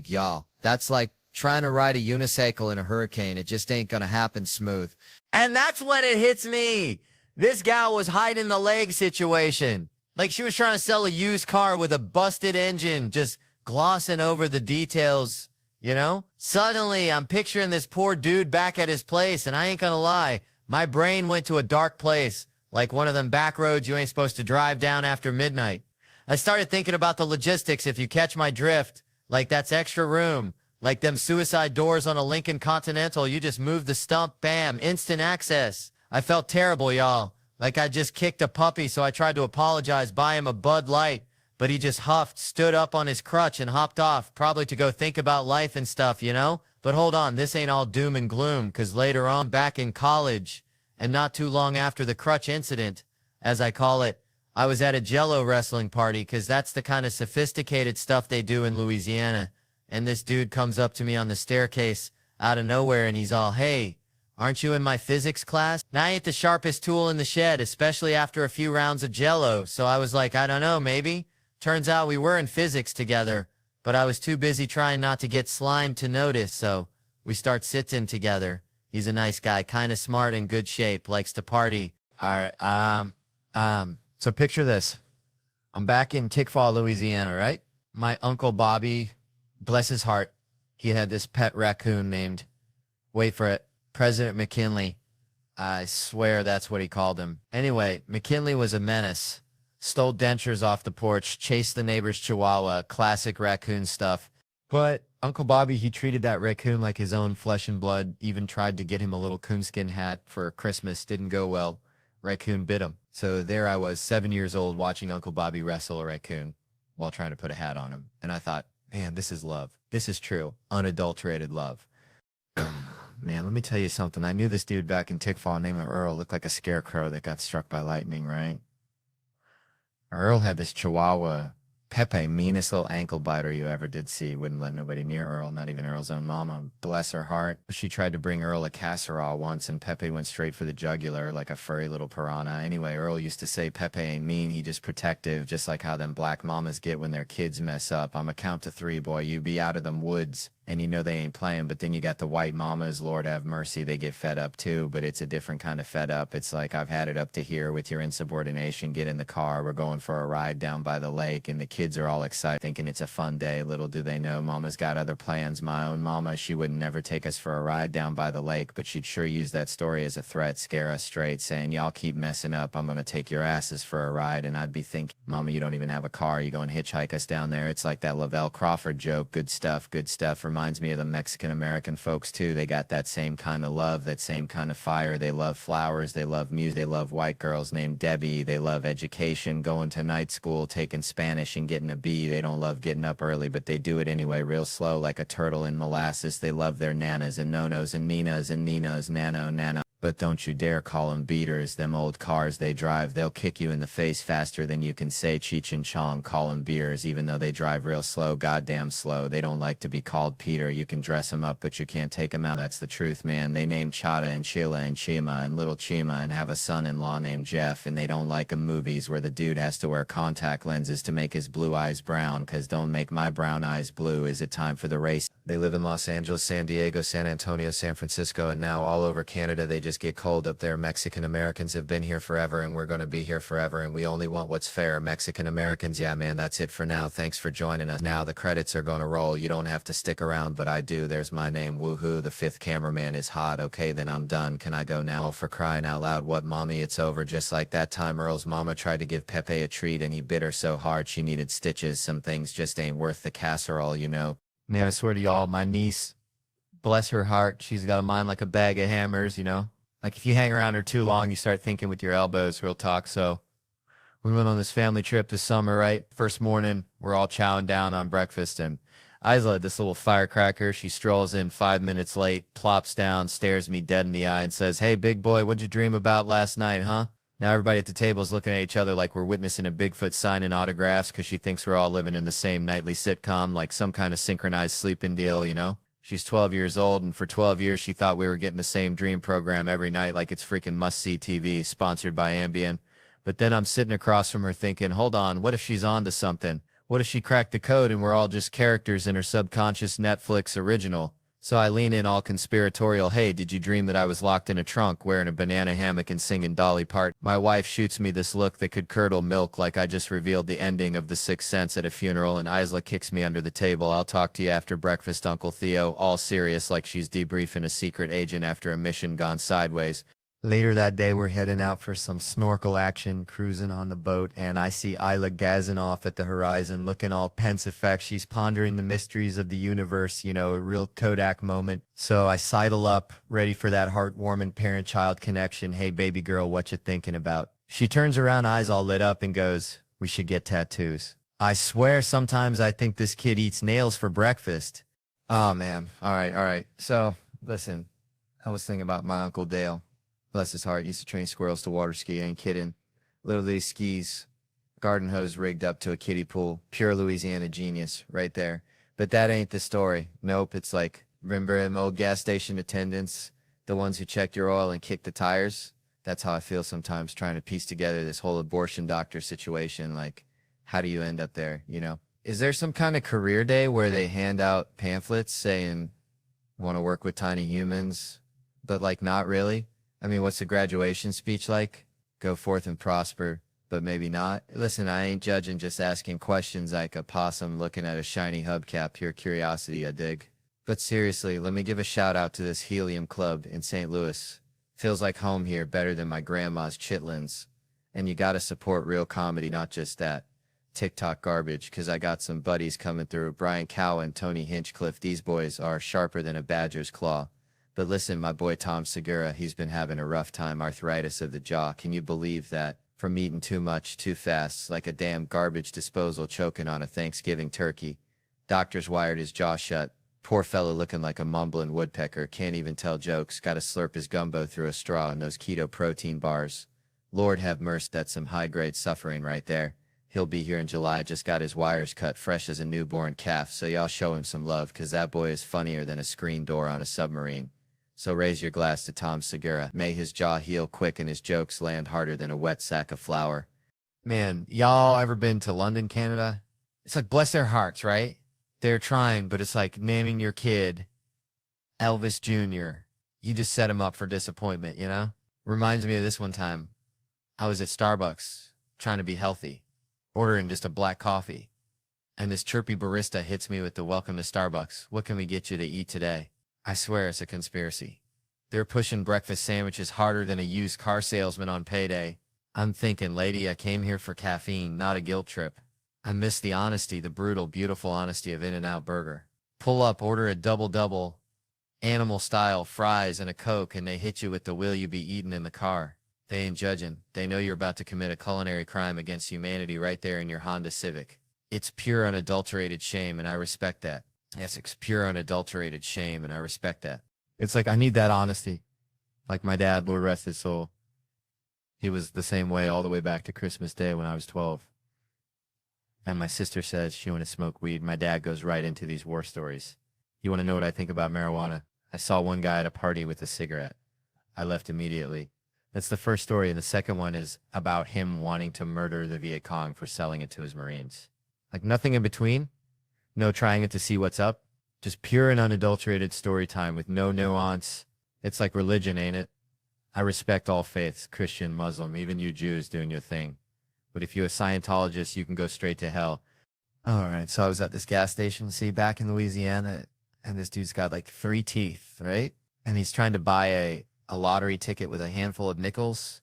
B: y'all. That's like trying to ride a unicycle in a hurricane. It just ain't gonna happen smooth. And that's when it hits me. This gal was hiding the leg situation. Like she was trying to sell a used car with a busted engine, just glossing over the details, you know? Suddenly, I'm picturing this poor dude back at his place, and I ain't gonna lie, my brain went to a dark place. Like one of them back roads you ain't supposed to drive down after midnight. I started thinking about the logistics, if you catch my drift. Like that's extra room. Like them suicide doors on a Lincoln Continental, you just move the stump, bam, instant access. I felt terrible, y'all. Like I just kicked a puppy, so I tried to apologize, buy him a Bud Light. But he just huffed, stood up on his crutch, and hopped off, probably to go think about life and stuff, you know? But hold on, this ain't all doom and gloom, 'cause later on, back in college, and not too long after the crutch incident, as I call it, I was at a Jello wrestling party, 'cause that's the kind of sophisticated stuff they do in Louisiana. And this dude comes up to me on the staircase out of nowhere, and he's all, hey, aren't you in my physics class? And I ain't the sharpest tool in the shed, especially after a few rounds of Jello. So I was like, I don't know, maybe. Turns out we were in physics together, but I was too busy trying not to get slimed to notice, so we start sitting together. He's a nice guy, kind of smart, in good shape, likes to party. All right, so picture this. I'm back in Tickfaw, Louisiana, right? My Uncle Bobby, bless his heart, he had this pet raccoon named, wait for it, President McKinley. I swear that's what he called him. Anyway, McKinley was a menace. Stole dentures off the porch, chased the neighbor's chihuahua, classic raccoon stuff. But Uncle Bobby, he treated that raccoon like his own flesh and blood, even tried to get him a little coonskin hat for Christmas. Didn't go well. Raccoon bit him. So there I was, 7 years old, watching Uncle Bobby wrestle a raccoon while trying to put a hat on him. And I thought, man, this is love. This is true, unadulterated love. Man, let me tell you something. I knew this dude back in Tickfaw named Earl, looked like a scarecrow that got struck by lightning, right? Earl had this chihuahua, Pepe, meanest little ankle biter you ever did see. Wouldn't let nobody near Earl, not even Earl's own mama. Bless her heart. She tried to bring Earl a casserole once, and Pepe went straight for the jugular like a furry little piranha. Anyway, Earl used to say Pepe ain't mean, he just protective, just like how them black mamas get when their kids mess up. I'ma count to 3, boy. You be out of them woods. and you know they ain't playing. But then you got the white mamas, Lord have mercy, they get fed up too, but it's a different kind of fed up. It's like, I've had it up to here with your insubordination. Get in the car, we're going for a ride down by the lake, and the kids are all excited thinking it's a fun day. Little do they know mama's got other plans. My own mama, she would never take us for a ride down by the lake, but she'd sure use that story as a threat, scare us straight, saying, y'all keep messing up, I'm gonna take your asses for a ride. And I'd be thinking, mama, you don't even have a car, you go and hitchhike us down there. It's like that Lavelle Crawford joke. Good stuff, good stuff. Reminds me of the Mexican American folks too. They got that same kind of love, that same kind of fire. They love flowers, they love music, they love white girls named Debbie, they love education, going to night school, taking Spanish and getting a B. They don't love getting up early, but they do it anyway, real slow like a turtle in molasses. They love their nanas and nonos and ninas and ninos, nano. But don't you dare call them beaters. Them old cars they drive, they'll kick you in the face faster than you can say Cheech and Chong. Call them beers, even though they drive real slow, goddamn slow. They don't like to be called Peter. You can dress them up, but you can't take them out. That's the truth, man. They named Chata and Sheila and Chima and little Chima and have a son-in-law named Jeff, and they don't like 'em movies where the dude has to wear contact lenses to make his blue eyes brown, 'cause don't make my brown eyes blue. Is it time for the race? They live in Los Angeles, San Diego, San Antonio, San Francisco, and now all over Canada. They just get cold up there. Mexican Americans have been here forever, and we're going to be here forever, and we only want what's fair. Mexican Americans, yeah, man, that's it for now. Thanks for joining us. Now the credits are going to roll. You don't have to stick around, but I do. There's my name. Woohoo, the fifth cameraman is hot. Okay, then I'm done. Can I go now? For crying out loud, what, mommy? It's over. Just like that time Earl's mama tried to give Pepe a treat, and he bit her so hard she needed stitches. Some things just ain't worth the casserole, you know.
A: Man, I swear to y'all, my niece, bless her heart, she's got a mind like a bag of hammers, you know? Like, if you hang around her too long, you start thinking with your elbows, real talk. So we went on this family trip this summer, right? First morning, we're all chowing down on breakfast, and Isla, this little firecracker, she strolls in 5 minutes late, plops down, stares me dead in the eye, and says, "Hey, big boy, what'd you dream about last night, huh?" Now everybody at the table is looking at each other like we're witnessing a Bigfoot signing autographs, because she thinks we're all living in the same nightly sitcom, like some kind of synchronized sleeping deal, you know? She's 12 years old, and for 12 years she thought we were getting the same dream program every night, like it's freaking must-see TV, sponsored by Ambien. But then I'm sitting across from her thinking, hold on, what if she's on to something? What if she cracked the code and we're all just characters in her subconscious Netflix original? So I lean in all conspiratorial, "Hey, did you dream that I was locked in a trunk wearing a banana hammock and singing Dolly Parton?" My wife shoots me this look that could curdle milk, like I just revealed the ending of The Sixth Sense at a funeral, and Isla kicks me under the table. "I'll talk to you after breakfast, Uncle Theo," all serious like she's debriefing a secret agent after a mission gone sideways. Later that day, we're heading out for some snorkel action, cruising on the boat, and I see Isla gazing off at the horizon, looking all pensive. She's pondering the mysteries of the universe, you know, a real Kodak moment. So I sidle up, ready for that heartwarming parent-child connection. "Hey, baby girl, what you thinking about?" She turns around, eyes all lit up, and goes, "We should get tattoos." I swear sometimes I think this kid eats nails for breakfast. Oh, man. All right. So, listen, I was thinking about my Uncle Dale. Bless his heart, used to train squirrels to water ski. Ain't kidding. Literally skis, garden hose rigged up to a kiddie pool. Pure Louisiana genius right there. But that ain't the story. Nope, it's like, remember them old gas station attendants? The ones who checked your oil and kicked the tires? That's how I feel sometimes trying to piece together this whole abortion doctor situation. Like, how do you end up there, you know? Is there some kind of career day where they hand out pamphlets saying, "Want to work with tiny humans," but like not really? I mean, what's the graduation speech like? Go forth and prosper, but maybe not. Listen, I ain't judging, just asking questions like a possum looking at a shiny hubcap. Pure curiosity, I dig. But seriously, let me give a shout out to this Helium Club in St. Louis. Feels like home here, better than my grandma's chitlins. And you gotta support real comedy, not just that TikTok garbage, because I got some buddies coming through. Brian Cowan, Tony Hinchcliffe, these boys are sharper than a badger's claw. But listen, my boy Tom Segura, he's been having a rough time, arthritis of the jaw. Can you believe that? From eating too much, too fast, like a damn garbage disposal choking on a Thanksgiving turkey. Doctors wired his jaw shut. Poor fella looking like a mumbling woodpecker, can't even tell jokes, gotta slurp his gumbo through a straw in those keto protein bars. Lord have mercy, that's some high-grade suffering right there. He'll be here in July, just got his wires cut fresh as a newborn calf, so y'all show him some love, 'cause that boy is funnier than a screen door on a submarine. So raise your glass to Tom Segura. May his jaw heal quick and his jokes land harder than a wet sack of flour. Man, y'all ever been to London, Canada? It's like, bless their hearts, right? They're trying, but it's like naming your kid Elvis Jr. You just set him up for disappointment, you know? Reminds me of this one time. I was at Starbucks trying to be healthy, ordering just a black coffee. And this chirpy barista hits me with the welcome to Starbucks. What can we get you to eat today? I swear it's a conspiracy. They're pushing breakfast sandwiches harder than a used car salesman on payday. I'm thinking, lady, I came here for caffeine, not a guilt trip. I miss the honesty, the brutal, beautiful honesty of In-N-Out Burger. Pull up, order a double-double, animal-style fries and a Coke, and they hit you with the will you be eating in the car. They ain't judging. They know you're about to commit a culinary crime against humanity right there in your Honda Civic. It's pure unadulterated shame, and I respect that. Yes, it's pure unadulterated shame, and I respect that. It's like, I need that honesty. Like my dad, Lord rest his soul. He was the same way all the way back to Christmas Day when I was 12. And my sister says she wanted to smoke weed. My dad goes right into these war stories. You want to know what I think about marijuana? I saw one guy at a party with a cigarette. I left immediately. That's the first story, and the second one is about him wanting to murder the Viet Cong for selling it to his Marines. Like nothing in between, no trying it to see what's up, just pure and unadulterated story time with no nuance. It's like religion, ain't it? I respect all faiths, Christian, Muslim, even you Jews doing your thing. But if you're a Scientologist, you can go straight to hell. All right, so I was at this gas station, see, back in Louisiana, and this dude's got like 3 teeth, right? And he's trying to buy a lottery ticket with a handful of nickels.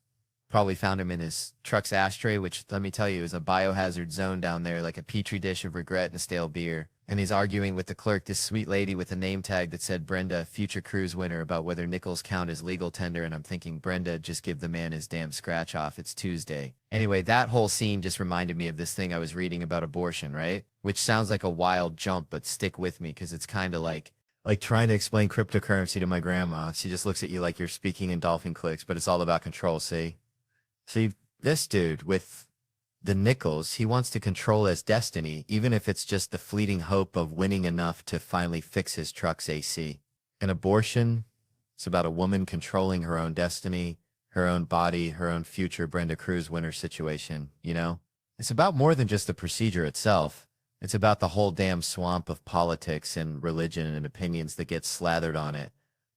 A: Probably found him in his truck's ashtray, which, let me tell you, is a biohazard zone down there, like a petri dish of regret and stale beer. And he's arguing with the clerk, this sweet lady with a name tag that said Brenda, future cruise winner, about whether nickels count as legal tender. And I'm thinking, Brenda, just give the man his damn scratch off. It's Tuesday. Anyway, that whole scene just reminded me of this thing I was reading about abortion, right? Which sounds like a wild jump, but stick with me, because it's kind of like trying to explain cryptocurrency to my grandma. She just looks at you like you're speaking in dolphin clicks, but it's all about control, see? See, this dude with the nickels, he wants to control his destiny, even if it's just the fleeting hope of winning enough to finally fix his truck's AC. An abortion, it's about a woman controlling her own destiny, her own body, her own future Brenda Cruz winner situation, you know? It's about more than just the procedure itself. It's about the whole damn swamp of politics and religion and opinions that get slathered on it,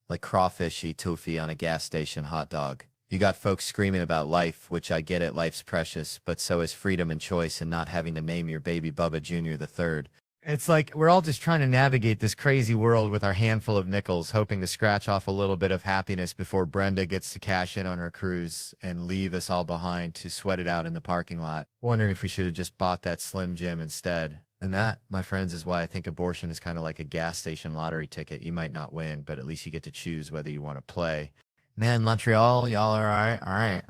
A: like crawfishy toofy on a gas station hot dog. You got folks screaming about life, which I get it, life's precious, but so is freedom and choice and not having to name your baby Bubba Jr. the third. It's like we're all just trying to navigate this crazy world with our handful of nickels, hoping to scratch off a little bit of happiness before Brenda gets to cash in on her cruise and leave us all behind to sweat it out in the parking lot. Wondering if we should have just bought that Slim Jim instead. And that, my friends, is why I think abortion is kind of like a gas station lottery ticket. You might not win, but at least you get to choose whether you want to play. Man, Montreal, y'all are all right.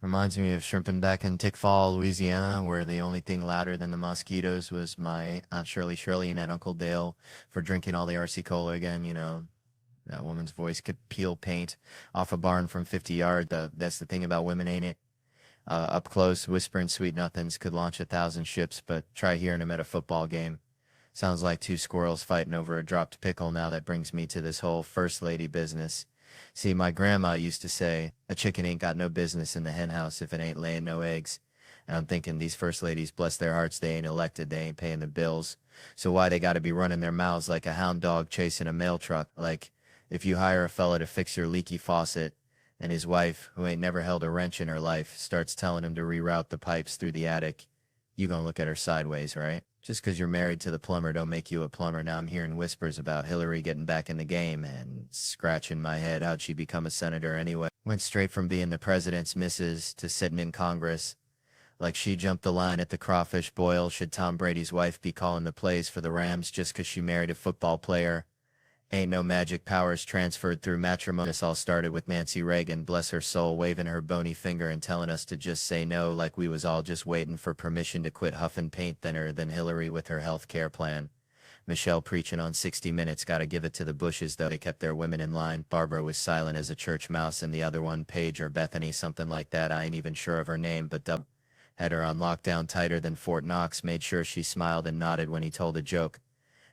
A: Reminds me of shrimping back in Tickfall, Louisiana, where the only thing louder than the mosquitoes was my Aunt Shirley and Aunt Uncle Dale for drinking all the RC Cola again, you know. That woman's voice could peel paint off a barn from 50 yards. That's the thing about women, ain't it? Up close, whispering sweet nothings could launch 1,000 ships, but try hearing them at a football game. Sounds like 2 squirrels fighting over a dropped pickle. Now that brings me to this whole first lady business. See, my grandma used to say, a chicken ain't got no business in the hen house if it ain't laying no eggs. And I'm thinking, these first ladies, bless their hearts, they ain't elected, they ain't paying the bills. So why they gotta be running their mouths like a hound dog chasing a mail truck? Like, if you hire a fella to fix your leaky faucet, and his wife, who ain't never held a wrench in her life, starts telling him to reroute the pipes through the attic, you gonna look at her sideways, right? Just 'cause you're married to the plumber don't make you a plumber. Now I'm hearing whispers about Hillary getting back in the game and scratching my head. How'd she become a senator anyway? Went straight from being the president's missus to sitting in Congress. Like she jumped the line at the crawfish boil. Should Tom Brady's wife be calling the plays for the Rams just 'cause she married a football player? Ain't no magic powers transferred through matrimony. This all started with Nancy Reagan, bless her soul, waving her bony finger and telling us to just say no, like we was all just waiting for permission to quit huffing paint thinner. Than Hillary with her health care plan. Michelle preaching on 60 Minutes, gotta give it to the Bushes though, they kept their women in line. Barbara was silent as a church mouse, and the other one, Paige or Bethany, something like that, I ain't even sure of her name, but Dub had her on lockdown tighter than Fort Knox, made sure she smiled and nodded when he told a joke.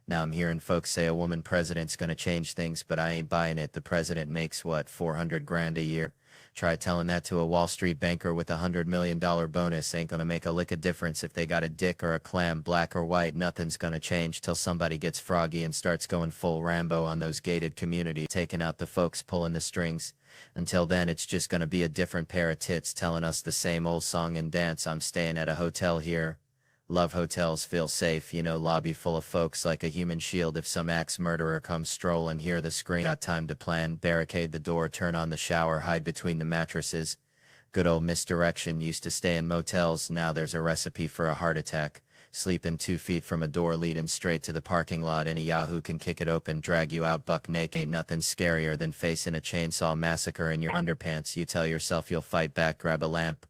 A: Now I'm hearing folks say a woman president's gonna change things, but I ain't buying it. The president makes, what, 400 grand a year?
B: Try telling that to a Wall Street banker with $100 million bonus. Ain't gonna make a lick of difference if they got a dick or a clam, black or white. Nothing's gonna change till somebody gets froggy and starts going full Rambo on those gated communities, taking out the folks pulling the strings. Until then, it's just gonna be a different pair of tits telling us the same old song and dance. I'm staying at a hotel here. Love hotels, feel safe, you know, lobby full of folks like a human shield. If some axe murderer comes strolling, hear the scream. Got time to plan, barricade the door, turn on the shower, hide between the mattresses. Good old misdirection. Used to stay in motels, now there's a recipe for a heart attack. Sleeping 2 feet from a door leading straight to the parking lot. Any yahoo can kick it open, drag you out buck naked. Ain't nothing scarier than facing a chainsaw massacre in your underpants. You tell yourself you'll fight back, grab a lamp.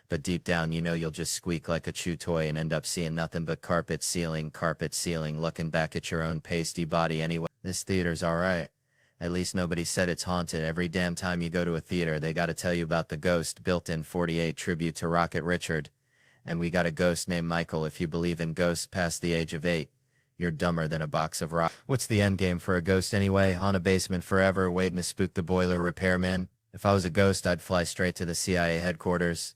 B: But deep down, you know you'll just squeak like a chew toy and end up seeing nothing but carpet ceiling, looking back at your own pasty body anyway. This theater's alright. At least nobody said it's haunted. Every damn time you go to a theater, they gotta tell you about the ghost. Built-in 48 tribute to Rocket Richard. And we got a ghost named Michael. If you believe in ghosts past the age of 8, you're dumber than a box of rocks. What's the end game for a ghost anyway? On a basement forever, waiting to spook the boiler repairman? If I was a ghost, I'd fly straight to the CIA headquarters.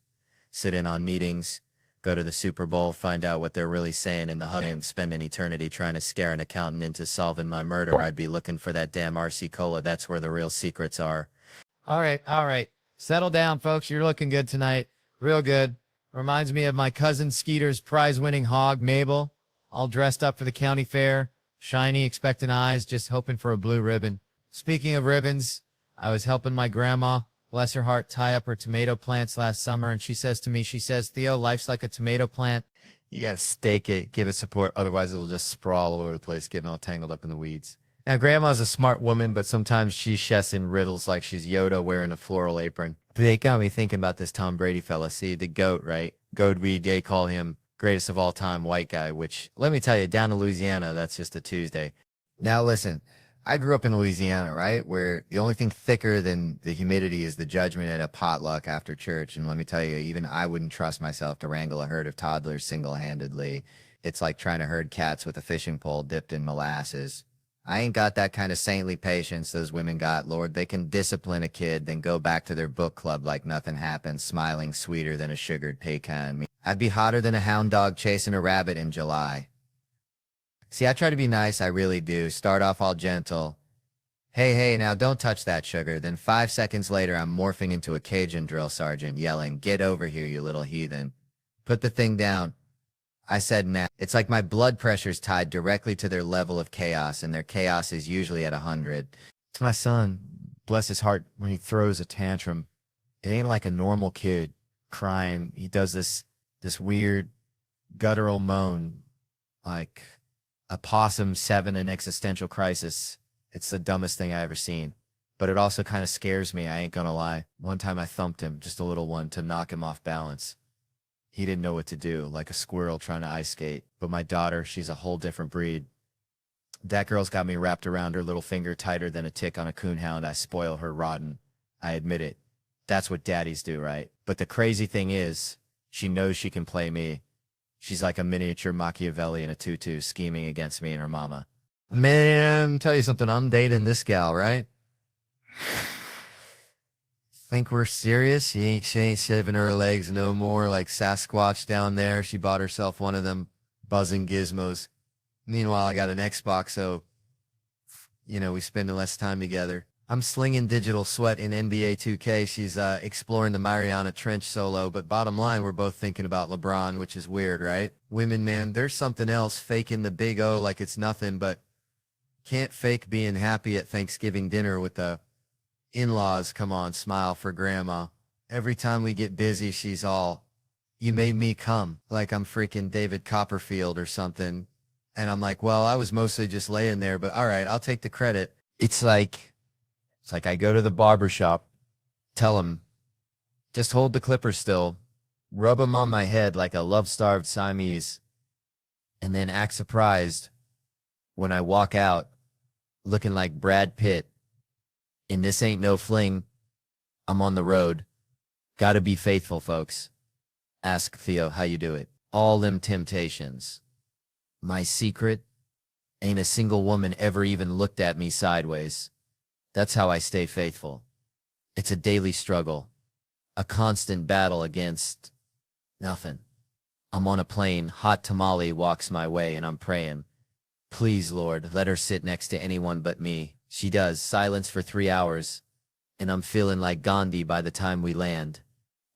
B: Sit in on meetings, go to the Super Bowl, find out what they're really saying in the HUD, and spend an eternity trying to scare an accountant into solving my murder. I'd be looking for that damn RC Cola. That's where the real secrets are.
A: All right. Settle down, folks. You're looking good tonight. Real good. Reminds me of my cousin Skeeter's prize-winning hog, Mabel, all dressed up for the county fair. Shiny, expectant eyes, just hoping for a blue ribbon. Speaking of ribbons, I was helping my grandma, bless her heart, tie up her tomato plants last summer, and she says, Theo, life's like a tomato plant. You gotta stake it, give it support, otherwise it'll just sprawl all over the place, getting all tangled up in the weeds. Now, Grandma's a smart woman, but sometimes she chefs in riddles like she's Yoda wearing a floral apron. They got me thinking about this Tom Brady fella. See, the GOAT, right? GOAT, they call him greatest of all time white guy, which, let me tell you, down in Louisiana, that's just a Tuesday. Now, listen. I grew up in Louisiana, right, where the only thing thicker than the humidity is the judgment at a potluck after church. And let me tell you, even I wouldn't trust myself to wrangle a herd of toddlers single-handedly. It's like trying to herd cats with a fishing pole dipped in molasses. I ain't got that kind of saintly patience those women got, Lord. They can discipline a kid, then go back to their book club like nothing happened, smiling sweeter than a sugared pecan. I'd be hotter than a hound dog chasing a rabbit in July. See, I try to be nice, I really do. Start off all gentle. Hey, now don't touch that sugar. Then 5 seconds later, I'm morphing into a Cajun drill sergeant, yelling, get over here, you little heathen. Put the thing down. I said nah. It's like my blood pressure's tied directly to their level of chaos, and their chaos is usually at 100. It's my son, bless his heart, when he throws a tantrum. It ain't like a normal kid crying. He does this weird guttural moan, like a possum 7 in existential crisis. It's the dumbest thing I ever seen. But it also kind of scares me, I ain't gonna lie. One time I thumped him, just a little one, to knock him off balance. He didn't know what to do, like a squirrel trying to ice skate. But my daughter, she's a whole different breed. That girl's got me wrapped around her little finger tighter than a tick on a coonhound. I spoil her rotten. I admit it. That's what daddies do, right? But the crazy thing is, she knows she can play me. She's like a miniature Machiavelli in a tutu scheming against me and her mama. Man, tell you something, I'm dating this gal, right? Think we're serious? She ain't shaving her legs no more like Sasquatch down there. She bought herself one of them buzzing gizmos. Meanwhile, I got an Xbox, so, we spend less time together. I'm slinging digital sweat in NBA 2K. She's exploring the Mariana Trench solo, but bottom line, we're both thinking about LeBron, which is weird, right? Women, man, there's something else, faking the big O like it's nothing, but can't fake being happy at Thanksgiving dinner with the in-laws. Come on, smile for grandma. Every time we get busy, she's all, you made me come, like I'm freaking David Copperfield or something. And I'm like, well, I was mostly just laying there, but all right, I'll take the credit. It's like I go to the barber shop, tell him, just hold the clipper still, rub him on my head like a love-starved Siamese, and then act surprised when I walk out looking like Brad Pitt. And this ain't no fling. I'm on the road. Gotta be faithful, folks. Ask Theo how you do it. All them temptations. My secret? Ain't a single woman ever even looked at me sideways. That's how I stay faithful. It's a daily struggle.
B: a constant battle against nothing. I'm on a plane, hot tamale walks my way, and I'm praying. Please, Lord, let her sit next to anyone but me. She does. Silence for 3 hours, and I'm feeling like Gandhi by the time we land.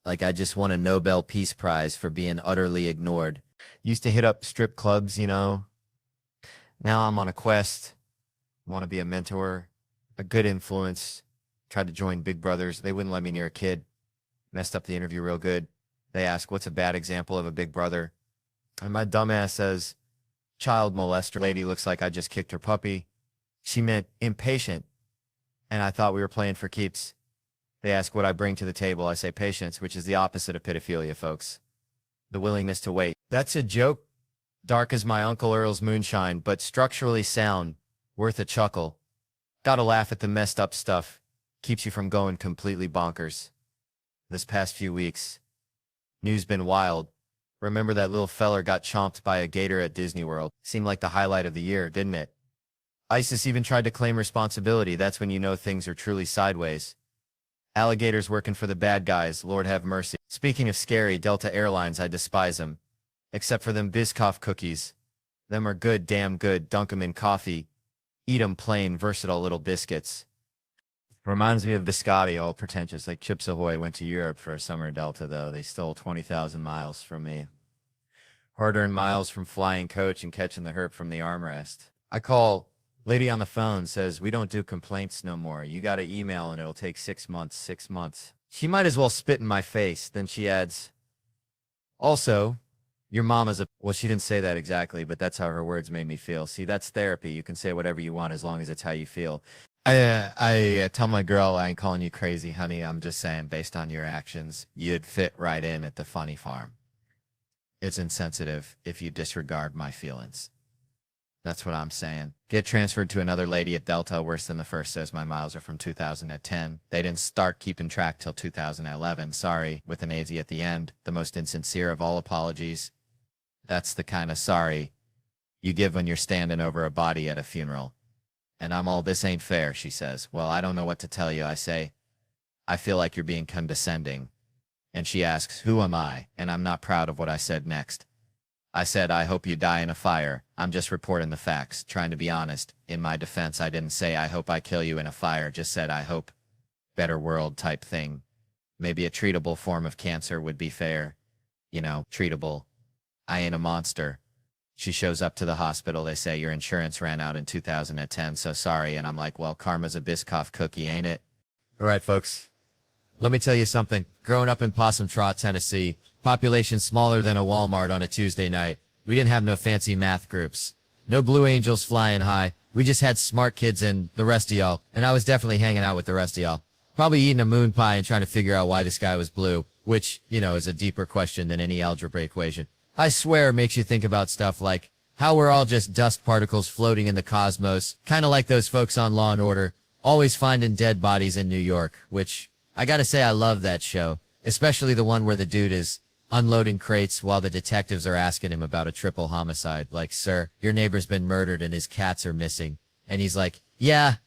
B: Like I just won a Nobel Peace Prize for being utterly ignored.
A: Used to hit up strip clubs, you know. Now I'm on a quest. Want to be a mentor, a good influence. Tried to join Big Brothers. They wouldn't let me near a kid. Messed up the interview real good. They ask, what's a bad example of a big brother? And my dumbass says, child molester. Lady looks like I just kicked her puppy. She meant impatient. And I thought we were playing for keeps. They ask what I bring to the table. I say patience, which is the opposite of pedophilia, folks. The willingness to wait. That's a joke. Dark as my Uncle Earl's moonshine, but structurally sound. Worth a chuckle. Gotta laugh at the messed up stuff. Keeps you from going completely bonkers. This past few weeks, news been wild. Remember that little feller got chomped by a gator at Disney World? Seemed like the highlight of the year, didn't it? ISIS even tried to claim responsibility. That's when you know things are truly sideways. Alligators working for the bad guys, Lord have mercy. Speaking of scary, Delta Airlines, I despise them. Except for them Biscoff cookies. Them are good, damn good, dunk 'em in coffee. Eat 'em plain, versatile little biscuits. Reminds me of biscotti, all pretentious, like Chips Ahoy. Went to Europe for a summer Delta, though. They stole 20,000 miles from me. Hard-earned miles from flying coach and catching the herp from the armrest. I call, lady on the phone says, we don't do complaints no more. You got to email and it'll take 6 months, 6 months. She might as well spit in my face. Then she adds, also, your mama's a... Well, she didn't say that exactly, but that's how her words made me feel. See, that's therapy. You can say whatever you want as long as it's how you feel. I tell my girl, I ain't calling you crazy, honey. I'm just saying, based on your actions, you'd fit right in at the funny farm. It's insensitive if you disregard my feelings. That's what I'm saying. Get transferred to another lady at Delta. Worse than the first says my miles are from 2010. They didn't start keeping track till 2011. Sorry, with an AZ at the end. The most insincere of all apologies. That's the kind of sorry you give when you're standing over a body at a funeral. And I'm all, this ain't fair, she says. Well, I don't know what to tell you. I say, I feel like you're being condescending. And she asks, who am I? And I'm not proud of what I said next. I said, I hope you die in a fire. I'm just reporting the facts, trying to be honest. In my defense, I didn't say, I hope I kill you in a fire. Just said, I hope. Better world type thing. Maybe a treatable form of cancer would be fair. You know, treatable. I ain't a monster. She shows up to the hospital. They say, your insurance ran out in 2010, so sorry. And I'm like, well, karma's a Biscoff cookie, ain't it? All right, folks. Let me tell you something. Growing up in Possum Trot, Tennessee, population smaller than a Walmart on a Tuesday night. We didn't have no fancy math groups. No Blue Angels flying high. We just had smart kids and the rest of y'all. And I was definitely hanging out with the rest of y'all. Probably eating a moon pie and trying to figure out why the sky was blue, which, you know, is a deeper question than any algebra equation. I swear it makes you think about stuff like how we're all just dust particles floating in the cosmos, kind of like those folks on Law & Order, always finding dead bodies in New York, which I gotta say I love that show, especially the one where the dude is unloading crates while the detectives are asking him about a triple homicide. Like, sir, your neighbor's been murdered and his cats are missing. And he's like, yeah,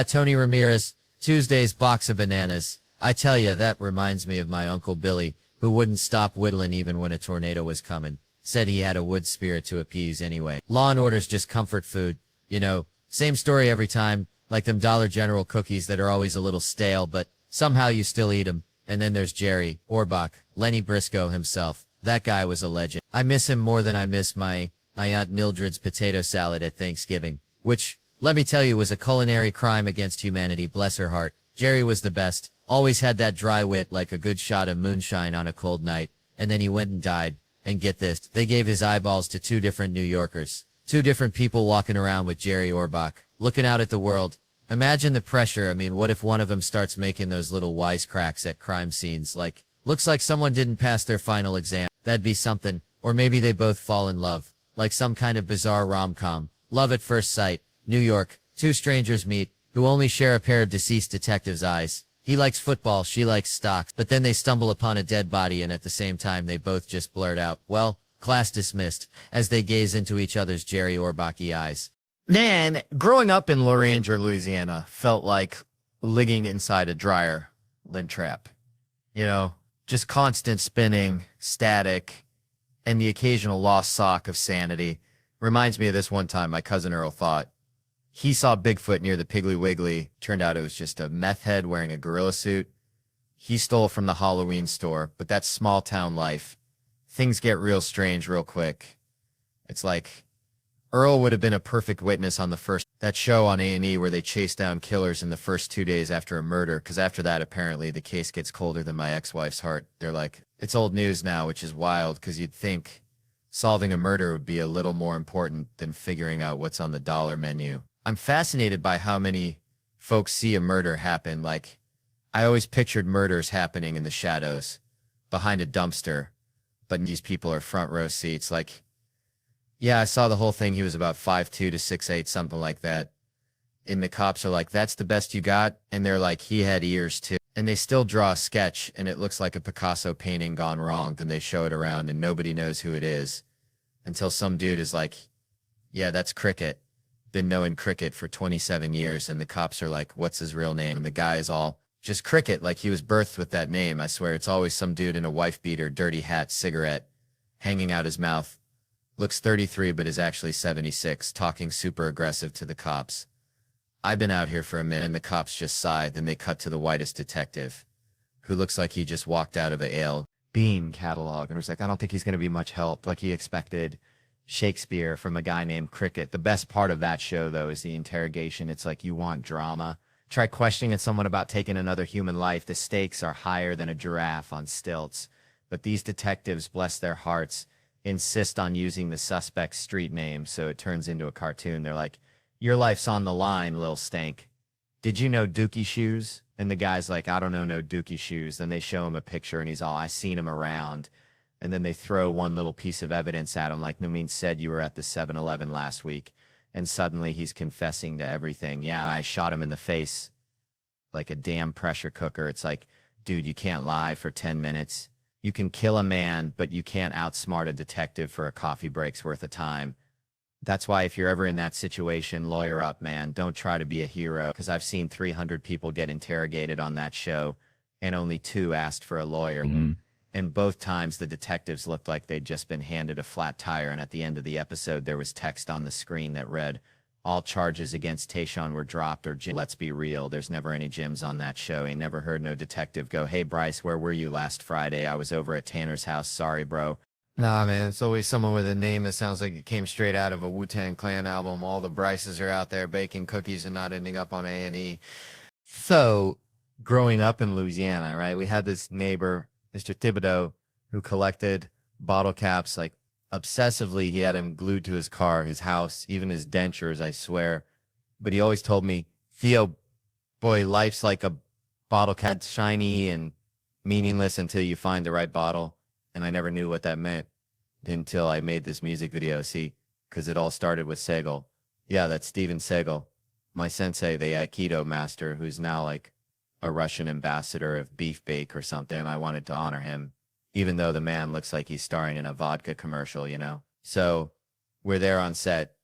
A: Tony Ramirez, Tuesday's box of bananas. I tell you, that reminds me of my Uncle Billy, who wouldn't stop whittling even when a tornado was coming. Said he had a wood spirit to appease anyway. Law & Order's just comfort food. You know, same story every time, like them Dollar General cookies that are always a little stale, but somehow you still eat them. And then there's Jerry Orbach, Lenny Briscoe himself. That guy was a legend. I miss him more than I miss my Aunt Mildred's potato salad at Thanksgiving, which, let me tell you, was a culinary crime against humanity, bless her heart. Jerry was the best. Always had that dry wit like a good shot of moonshine on a cold night. And then he went and died. And get this, they gave his eyeballs to 2 different New Yorkers. 2 different people walking around with Jerry Orbach, looking out at the world. Imagine the pressure. I mean, what if one of them starts making those little wisecracks at crime scenes, like, looks like someone didn't pass their final exam. That'd be something. Or maybe they both fall in love, like some kind of bizarre rom-com. Love at first sight. New York. 2 strangers meet, who only share a pair of deceased detectives' eyes. He likes football, she likes stocks, but then they stumble upon a dead body and at the same time they both just blurt out, well, class dismissed, as they gaze into each other's Jerry Orbach-y eyes. Man, growing up in Loranger, Louisiana, felt like living inside a dryer lint trap. You know, just constant spinning, static, and the occasional lost sock of sanity. Reminds me of this one time my cousin Earl thought he saw Bigfoot near the Piggly Wiggly. Turned out it was just a meth head wearing a gorilla suit. He stole from the Halloween store, but that's small town life. Things get real strange real quick. It's like Earl would have been a perfect witness on that show on A&E where they chase down killers in the first 2 days after a murder, because after that, apparently, the case gets colder than my ex-wife's heart. They're like, it's old news now, which is wild, because you'd think solving a murder would be a little more important than figuring out what's on the dollar menu. I'm fascinated by how many folks see a murder happen. Like, I always pictured murders happening in the shadows, behind a dumpster, but these people are front row seats. Like, yeah, I saw the whole thing. He was about 5'2" to 6'8", something like that. And the cops are like, that's the best you got? And they're like, he had ears too. And they still draw a sketch, and it looks like a Picasso painting gone wrong. Then they show it around, and nobody knows who it is. Until some dude is like, yeah, that's Cricket. Been knowing Cricket for 27 years. And the cops are like, what's his real name? And the guy is all, just Cricket, like he was birthed with that name. I swear, it's always some dude in a wife beater, dirty hat, cigarette, hanging out his mouth. Looks 33 but is actually 76, talking super aggressive to the cops. I've been out here for a minute, and the cops just sigh. Then they cut to the whitest detective, who looks like he just walked out of a ale bean catalog. And was like, I don't think he's going to be much help. Like he expected Shakespeare from a guy named Cricket. The best part of that show, though, is the interrogation. It's like you want drama. Try questioning someone about taking another human life. The stakes are higher than a giraffe on stilts. But these detectives, bless their hearts, insist on using the suspect's street name, so it turns into a cartoon. They're like, your life's on the line, Lil Stank. Did you know Dookie Shoes? And the guy's like, I don't know no Dookie Shoes. Then they show him a picture, and he's all, I seen him around. And then they throw one little piece of evidence at him, like Namin said, you were at the 7-Eleven last week. And suddenly he's confessing to everything. Yeah, I shot him in the face like a damn pressure cooker. It's like, dude, you can't lie for 10 minutes. You can kill a man, but you can't outsmart a detective for a coffee break's worth of time. That's why if you're ever in that situation, lawyer up, man. Don't try to be a hero, because I've seen 300 people get interrogated on that show, and only 2 asked for a lawyer. And both times the detectives looked like they'd just been handed a flat tire, and at the end of the episode, there was text on the screen that read, all charges against Tayshaun were dropped, or Jim. Let's be real, there's never any Jims on that show. Ain't never heard no detective go, hey, Bryce, where were you last Friday? I was over at Tanner's house. Sorry, bro. Nah, man, it's always someone with a name that sounds like it came straight out of a Wu-Tang Clan album. All the Bryces are out there baking cookies and not ending up on A&E. So, growing up in Louisiana, right, we had this neighbor, Mr. Thibodeau, who collected bottle caps, like, obsessively. He had him glued to his car, his house, even his dentures, I swear. But he always told me, Theo, boy, life's like a bottle cap, shiny and meaningless until you find the right bottle. And I never knew what that meant until I made this music video. See, because it all started with Segal. Yeah, that's Steven Segal, my sensei, the Aikido master, who's now like a Russian ambassador of Beef Bake or something. I wanted to honor him, even though the man looks like he's starring in a vodka commercial, you know? So we're there on set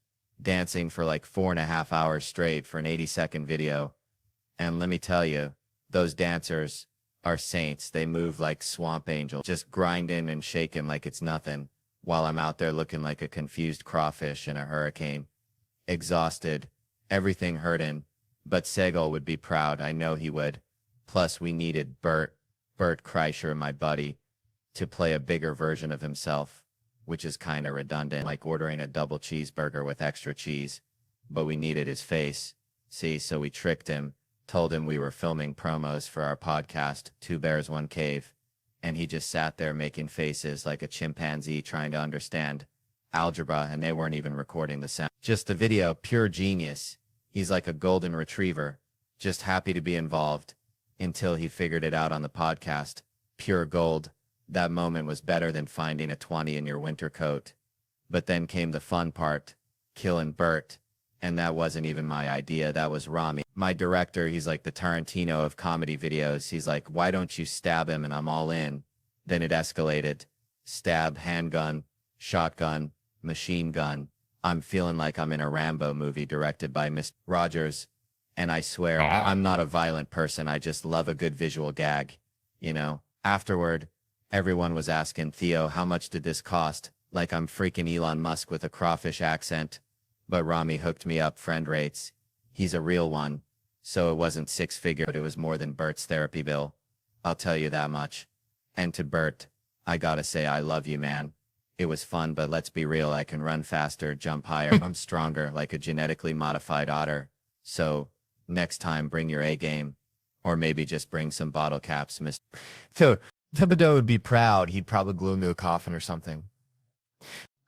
A: dancing for like 4.5 hours straight for an 80-second video. And let me tell you, those dancers are saints. They move like swamp angels, just grinding and shaking like it's nothing, while I'm out there looking like a confused crawfish in a hurricane, exhausted, everything hurting. But Segal would be proud. I know he would. Plus, we needed Bert Kreischer, my buddy, to play a bigger version of himself, which is kind of redundant, like ordering a double cheeseburger with extra cheese. But we needed his face. See, so we tricked him, told him we were filming promos for our podcast, Two Bears, One Cave, and he just sat there making faces like a chimpanzee trying to understand algebra, and they weren't even recording the sound. Just the video, pure genius. He's like a golden retriever, just happy to be involved, until he figured it out on the podcast. Pure gold. That moment was better than finding a 20 in your winter coat. But then came the fun part, killing Bert. And that wasn't even my idea. That was Rami, my director. He's like the Tarantino of comedy videos. He's like, why don't you stab him? And I'm all in. Then it escalated. Stab, handgun, shotgun, machine gun. I'm feeling like I'm in a Rambo movie directed by Mr. Rogers. And I swear, I'm not a violent person. I just love a good visual gag. You know, afterward,
B: Everyone was asking, Theo, how much did this cost? Like I'm freaking Elon Musk with a crawfish accent. But Rami hooked me up friend rates. He's a real one. So it wasn't six-figure, but it was more than Bert's therapy bill. I'll tell you that much. And to Bert, I gotta say I love you, man. It was fun, but let's be real, I can run faster, jump higher, I'm stronger, like a genetically modified otter. So, next time bring your A game. Or maybe just bring some bottle caps, Mr.
A: So Thibodeau would be proud. He'd probably glue him to a coffin or something.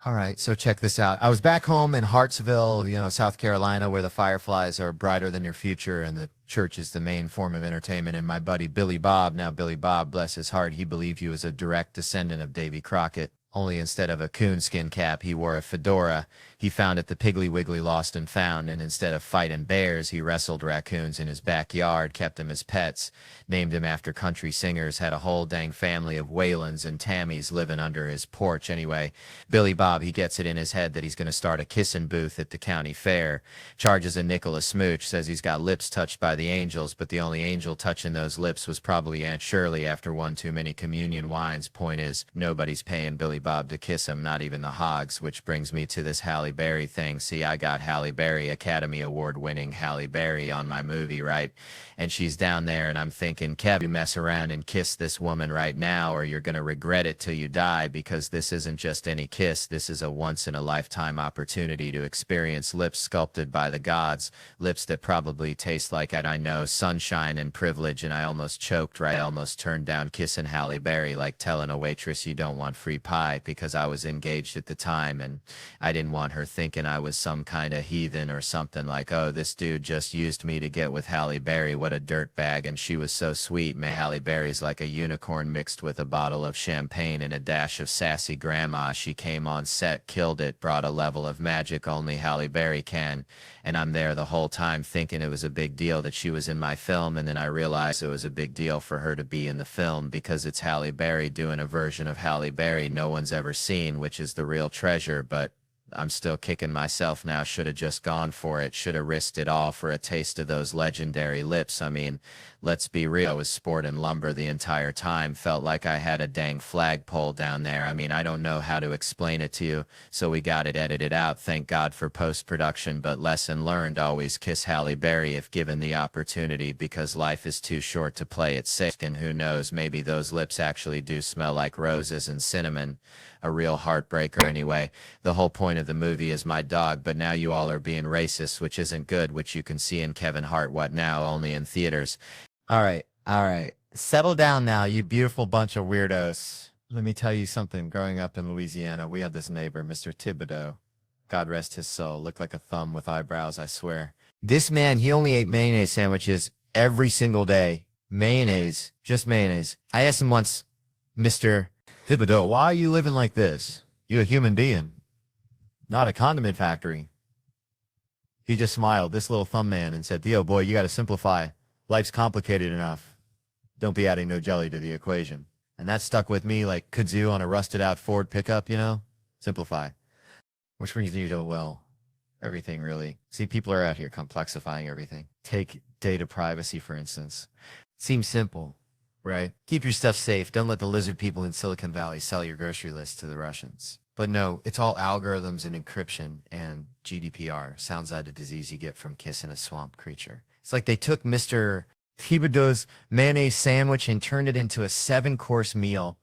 A: All right, so check this out. I was back home in Hartsville, South Carolina, where the fireflies are brighter than your future and the church is the main form of entertainment. And my buddy Billy Bob, now Billy Bob, bless his heart, he believed he was a direct descendant of Davy Crockett. Only instead of a coonskin cap, he wore a fedora he found at the Piggly Wiggly Lost and Found, and instead of fighting bears, he wrestled raccoons in his backyard, kept them as pets, named him after country singers, had a whole dang family of Whalens and Tammys living under his porch. Anyway, Billy Bob, he gets it in his head that he's going to start a kissing booth at the county fair, charges a nickel a smooch, says he's got lips touched by the angels, but the only angel touching those lips was probably Aunt Shirley after one too many communion wines. Point is, nobody's paying Billy Bob to kiss him, not even the hogs, which brings me to this Halle Berry thing. See, I got Halle Berry, Academy Award winning Halle Berry on my movie, right? And she's down there and I'm thinking, Kev, you mess around and kiss this woman right now or you're going to regret it till you die, because this isn't just any kiss. This is a once in a lifetime opportunity to experience lips sculpted by the gods, lips that probably taste like, I know, sunshine and privilege. And I almost choked, right? I almost turned down kissing Halle Berry, like telling a waitress you don't want free pie, because I was engaged at the time and I didn't want her thinking I was some kind of heathen or something, like, oh, this dude just used me to get with Halle Berry, what a dirtbag. And she was so sweet, man. Halle Berry's like a unicorn mixed with a bottle of champagne and a dash of sassy grandma. She came on set, killed it, brought a level of magic only Halle Berry can. And I'm there the whole time thinking it was a big deal that she was in my film, and then I realized it was a big deal for her to be in the film because it's Halle Berry doing a version of Halle Berry no one's ever seen, which is the real treasure. But I'm still kicking myself now. Should have just gone for it. Should have risked it all for a taste of those legendary lips. I mean, let's be real. I was sporting lumber the entire time. Felt like I had a dang flagpole down there. I mean, I don't know how to explain it to you. So we got it edited out. Thank God for post-production. But lesson learned, always kiss Halle Berry if given the opportunity, because life is too short to play it safe. And who knows, maybe those lips actually do smell like roses and cinnamon. A real heartbreaker. Anyway, the whole point of the movie is my dog, but now you all are being racist, which isn't good, which you can see in Kevin Hart, What Now, only in theaters. All right. Settle down now, you beautiful bunch of weirdos. Let me tell you something. Growing up in Louisiana, we had this neighbor, Mr. Thibodeau. God rest his soul. Looked like a thumb with eyebrows, I swear. This man, he only ate mayonnaise sandwiches every single day. Mayonnaise. Just mayonnaise. I asked him once, Mr. Thibodeau, why are you living like this? You're a human being, not a condiment factory. He just smiled, this little thumb man, and said, Theo, boy, you got to simplify. Life's complicated enough. Don't be adding no jelly to the equation. And that stuck with me like kudzu on a rusted out Ford pickup, Simplify. Which brings me to, well, everything really. See, people are out here complexifying everything. Take data privacy, for instance. Seems simple, right? Keep your stuff safe. Don't let the lizard people in Silicon Valley sell your grocery list to the Russians. But no, it's all algorithms and encryption and GDPR. Sounds like a disease you get from kissing a swamp creature. It's like they took Mr. Thibodeau's mayonnaise sandwich and turned it into a 7-course meal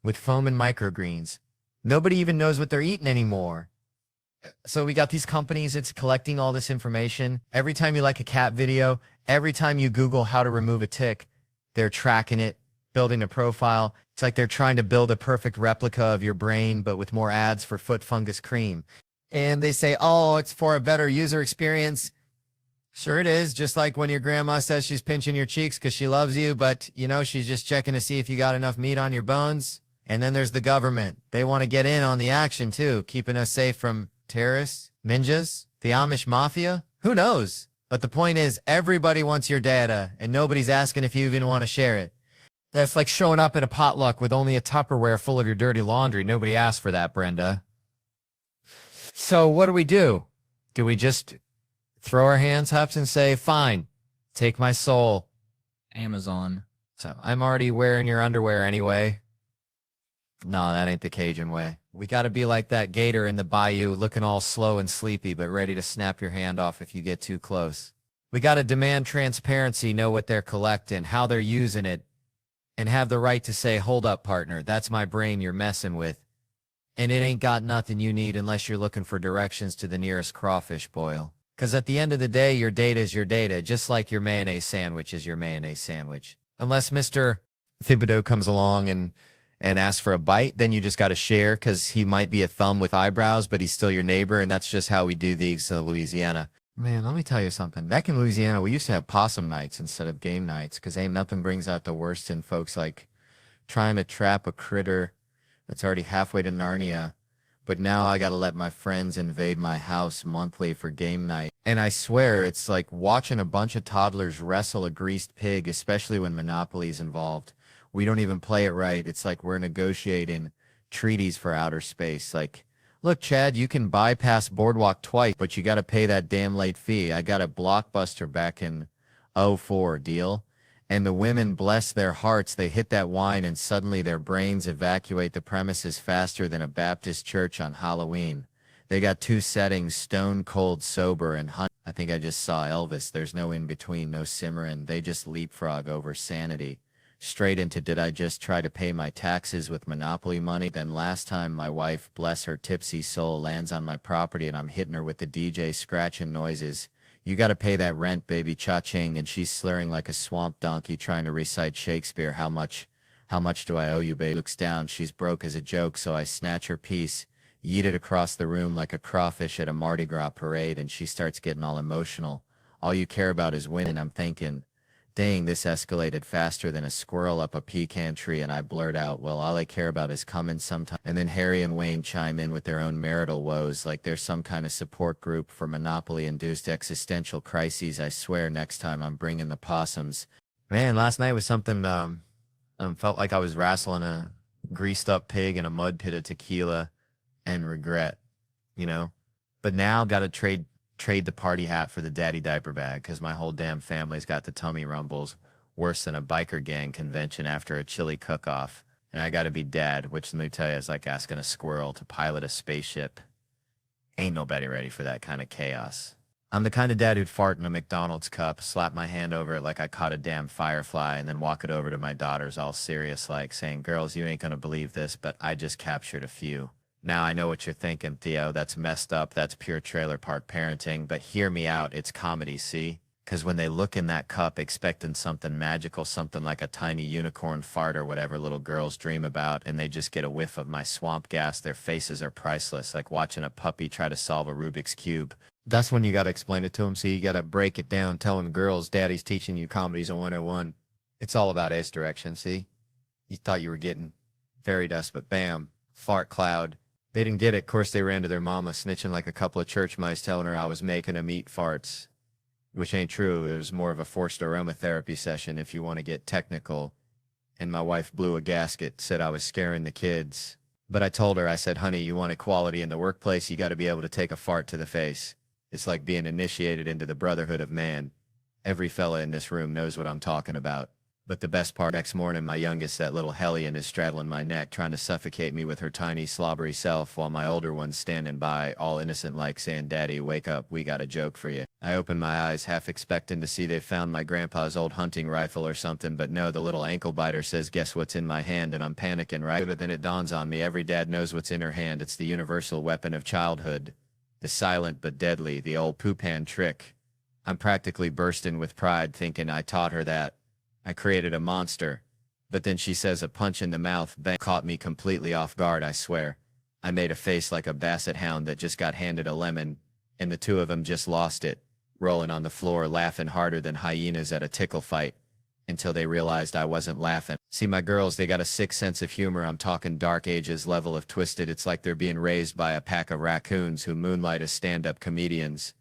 A: with foam and microgreens. Nobody even knows what they're eating anymore. So we got these companies, it's collecting all this information. Every time you like a cat video, every time you Google how to remove a tick, they're tracking it, building a profile. It's like they're trying to build a perfect replica of your brain, but with more ads for foot fungus cream. And they say, oh, it's for a better user experience. Sure it is, just like when your grandma says she's pinching your cheeks because she loves you, but, she's just checking to see if you got enough meat on your bones. And then there's the government. They want to get in on the action, too, keeping us safe from terrorists, ninjas, the Amish mafia. Who knows? But the point is, everybody wants your data, and nobody's asking if you even want to share it. That's like showing up at a potluck with only a Tupperware full of your dirty laundry. Nobody asked for that, Brenda. So what do? Do we just throw our hands up and say, fine, take my soul?
D: Amazon.
A: So I'm already wearing your underwear anyway.
B: No, that ain't the Cajun way. We gotta be like that gator in the bayou, looking all slow and sleepy, but ready to snap your hand off if you get too close. We gotta demand transparency, know what they're collecting, how they're using it, and have the right to say, hold up, partner, that's my brain you're messing with. And it ain't got nothing you need unless you're looking for directions to the nearest crawfish boil. 'Cause at the end of the day, your data is your data, just like your mayonnaise sandwich is your mayonnaise sandwich. Unless Mr. Thibodeau comes along and asks for a bite, then you just got to share because he might be a thumb with eyebrows, but he's still your neighbor, and that's just how we do these in Louisiana. Man, let me tell you something. Back in Louisiana, we used to have possum nights instead of game nights because ain't nothing brings out the worst in folks like trying to trap a critter that's already halfway to Narnia. But now I got to let my friends invade my house monthly for game night. And I swear it's like watching a bunch of toddlers wrestle a greased pig, especially when Monopoly's involved. We don't even play it right. It's like we're negotiating treaties for outer space. Like, look, Chad, you can bypass Boardwalk twice, but you got to pay that damn late fee. I got a Blockbuster back in '04 deal. And the women, bless their hearts, they hit that wine and suddenly their brains evacuate the premises faster than a Baptist church on Halloween. They got two settings, stone cold sober and I think I just saw Elvis. There's no in between, no simmering. They just leapfrog over sanity. Straight into did I just try to pay my taxes with Monopoly money? Then last time my wife, bless her tipsy soul, lands on my property and I'm hitting her with the DJ scratching noises. You gotta pay that rent, baby, cha-ching, and she's slurring like a swamp donkey trying to recite Shakespeare. How much do I owe you, babe? Looks down, she's broke as a joke, so I snatch her piece, yeet it across the room like a crawfish at a Mardi Gras parade, and she starts getting all emotional. All you care about is winning. I'm thinking, dang, this escalated faster than a squirrel up a pecan tree, and I blurt out, well, all I care about is coming sometime. And then Harry and Wayne chime in with their own marital woes, like there's some kind of support group for Monopoly-induced existential crises. I swear next time I'm bringing the possums. Man, last night was something, felt like I was wrestling a greased-up pig in a mud pit of tequila and regret, you know? But now got to trade the party hat for the daddy diaper bag because my whole damn family's got the tummy rumbles worse than a biker gang convention after a chili cook-off. And I gotta be dad, which let me tell you is like asking a squirrel to pilot a spaceship. Ain't nobody ready for that kind of chaos. I'm the kind of dad who'd fart in a McDonald's cup, slap my hand over it like I caught a damn firefly, and then walk it over to my daughters all serious like saying, girls, you ain't gonna believe this, but I just captured a few. Now I know what you're thinking, Theo. That's messed up. That's pure trailer park parenting. But hear me out. It's comedy, see? Because when they look in that cup expecting something magical, something like a tiny unicorn fart or whatever little girls dream about, and they just get a whiff of my swamp gas, their faces are priceless, like watching a puppy try to solve a Rubik's Cube. That's when you got to explain it to them. See, you got to break it down, telling girls daddy's teaching you comedy's a 101. It's all about ace direction, see? You thought you were getting fairy dust, but bam, fart cloud. They didn't get it. Of course, they ran to their mama, snitching like a couple of church mice, telling her I was making them eat farts, which ain't true. It was more of a forced aromatherapy session, if you want to get technical. And my wife blew a gasket, said I was scaring the kids. But I told her, I said, honey, you want equality in the workplace, you got to be able to take a fart to the face. It's like being initiated into the brotherhood of man. Every fella in this room knows what I'm talking about. But the best part, next morning, my youngest, that little hellion, is straddling my neck, trying to suffocate me with her tiny, slobbery self, while my older one's standing by, all innocent like, saying, Daddy, wake up, we got a joke for you. I open my eyes, half expecting to see they found my grandpa's old hunting rifle or something, but no, the little ankle biter says, guess what's in my hand, and I'm panicking, right? But then it dawns on me, every dad knows what's in her hand. It's the universal weapon of childhood. The silent but deadly, the old poop-hand trick. I'm practically bursting with pride, thinking I taught her that. I created a monster. But then she says a punch in the mouth bang caught me completely off guard, I swear. I made a face like a basset hound that just got handed a lemon, and the two of them just lost it, rolling on the floor, laughing harder than hyenas at a tickle fight, until they realized I wasn't laughing. See, my girls, they got a sick sense of humor. I'm talking Dark Ages level of twisted. It's like they're being raised by a pack of raccoons who moonlight as stand-up comedians.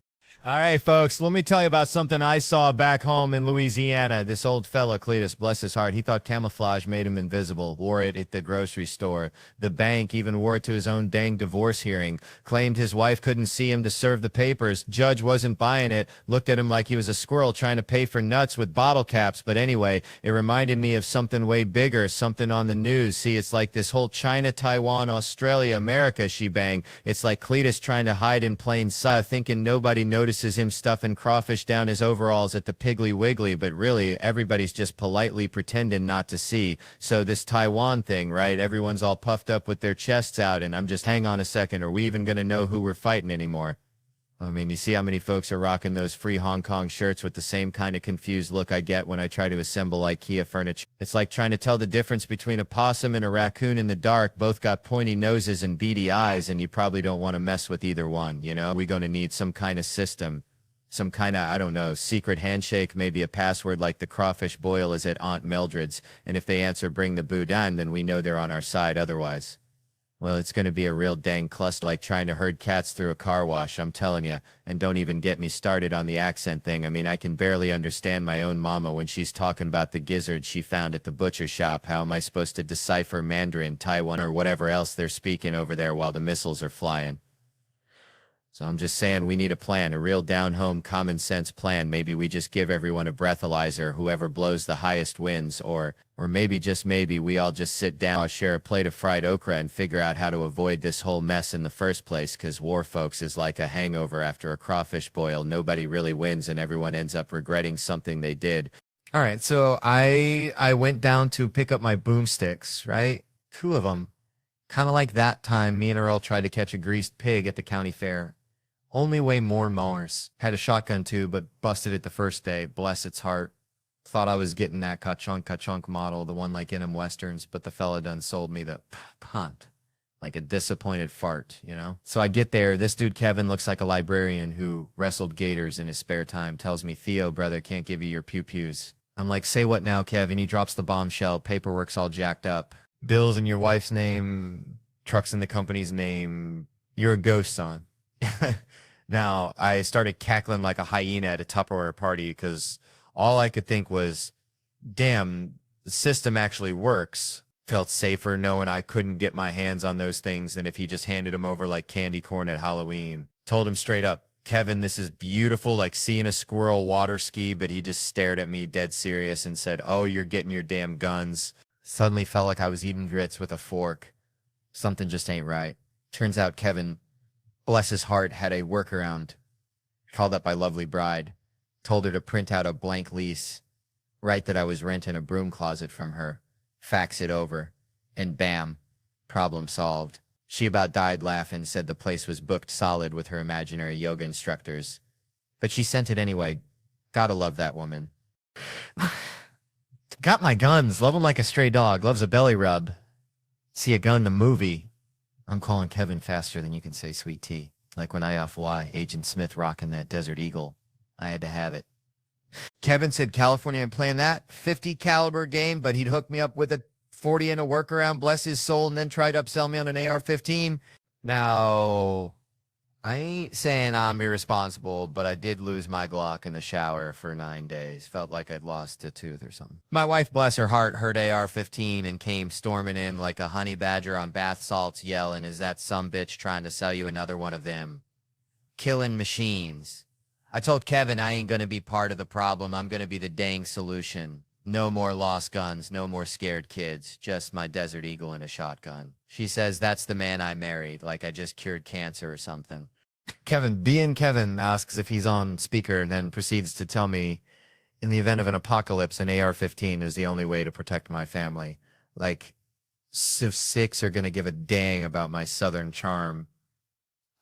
A: All right, folks, let me tell you about something I saw back home in Louisiana. This old fella, Cletus, bless his heart, he thought camouflage made him invisible, wore it at the grocery store. The bank even wore it to his own dang divorce hearing, claimed his wife couldn't see him to serve the papers. Judge wasn't buying it, looked at him like he was a squirrel trying to pay for nuts with bottle caps. But anyway, it reminded me of something way bigger, something on the news. See, it's like this whole China, Taiwan, Australia, America shebang. It's like Cletus trying to hide in plain sight, thinking nobody notices him stuffing crawfish down his overalls at the Piggly Wiggly, but really everybody's just politely pretending not to see. So this Taiwan thing, right? Everyone's all puffed up with their chests out, and I'm just, hang on a second, are we even going to know who we're fighting anymore? I mean, you see how many folks are rocking those free Hong Kong shirts with the same kind of confused look I get when I try to assemble IKEA furniture. It's like trying to tell the difference between a possum and a raccoon in the dark. Both got pointy noses and beady eyes, and you probably don't want to mess with either one, you know? We're going to need some kind of system, some kind of, I don't know, secret handshake, maybe a password like the crawfish boil is at Aunt Mildred's, and if they answer bring the boudin, then we know they're on our side otherwise. Well, it's going to be a real dang cluster, like trying to herd cats through a car wash, I'm telling you. And don't even get me started on the accent thing. I mean, I can barely understand my own mama when she's talking about the gizzard she found at the butcher shop. How am I supposed to decipher Mandarin, Taiwan, or whatever else they're speaking over there while the missiles are flying? So I'm just saying we need a plan, a real down-home common sense plan. Maybe we just give everyone a breathalyzer, whoever blows the highest wins, or maybe just maybe we all just sit down, share a plate of fried okra and figure out how to avoid this whole mess in the first place, because war, folks, is like a hangover after a crawfish boil. Nobody really wins and everyone ends up regretting something they did. All right, so I went down to pick up my boomsticks, right? 2 of them. Kind of like that time me and Earl tried to catch a greased pig at the county fair. Only way more mowers. Had a shotgun too, but busted it the first day. Bless its heart. Thought I was getting that ka-chunk model, the one like in them westerns, but the fella done sold me the punt. Like a disappointed fart, you know? So I get there. This dude, Kevin, looks like a librarian who wrestled gators in his spare time. Tells me, Theo, brother, can't give you your pew-pews. I'm like, say what now, Kevin? He drops the bombshell. Paperwork's all jacked up. Bills in your wife's name. Trucks in the company's name. You're a ghost, son. Now, I started cackling like a hyena at a Tupperware party because all I could think was, damn, the system actually works. Felt safer knowing I couldn't get my hands on those things than if he just handed them over like candy corn at Halloween. Told him straight up, Kevin, this is beautiful, like seeing a squirrel water ski, but he just stared at me dead serious and said, oh, you're getting your damn guns. Suddenly felt like I was eating grits with a fork. Something just ain't right. Turns out Kevin, bless his heart, had a workaround. Called up my lovely bride. Told her to print out a blank lease. Write that I was renting a broom closet from her. Fax it over. And bam. Problem solved. She about died laughing, said the place was booked solid with her imaginary yoga instructors. But she sent it anyway. Gotta love that woman. Got my guns. Love 'em like a stray dog. Loves a belly rub. See a gun in a movie. I'm calling Kevin faster than you can say sweet tea. Like when I off-Y, Agent Smith rocking that Desert Eagle. I had to have it. Kevin said California ain't playing that 50 caliber game, but he'd hook me up with a 40 and a workaround, bless his soul, and then tried to upsell me on an AR-15. Now, I ain't saying I'm irresponsible, but I did lose my Glock in the shower for 9 days. Felt like I'd lost a tooth or something. My wife, bless her heart, heard AR-15 and came storming in like a honey badger on bath salts yelling, is that sumbitch trying to sell you another one of them? Killing machines. I told Kevin I ain't gonna be part of the problem. I'm gonna be the dang solution. No more lost guns, no more scared kids, just my Desert Eagle and a shotgun. She says that's the man I married, like I just cured cancer or something. Kevin asks if he's on speaker and then proceeds to tell me, in the event of an apocalypse, an AR-15 is the only way to protect my family. Like, Civ 6 are gonna give a dang about my southern charm.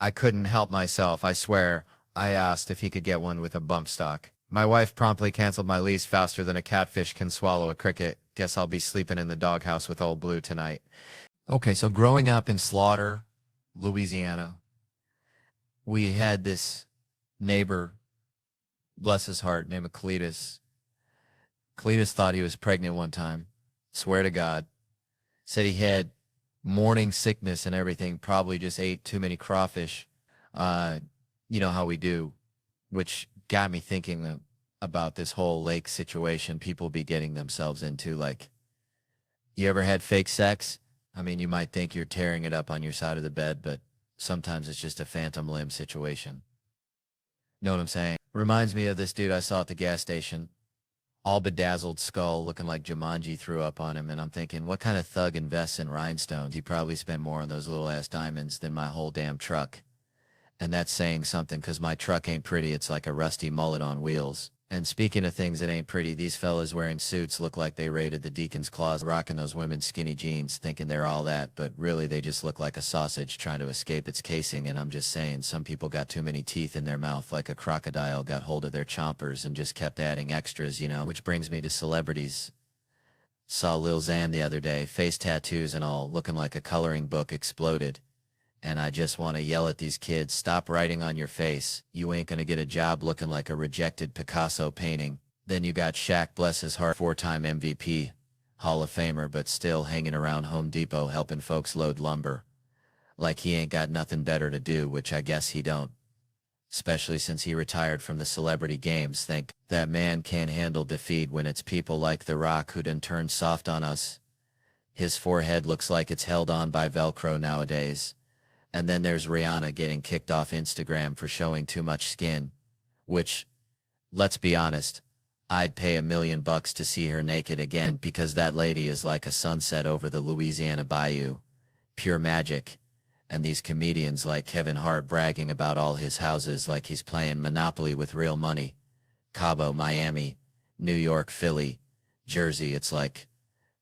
A: I couldn't help myself, I swear. I asked if he could get one with a bump stock. My wife promptly canceled my lease faster than a catfish can swallow a cricket. Guess I'll be sleeping in the doghouse with old Blue tonight. Okay, so growing up in Slaughter, Louisiana, we had this neighbor, bless his heart, named Cletus. Cletus thought he was pregnant one time. Swear to God. Said he had morning sickness and everything, probably just ate too many crawfish. You know how we do.
B: which got me thinking about this whole lake situation people be getting themselves into. Like, you ever had fake sex? I mean, you might think you're tearing it up on your side of the bed, but sometimes it's just a phantom limb situation. Know what I'm saying? Reminds me of this dude I saw at the gas station. All bedazzled skull looking like Jumanji threw up on him, and I'm thinking, what kind of thug invests in rhinestones? He probably spent more on those little ass diamonds than my whole damn truck. And that's saying something, 'cause my truck ain't pretty. It's like a rusty mullet on wheels. And speaking of things that ain't pretty, these fellas wearing suits look like they raided the Deacon's Closet, rocking those women's skinny jeans, thinking they're all that, but really they just look like a sausage trying to escape its casing. And I'm just saying, some people got too many teeth in their mouth, like a crocodile got hold of their chompers and just kept adding extras, you know? Which brings me to celebrities. Saw Lil Xan the other day, face tattoos and all, looking like a coloring book exploded. And I just want to yell at these kids, stop writing on your face. You ain't gonna get a job looking like a rejected Picasso painting. Then you got Shaq, bless his heart, 4-time MVP, Hall of Famer, but still hanging around Home Depot helping folks load lumber. Like he ain't got nothing better to do, which I guess he don't. Especially since he retired from the celebrity games. Think that man can't handle defeat when it's people like The Rock who done turned soft on us. His forehead looks like it's held on by Velcro nowadays. And then there's Rihanna getting kicked off Instagram for showing too much skin. Which, let's be honest, I'd pay $1 million to see her naked again, because that lady is like a sunset over the Louisiana bayou. Pure magic. And these comedians like Kevin Hart bragging about all his houses like he's playing Monopoly with real money. Cabo, Miami, New York, Philly, Jersey. It's like,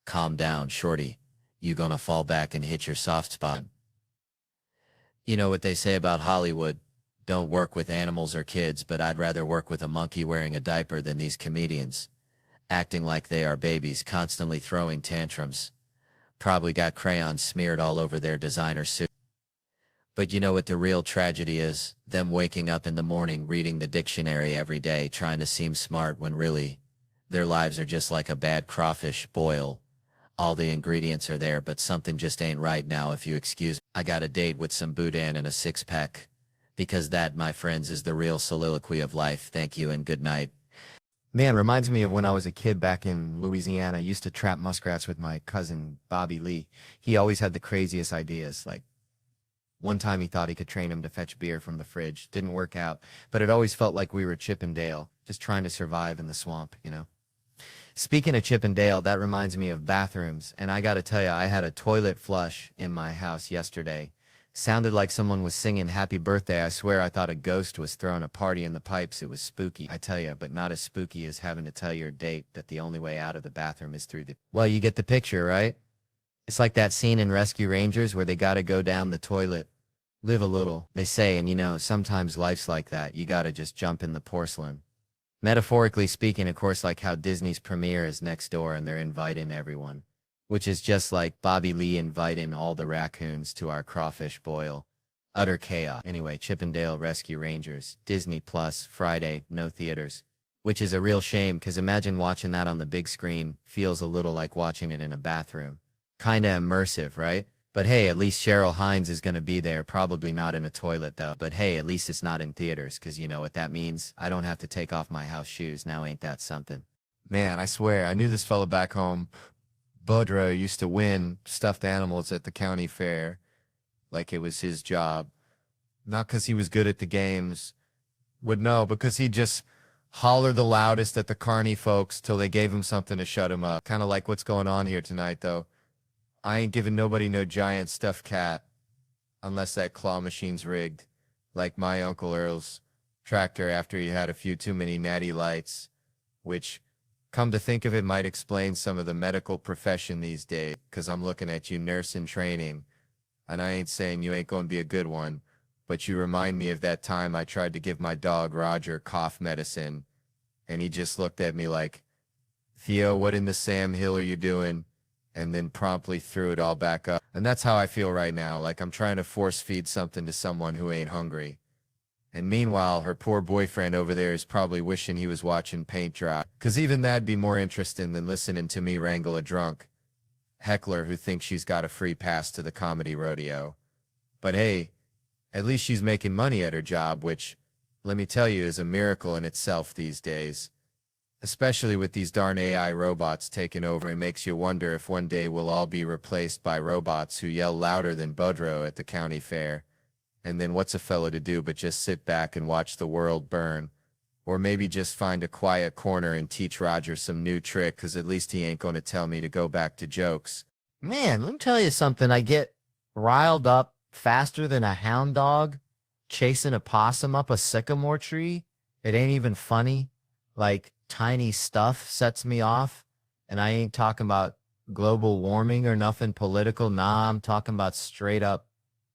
B: calm down, shorty. You gonna fall back and hit your soft spot. You know what they say about Hollywood, don't work with animals or kids, but I'd rather work with a monkey wearing a diaper than these comedians, acting like they are babies, constantly throwing tantrums. Probably got crayons smeared all over their designer suit. But you know what the real tragedy is? Them waking up in the morning reading the dictionary every day trying to seem smart when really, their lives are just like a bad crawfish boil. All the ingredients are there, but something just ain't right now, if you excuse me. I got a date with some boudin and a six-pack. Because that, my friends, is the real soliloquy of life. Thank you and good night.
A: Man, reminds me of when I was a kid back in Louisiana. I used to trap muskrats with my cousin, Bobby Lee. He always had the craziest ideas. Like, one time he thought he could train him to fetch beer from the fridge. Didn't work out, but it always felt like we were Chip and Dale, just trying to survive in the swamp, you know? Speaking of Chip and Dale, that reminds me of bathrooms, and I gotta tell you, I had a toilet flush in my house yesterday. Sounded like someone was singing happy birthday. I swear I thought a ghost was throwing a party in the pipes. It was spooky, I tell you, but not as spooky as having to tell your date that the only way out of the bathroom is through the... Well, you get the picture, right? It's like that scene in Rescue Rangers where they gotta go down the toilet. Live a little, they say, and you know, sometimes life's like that. You gotta just jump in the porcelain. Metaphorically speaking, of course, like how Disney's premiere is next door and they're inviting everyone. Which is just like Bobby Lee inviting all the raccoons to our crawfish boil. Utter chaos. Anyway, Chip and Dale Rescue Rangers, Disney Plus, Friday, no theaters. Which is a real shame, because imagine watching that on the big screen. Feels a little like watching it in a bathroom. Kinda immersive, right? But hey, at least Cheryl Hines is gonna be there. Probably not in a toilet though. But hey, at least it's not in theaters, because you know what that means? I don't have to take off my house shoes. Now ain't that something? Man, I swear, I knew this fella back home. Budro used to win stuffed animals at the county fair. Like it was his job. Not because he was good at the games. Would know, because he'd just holler the loudest at the carny folks till they gave him something to shut him up. Kind of like what's going on here tonight, though. I ain't giving nobody no giant stuffed cat unless that claw machine's rigged, like my Uncle Earl's tractor after he had a few too many natty lights, which, come to think of it, might explain some of the medical profession these days, 'cause I'm looking at you, nurse in training, and I ain't saying you ain't gonna be a good one, but you remind me of that time I tried to give my dog Roger cough medicine, and he just looked at me like, Theo, what in the Sam Hill are you doing? And then promptly threw it all back up. And that's how I feel right now, like I'm trying to force feed something to someone who ain't hungry. And meanwhile, her poor boyfriend over there is probably wishing he was watching paint dry. 'Cause even that'd be more interesting than listening to me wrangle a drunk heckler who thinks she's got a free pass to the comedy rodeo. But hey, at least she's making money at her job, which let me tell you, is a miracle in itself these days. Especially with these darn AI robots taking over, it makes you wonder if one day we'll all be replaced by robots who yell louder than Budrow at the county fair. And then what's a fella to do but just sit back and watch the world burn? Or maybe just find a quiet corner and teach Roger some new trick, 'cause at least he ain't gonna tell me to go back to jokes.
B: Man, let me tell you something. I get riled up faster than a hound dog chasing a possum up a sycamore tree. It ain't even funny. Like, tiny stuff sets me off. And I ain't talking about global warming or nothing political. Nah, I'm talking about straight up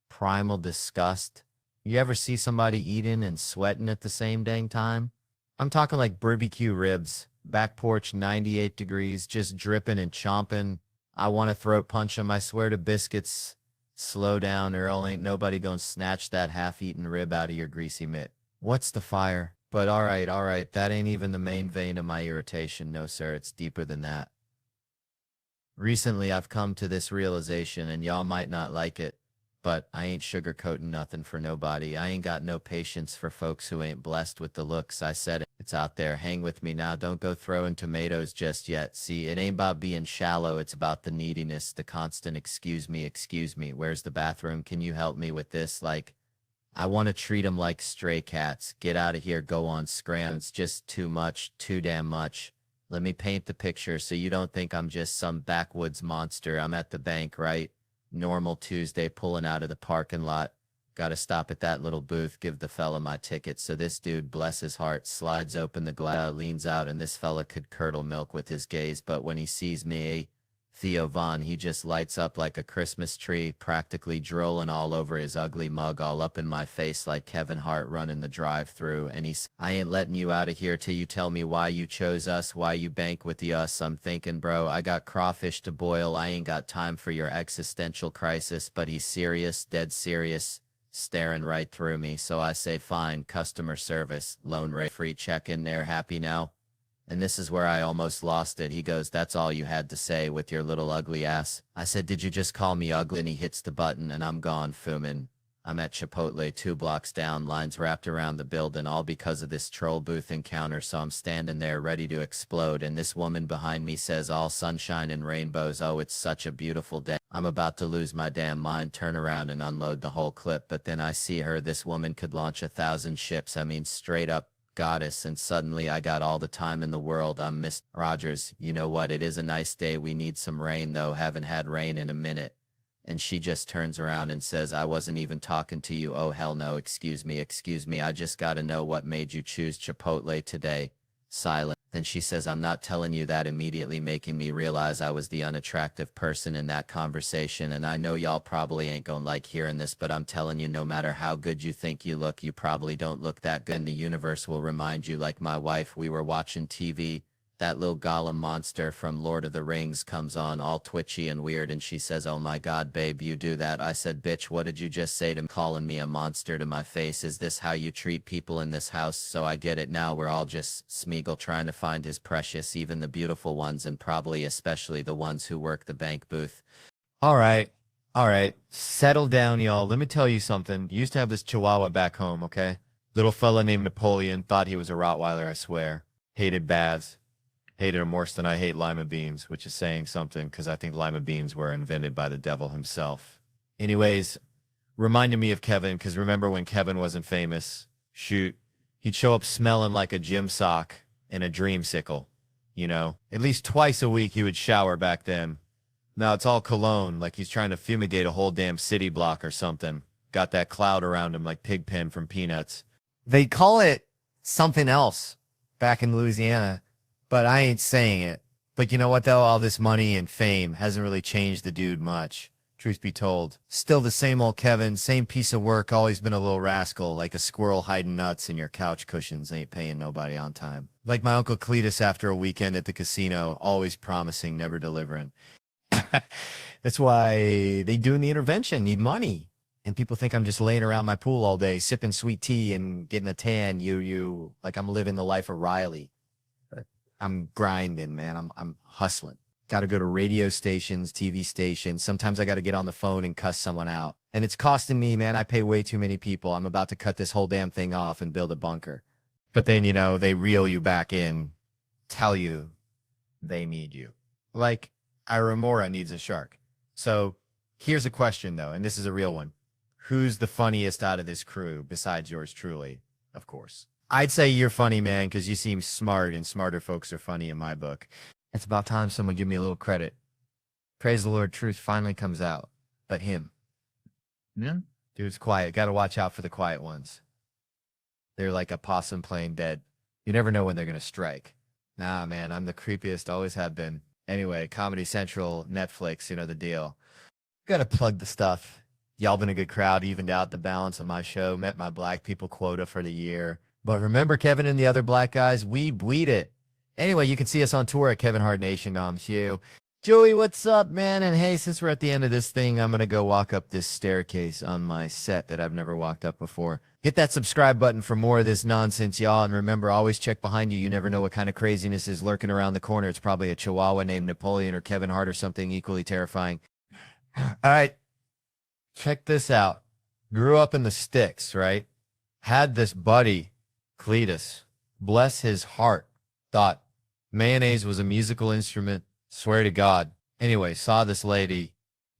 B: primal disgust. You ever see somebody eating and sweating at the same dang time? I'm talking like barbecue ribs, back porch 98 degrees, just dripping and chomping. I want to throat punch them. I swear to biscuits, slow down, Earl. Ain't nobody gonna snatch that half-eaten rib out of your greasy mitt. What's the fire? But all right, that ain't even the main vein of my irritation. No, sir, it's deeper than that. Recently, I've come to this realization, and y'all might not like it, but I ain't sugarcoating nothing for nobody. I ain't got no patience for folks who ain't blessed with the looks. I said it. It's out there. Hang with me now. Don't go throwing tomatoes just yet. See, it ain't about being shallow. It's about the neediness, the constant excuse me, where's the bathroom? Can you help me with this? Like, I want to treat them like stray cats. Get out of here. Go on scram. It's just too much, too damn much. Let me paint the picture so you don't think I'm just some backwoods monster. I'm at the bank, right? Normal Tuesday, pulling out of the parking lot. Gotta stop at that little booth, give the fella my ticket. So this dude, bless his heart, slides open the glass, leans out, and this fella could curdle milk with his gaze. But when he sees me, Theo Vaughn, he just lights up like a Christmas tree, practically drooling all over his ugly mug, all up in my face like Kevin Hart running the drive-thru. And he's, I ain't letting you out of here till you tell me why you chose us, why you bank with the us. I'm thinking, bro, I got crawfish to boil. I ain't got time for your existential crisis. But he's serious, dead serious, staring right through me. So I say, fine, customer service, loan rate free check in there, happy now? And this is where I almost lost it. He goes, that's all you had to say with your little ugly ass. I said, did you just call me ugly? And he hits the button and I'm gone, Fumin. I'm at Chipotle 2 blocks down, lines wrapped around the building, all because of this troll booth encounter. So I'm standing there ready to explode. And this woman behind me says, all sunshine and rainbows. Oh, it's such a beautiful day. I'm about to lose my damn mind, turn around and unload the whole clip. But then I see her. This woman could launch 1,000 ships. I mean, straight up goddess. And suddenly I got all the time in the world. I'm Miss Rogers. You know what? It is a nice day. We need some rain though. Haven't had rain in a minute. And she just turns around and says, I wasn't even talking to you. Oh, hell no. Excuse me. I just got to know what made you choose Chipotle today. Silent. Then she says, I'm not telling you that, immediately making me realize I was the unattractive person in that conversation. And I know y'all probably ain't gonna like hearing this, but I'm telling you, no matter how good you think you look, you probably don't look that good. And the universe will remind you, like my wife, we were watching TV. That little golem monster from Lord of the Rings comes on all twitchy and weird, and she says, oh my god, babe, you do that? I said, bitch, what did you just say to me? Calling me a monster to my face? Is this how you treat people in this house? So I get it now. We're all just Smeagol trying to find his precious, even the beautiful ones, and probably especially the ones who work the bank booth.
A: All right. Settle down, y'all. Let me tell you something. Used to have this chihuahua back home, okay? Little fella named Napoleon. Thought he was a Rottweiler, I swear. Hated baths. Hated him worse than I hate lima beans, which is saying something because I think lima beans were invented by the devil himself. Anyways, reminded me of Kevin, because remember when Kevin wasn't famous? Shoot. He'd show up smelling like a gym sock and a dreamsicle, you know? At least twice a week he would shower back then. Now it's all cologne, like he's trying to fumigate a whole damn city block or something. Got that cloud around him like Pigpen from Peanuts.
B: They call it something else back in Louisiana, but I ain't saying it. But you know what, though? All this money and fame hasn't really changed the dude much. Truth be told. Still the same old Kevin, same piece of work, always been a little rascal, like a squirrel hiding nuts in your couch cushions, ain't paying nobody on time. Like my Uncle Cletus after a weekend at the casino, always promising, never delivering. That's why they doing the intervention, need money. And people think I'm just laying around my pool all day, sipping sweet tea and getting a tan, like I'm living the life of Riley. I'm grinding, man. I'm hustling. Got to go to radio stations, TV stations. Sometimes I got to get on the phone and cuss someone out. And it's costing me, man. I pay way too many people. I'm about to cut this whole damn thing off and build a bunker. But then, they reel you back in, tell you they need you. Like Aramora needs a shark. So here's a question, though, and this is a real one. Who's the funniest out of this crew besides yours truly, of course? I'd say you're funny, man, because you seem smart, and smarter folks are funny in my book. It's about time someone give me a little credit. Praise the Lord, truth finally comes out. But him.
A: Yeah.
B: Dude's quiet. Got to watch out for the quiet ones. They're like a possum playing dead. You never know when they're going to strike. Nah, man, I'm the creepiest, always have been. Anyway, Comedy Central, Netflix, you know the deal. Gotta plug the stuff. Y'all been a good crowd, evened out the balance of my show, met my black people quota for the year. But remember Kevin and the other black guys? We bleed it. Anyway, you can see us on tour at Kevin Hart Nation. You. Joey, what's up, man? And hey, since we're at the end of this thing, I'm going to go walk up this staircase on my set that I've never walked up before. Hit that subscribe button for more of this nonsense, y'all. And remember, always check behind you. You never know what kind of craziness is lurking around the corner. It's probably a chihuahua named Napoleon or Kevin Hart or something equally terrifying.
A: All right. Check this out. Grew up in the sticks, right? Had this buddy, Cletus, bless his heart, thought mayonnaise was a musical instrument. Swear to God. Anyway, saw this lady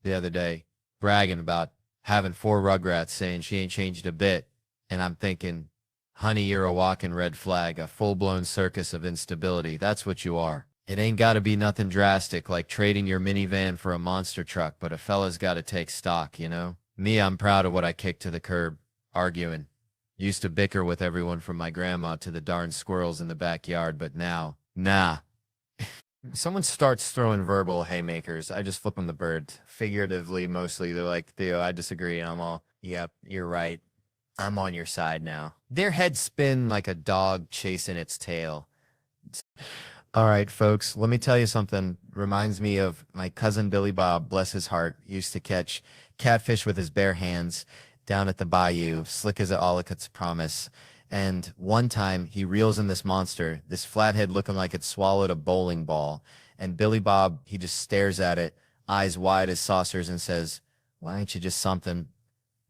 A: the other day bragging about having 4 Rugrats, saying she ain't changed a bit. And I'm thinking, honey, you're a walking red flag, a full-blown circus of instability. That's what you are. It ain't got to be nothing drastic like trading your minivan for a monster truck, but a fella's got to take stock, you know? Me, I'm proud of what I kicked to the curb, arguing. Used to bicker with everyone from my grandma to the darn squirrels in the backyard, but now, nah. Someone starts throwing verbal haymakers, I just flip them the bird. Figuratively, mostly. They're like, Theo, I disagree. And I'm all, yep, you're right. I'm on your side now. Their heads spin like a dog chasing its tail. All right, folks, let me tell you something. Reminds me of my cousin Billy Bob, bless his heart, used to catch catfish with his bare hands down at the bayou, slick as a Ollicott's promise. And one time he reels in this monster, this flathead looking like it swallowed a bowling ball. And Billy Bob, he just stares at it, eyes wide as saucers, and says, why ain't you just something?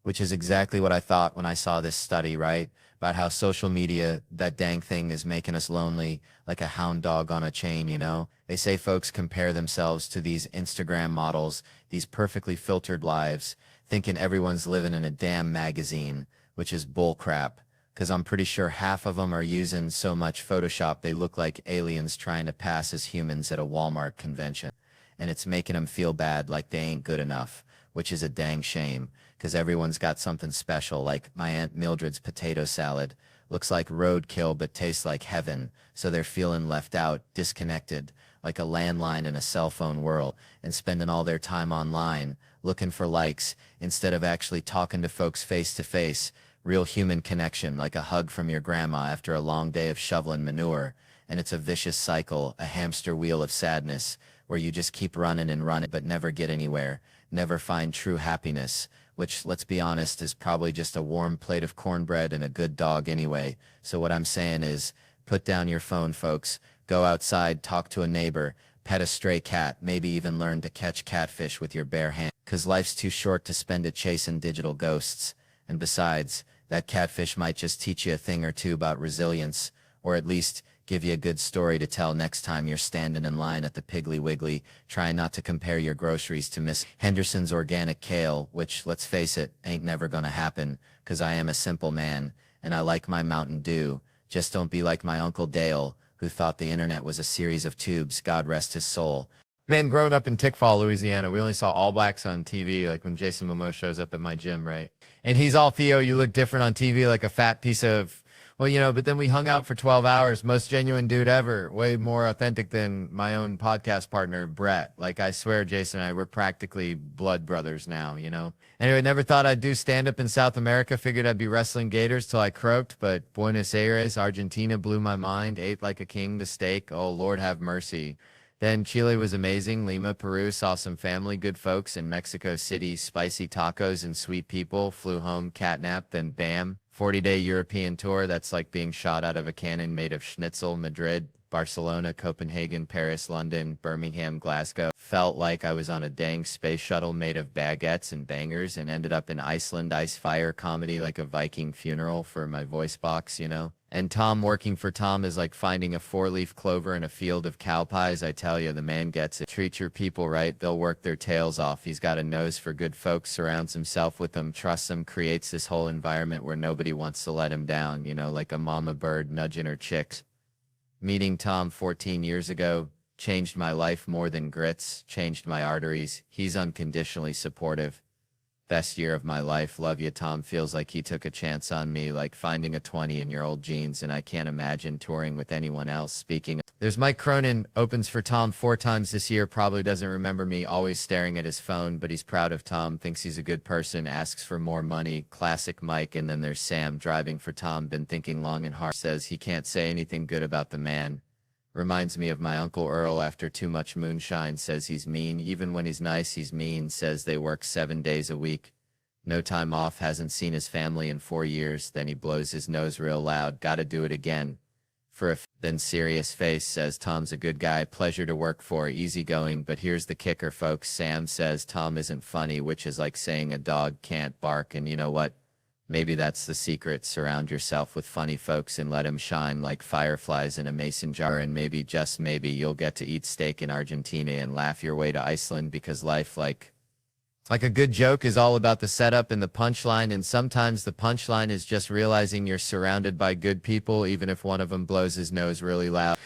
A: Which is exactly what I thought when I saw this study, right? About how social media, that dang thing, is making us lonely like a hound dog on a chain, you know? They say folks compare themselves to these Instagram models, these perfectly filtered lives, thinking everyone's living in a damn magazine, which is bullcrap. Because I'm pretty sure half of them are using so much Photoshop they look like aliens trying to pass as humans at a Walmart convention. And it's making them feel bad like they ain't good enough, which is a dang shame, because everyone's got something special, like my Aunt Mildred's potato salad. Looks like roadkill but tastes like heaven, so they're feeling left out, disconnected, like a landline in a cell phone world, and spending all their time online, looking for likes, instead of actually talking to folks face to face. Real human connection, like a hug from your grandma after a long day of shoveling manure. And it's a vicious cycle, a hamster wheel of sadness, where you just keep running and running but never get anywhere, never find true happiness, which, let's be honest, is probably just a warm plate of cornbread and a good dog anyway. So what I'm saying is, put down your phone, folks, go outside, talk to a neighbor, pet a stray cat, maybe even learn to catch catfish with your bare hand, 'cause life's too short to spend it chasing digital ghosts. And besides, that catfish might just teach you a thing or two about resilience, or at least give you a good story to tell next time you're standing in line at the Piggly Wiggly, trying not to compare your groceries to Miss Henderson's organic kale, which, let's face it, ain't never gonna happen, 'cause I am a simple man, and I like my Mountain Dew. Just don't be like my Uncle Dale, who thought the internet was a series of tubes, God rest his soul. Man, growing up in Tickfall, Louisiana, we only saw All Blacks on TV, like when Jason Momoa shows up at my gym, right? And he's all, Theo, you look different on TV, like a fat piece of, well, but then we hung out for 12 hours, most genuine dude ever, way more authentic than my own podcast partner, Brett. Like, I swear, Jason and I, we're practically blood brothers now, Anyway, never thought I'd do stand-up in South America, figured I'd be wrestling gators till I croaked, but Buenos Aires, Argentina blew my mind, ate like a king the steak, oh, Lord have mercy. Then Chile was amazing. Lima, Peru, saw some family, good folks. In Mexico City, spicy tacos and sweet people. Flew home, catnapped, then bam. 40-day European tour. That's like being shot out of a cannon made of schnitzel. Madrid,
B: Barcelona, Copenhagen, Paris, London, Birmingham, Glasgow. Felt like I was on a dang space shuttle made of baguettes and bangers and ended up in Iceland, ice fire comedy like a Viking funeral for my voice box, you know? And Tom working for Tom is like finding a four-leaf clover in a field of cow pies. I tell you, the man gets it. Treat your people right, they'll work their tails off. He's got a nose for good folks, surrounds himself with them, trusts them, creates this whole environment where nobody wants to let him down, you know, like a mama bird nudging her chicks. Meeting Tom 14 years ago changed my life more than grits, changed my arteries. He's unconditionally supportive. Best year of my life. Love you, Tom. Feels like he took a chance on me, like finding a 20-in-your-old jeans, and I can't imagine touring with anyone else. Speaking of, there's Mike Cronin, opens for Tom 4 times this year, probably doesn't remember me, always staring at his phone, but he's proud of Tom, thinks he's a good person, asks for more money. Classic Mike. And then there's Sam, driving for Tom, been thinking long and hard, says he can't say anything good about the man. Reminds me of my Uncle Earl after too much moonshine, says he's mean. Even when he's nice, he's mean, says they work 7 days a week. No time off, hasn't seen his family in 4 years. Then he blows his nose real loud. Gotta do it again. For a then serious face, says Tom's a good guy, pleasure to work for, easygoing. But here's the kicker, folks. Sam says Tom isn't funny, which is like saying a dog can't bark. And you know what? Maybe that's the secret. Surround yourself with funny folks and let them shine like fireflies in a mason jar, and maybe, just maybe, you'll get to eat steak in Argentina and laugh your way to Iceland, because life, like a good joke, is all about the setup and the punchline, and sometimes the punchline is just realizing you're surrounded by good people, even if one of them blows his nose really loud.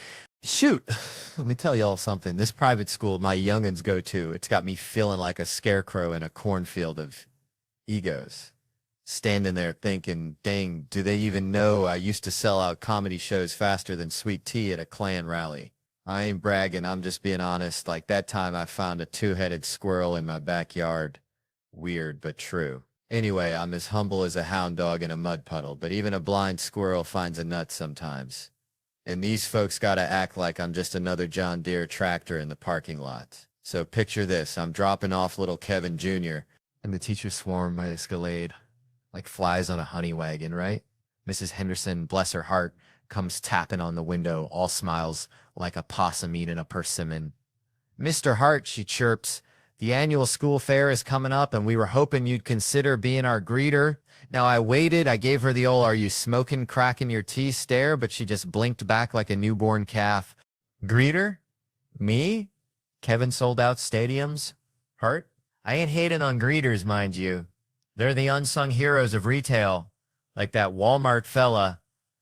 B: Shoot, let me tell y'all something. This private school my youngins go to, it's got me feeling like a scarecrow in a cornfield of egos. Standing there thinking, dang, do they even know I used to sell out comedy shows faster than sweet tea at a Klan rally? I ain't bragging, I'm just being honest. Like that time I found a 2-headed squirrel in my backyard. Weird, but true. Anyway, I'm as humble as a hound dog in a mud puddle, but even a blind squirrel finds a nut sometimes. And these folks gotta act like I'm just another John Deere tractor in the parking lot. So picture this, I'm dropping off little Kevin Jr., and the teachers swarm my Escalade like flies on a honey wagon, right? Mrs. Henderson, bless her heart, comes tapping on the window, all smiles like a possum eating a persimmon. Mr. Hart, she chirps, the annual school fair is coming up, and we were hoping you'd consider being our greeter. Now I waited, I gave her the old "are you smoking, cracking your tea" stare, but she just blinked back like a newborn calf. Greeter? Me? Kevin sold out stadiums? Hart? I ain't hating on greeters, mind you. They're the unsung heroes of retail, like that Walmart fella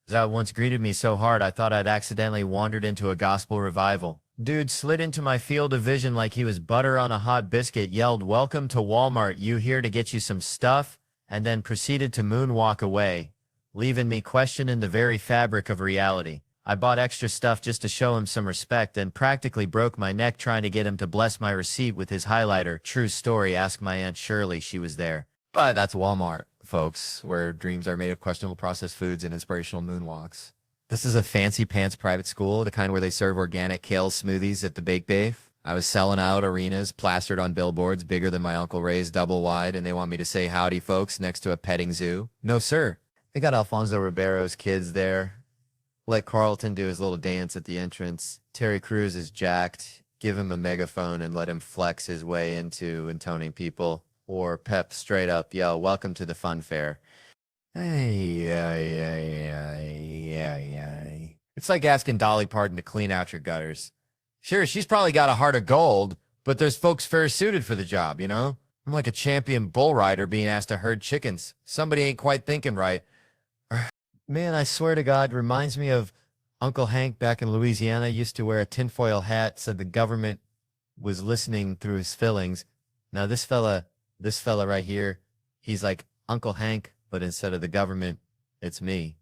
B: that once greeted me so hard I thought I'd accidentally wandered into a gospel revival. Dude slid into my field of vision like he was butter on a hot biscuit, yelled, "Welcome to Walmart, you here to get you some stuff," and then proceeded to moonwalk away, leaving me questioning the very fabric of reality. I bought extra stuff just to show him some respect and practically broke my neck trying to get him to bless my receipt with his highlighter. True story, ask my Aunt Shirley, she was there. But that's Walmart, folks, where dreams are made of questionable processed foods and inspirational moonwalks. This is a fancy pants private school, the kind where they serve organic kale smoothies at the Bake Bafe. I was selling out arenas plastered on billboards bigger than my Uncle Ray's double wide, and they want me to say howdy, folks, next to a petting zoo. No, sir. They got Alfonso Ribeiro's kids there. Let Carlton do his little dance at the entrance. Terry Crews is jacked. Give him a megaphone and let him flex his way into intoning people. Or Pep straight up yell, "Welcome to the fun fair." It's like asking Dolly Parton to clean out your gutters. Sure, she's probably got a heart of gold, but there's folks fair suited for the job, you know? I'm like a champion bull rider being asked to herd chickens. Somebody ain't quite thinking right. Man, I swear to God, reminds me of Uncle Hank back in Louisiana. Used to wear a tinfoil hat, said the government was listening through his fillings. Now this fella right here, he's like Uncle Hank, but instead of the government, it's me.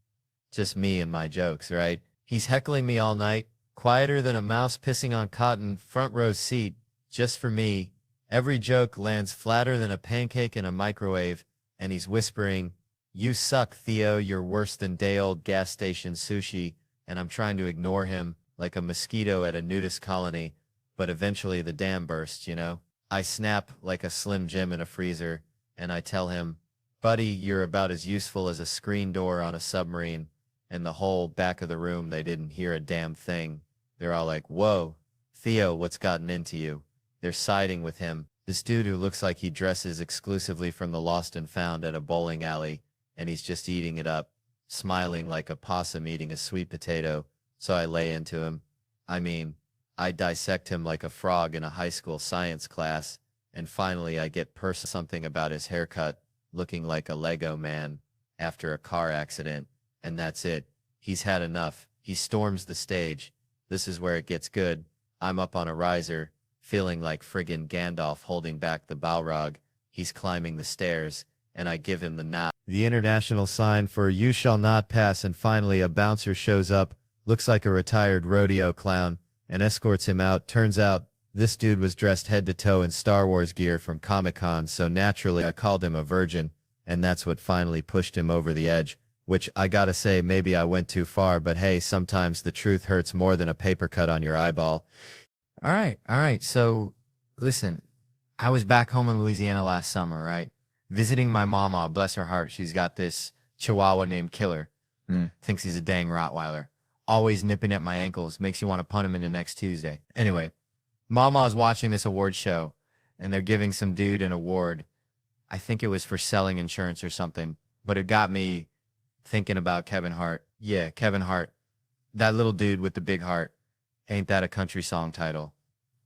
B: Just me and my jokes, right? He's heckling me all night, quieter than a mouse pissing on cotton, front row seat, just for me. Every joke lands flatter than a pancake in a microwave, and he's whispering, "You suck, Theo, you're worse than day-old gas station sushi," and I'm trying to ignore him like a mosquito at a nudist colony, but eventually the dam bursts, you know? I snap like a Slim Jim in a freezer, and I tell him, "Buddy, you're about as useful as a screen door on a submarine." And the whole back of the room, they didn't hear a damn thing.
A: They're all like, whoa, Theo, what's gotten into you? They're siding with him. This dude who looks like he dresses exclusively from the Lost and Found at a bowling alley, and he's just eating it up, smiling like a possum eating a sweet potato. So I lay into him. I mean, I dissect him like a frog in a high school science class, and finally I get something about his haircut, looking like a Lego man after a car accident, and that's it. He's had enough. He storms the stage. This is where it gets good. I'm up on a riser, feeling like friggin' Gandalf holding back the Balrog. He's climbing the stairs, and I give him the nod. The international sign for you shall not pass, and finally a bouncer shows up, looks like a retired rodeo clown, and escorts him out. Turns out, this dude was dressed head to toe in Star Wars gear from Comic-Con, so naturally I called him a virgin, and that's what finally pushed him over the edge. Which, I gotta say, maybe I went too far, but hey, sometimes the truth hurts more than a paper cut on your eyeball.
B: All right. So, listen, I was back home in Louisiana last summer, right? Visiting my mama, bless her heart. She's got this chihuahua named Killer. Thinks he's a dang Rottweiler. Always nipping at my ankles. Makes you want to punt him into next Tuesday. Anyway, Mama's watching this award show, and they're giving some dude an award. I think it was for selling insurance or something, but it got me thinking about Kevin Hart. Yeah, Kevin Hart. That little dude with the big heart. Ain't that a country song title?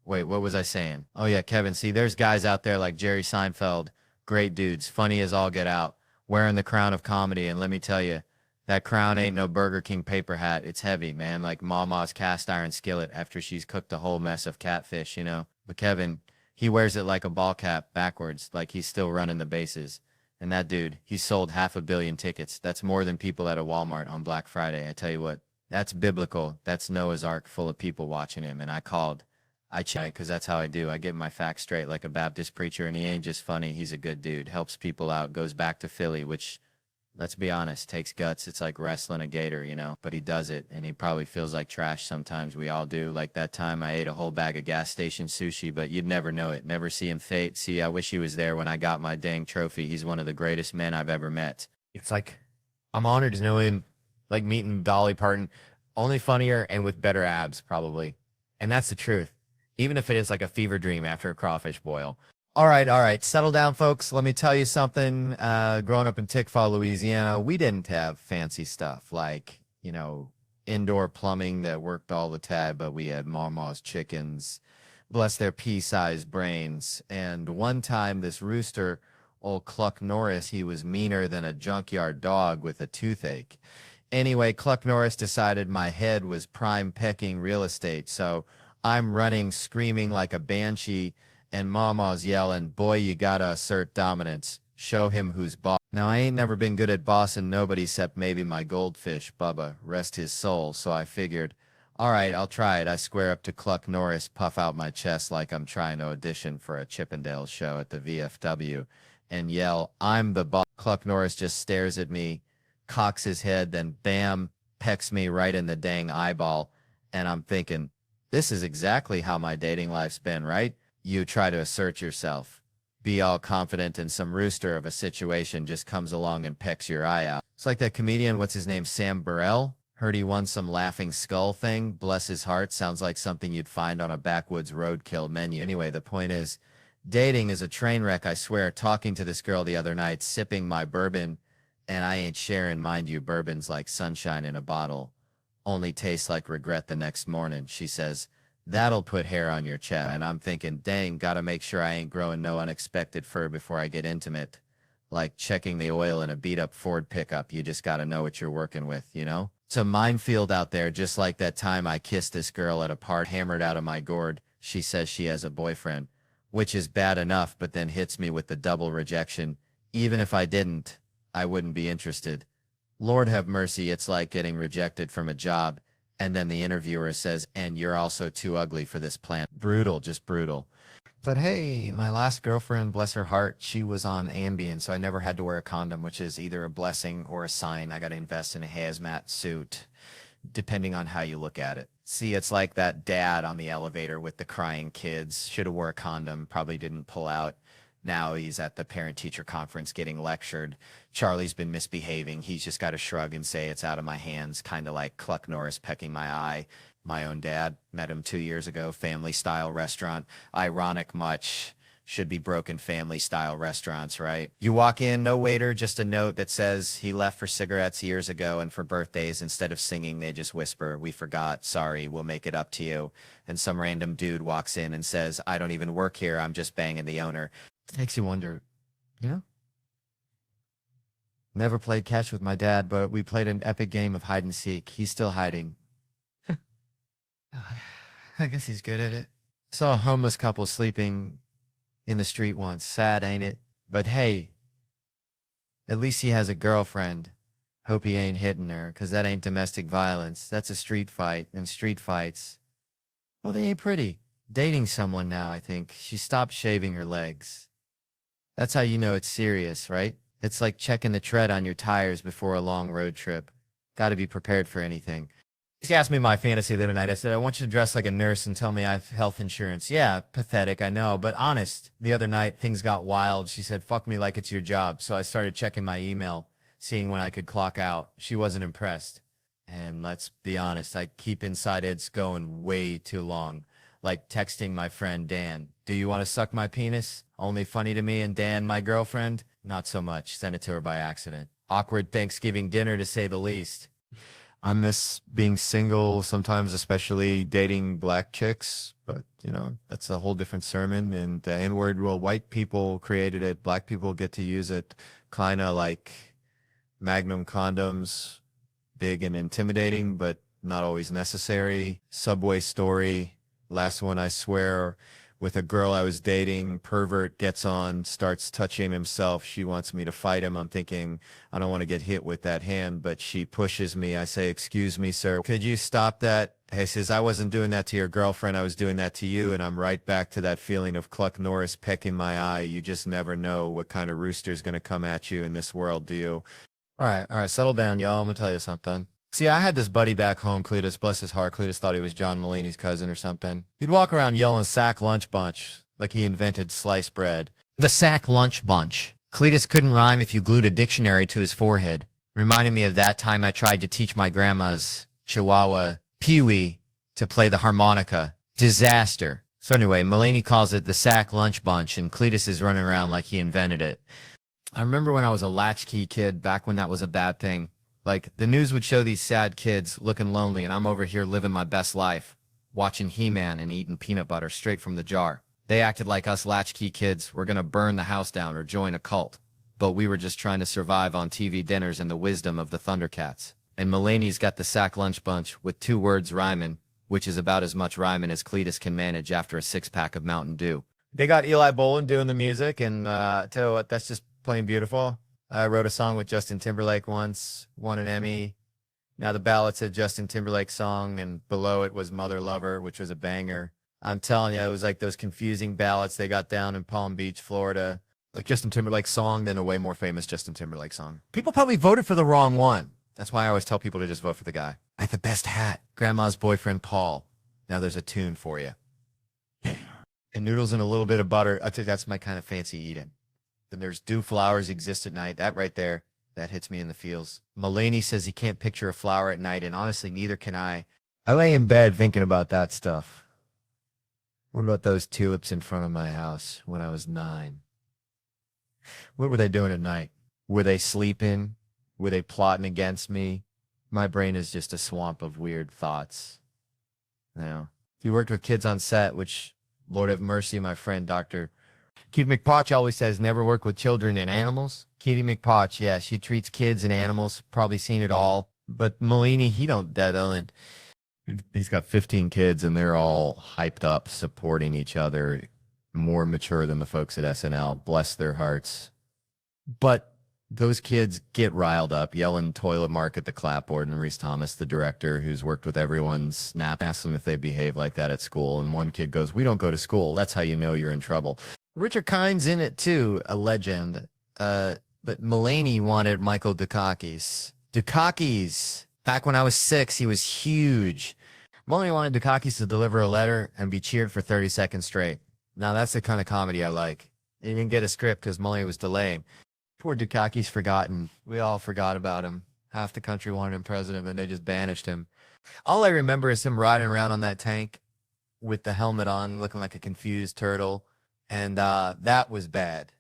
B: Wait, what was I saying? Oh yeah, Kevin. See, there's guys out there like Jerry Seinfeld. Great dudes. Funny as all get out. Wearing the crown of comedy. And let me tell you, that crown ain't no Burger King paper hat. It's heavy, man. Like Mama's cast iron skillet after she's cooked a whole mess of catfish, you know? But Kevin, he wears it like a ball cap backwards, like he's still running the bases. And that dude, he sold 500 million tickets. That's more than people at a Walmart on Black Friday. I tell you what, that's biblical. That's Noah's Ark full of people watching him. And I checked because that's how I do. I get my facts straight like a Baptist preacher, and he ain't just funny. He's a good dude. Helps people out. Goes back to Philly, which, let's be honest, takes guts. It's like wrestling a gator, you know, but he does it, and he probably feels like trash sometimes. We all do. Like that time I ate a whole bag of gas station sushi, but you'd never know it. Never see him fate. See, I wish he was there when I got my dang trophy. He's one of the greatest men I've ever met.
A: It's like, I'm honored to know him, like meeting Dolly Parton, only funnier and with better abs, probably. And that's the truth. Even if it is like a fever dream after a crawfish boil. All right. Settle down, folks. Let me tell you something. Growing up in Tickfaw, Louisiana, we didn't have fancy stuff like, you know, indoor plumbing that worked all the time, but we had Mama's chickens, bless their pea-sized brains. And one time, this rooster, old Cluck Norris, he was meaner than a junkyard dog with a toothache. Anyway, Cluck Norris decided my head was prime pecking real estate, so I'm running, screaming like a banshee, and Mama's yelling, boy, you gotta assert dominance. Show him who's boss. Now, I ain't never been good at bossing nobody except maybe my goldfish, Bubba, rest his soul, so I figured, all right, I'll try it. I square up to Cluck Norris, puff out my chest like I'm trying to audition for a Chippendales show at the VFW, and yell, I'm the boss. Cluck Norris just stares at me, cocks his head, then bam, pecks me right in the dang eyeball, and I'm thinking, this is exactly how my dating life's been, right? You try to assert yourself, be all confident, and some rooster of a situation just comes along and pecks your eye out. It's like that comedian, what's his name, Sam Burrell? Heard he won some laughing skull thing. Bless his heart. Sounds like something you'd find on a backwoods roadkill menu. Anyway, the point is, dating is a train wreck, I swear. Talking to this girl the other night, sipping my bourbon, and I ain't sharing, mind you, bourbon's like sunshine in a bottle. Only tastes like regret the next morning. She says, that'll put hair on your chest. And I'm thinking, dang, gotta make sure I ain't growing no unexpected fur before I get intimate. Like checking the oil in a beat-up Ford pickup. You just gotta know what you're working with, you know? It's a minefield out there, just like that time I kissed this girl at a party, hammered out of my gourd. She says she has a boyfriend, which is bad enough, but then hits me with the double rejection. Even if I didn't, I wouldn't be interested. Lord have mercy, it's like getting rejected from a job, and then the interviewer says, and you're also too ugly for this plant. Brutal, just brutal. But hey, my last girlfriend, bless her heart, she was on Ambien, so I never had to wear a condom, which is either a blessing or a sign. I got to invest in a hazmat suit, depending on how you look at it. See, it's like that dad on the elevator with the crying kids. Should have wore a condom, probably didn't pull out.
B: Now he's at the parent-teacher conference getting lectured. Charlie's been misbehaving. He's just got to shrug and say it's out of my hands, kind of like Cluck Norris pecking my eye. My own dad, met him 2 years ago, family-style restaurant. Ironic much. Should be broken family-style restaurants, right? You walk in, no waiter, just a note that says he left for cigarettes years ago, and for birthdays, instead of singing, they just whisper, "We forgot, sorry, we'll make it up to you." And some random dude walks in and says, "I don't even work here, I'm just banging the owner." It makes you wonder, you know? Never played catch with my dad, but we played an epic game of hide and seek. He's still hiding. I guess he's good at it. Saw a homeless couple sleeping in the street once. Sad, ain't it? But hey, at least he has a girlfriend. Hope he ain't hitting her, 'cause that ain't domestic violence. That's a street fight, and street fights, well, they ain't pretty. Dating someone now, I think. She stopped shaving her legs. That's how you know it's serious, right? It's like checking the tread on your tires before a long road trip. Gotta be prepared for anything. She asked me my fantasy the other night. I said, "I want you to dress like a nurse and tell me I have health insurance." Yeah, pathetic, I know, but honest. The other night, things got wild. She said, "Fuck me like it's your job." So I started checking my email, seeing when I could clock out. She wasn't impressed. And let's be honest, I keep inside it's going way too long. Like texting my friend Dan, "Do you want to suck my penis?" Only funny to me, and Dan, my girlfriend, not so much. Sent it to her by accident. Awkward Thanksgiving dinner, to say the least. I miss being single sometimes, especially dating black chicks. But, you know, that's a whole different sermon. And the N-word, well, white people created it. Black people get to use it, kind of like Magnum condoms, big and intimidating, but not always necessary. Subway story. Last one, I swear, with a girl I was dating, pervert gets on, starts touching himself. She wants me to fight him. I'm thinking, I don't want to get hit with that hand, but she pushes me. I say, "Excuse me, sir, could you stop that?" He says, "I wasn't doing that to your girlfriend. I was doing that to you." And I'm right back to that feeling of Cluck Norris pecking my eye. You just never know what kind of rooster's going to come at you in this world, do you? All right, settle down, y'all. I'm going to tell you something. See, I had this buddy back home, Cletus, bless his heart. Cletus thought he was John Mulaney's cousin or something. He'd walk around yelling "sack lunch bunch," like he invented sliced bread. The sack lunch bunch. Cletus couldn't rhyme if you glued a dictionary to his forehead. Reminded me of that time I tried to teach my grandma's Chihuahua, Pee-wee, to play the harmonica. Disaster. So anyway, Mulaney calls it the sack lunch bunch, and Cletus is running around like he invented it. I remember when I was a latchkey kid, back when that was a bad thing. Like, the news would show these sad kids looking lonely, and I'm over here living my best life, watching He-Man and eating peanut butter straight from the jar. They acted like us latchkey kids were going to burn the house down or join a cult. But we were just trying to survive on TV dinners and the wisdom of the Thundercats. And Mulaney's got the sack lunch bunch with 2 words rhyming, which is about as much rhyming as Cletus can manage after a 6-pack of Mountain Dew. They got Eli Bolin doing the music, and tell you what, that's just plain beautiful. I wrote a song with Justin Timberlake once, won an Emmy. Now the ballad said Justin Timberlake song, and below it was Mother Lover, which was a banger. I'm telling you, it was like those confusing ballads they got down in Palm Beach, Florida. Like Justin Timberlake song, then a way more famous Justin Timberlake song. People probably voted for the wrong one. That's why I always tell people to just vote for the guy. I have the best hat. Grandma's boyfriend, Paul. Now there's a tune for you. And noodles and a little bit of butter. I think that's my kind of fancy eating. Then there's "Do Flowers Exist at Night?" That right there, that hits me in the feels. Mulaney says he can't picture a flower at night, and honestly, neither can I. I lay in bed thinking about that stuff. What about those tulips in front of my house when I was 9? What were they doing at night? Were they sleeping? Were they plotting against me? My brain is just a swamp of weird thoughts. Now, if you worked with kids on set, which, Lord have mercy, my friend, Dr. Kitty McPotch always says never work with children and animals. Kitty McPotch, yeah, she treats kids and animals, probably seen it all. But Mulaney, he don't deadle, and he's got 15 kids, and they're all hyped up, supporting each other, more mature than the folks at SNL. Bless their hearts. But those kids get riled up, yelling toilet mark at the clapboard, and Reese Thomas, the director, who's worked with everyone, asks them if they behave like that at school, and one kid goes, "We don't go to school. That's how you know you're in trouble." Richard Kine's in it too, a legend. But Mulaney wanted Michael Dukakis. Dukakis! Back when I was 6, he was huge. Mulaney wanted Dukakis to deliver a letter and be cheered for 30 seconds straight. Now that's the kind of comedy I like.
A: He didn't get a script because Mulaney was delaying. Poor Dukaki's forgotten. We all forgot about him. Half the country wanted him president, and they just banished him. All I remember is him riding around on that tank with the helmet on, looking like a confused turtle. And that was bad.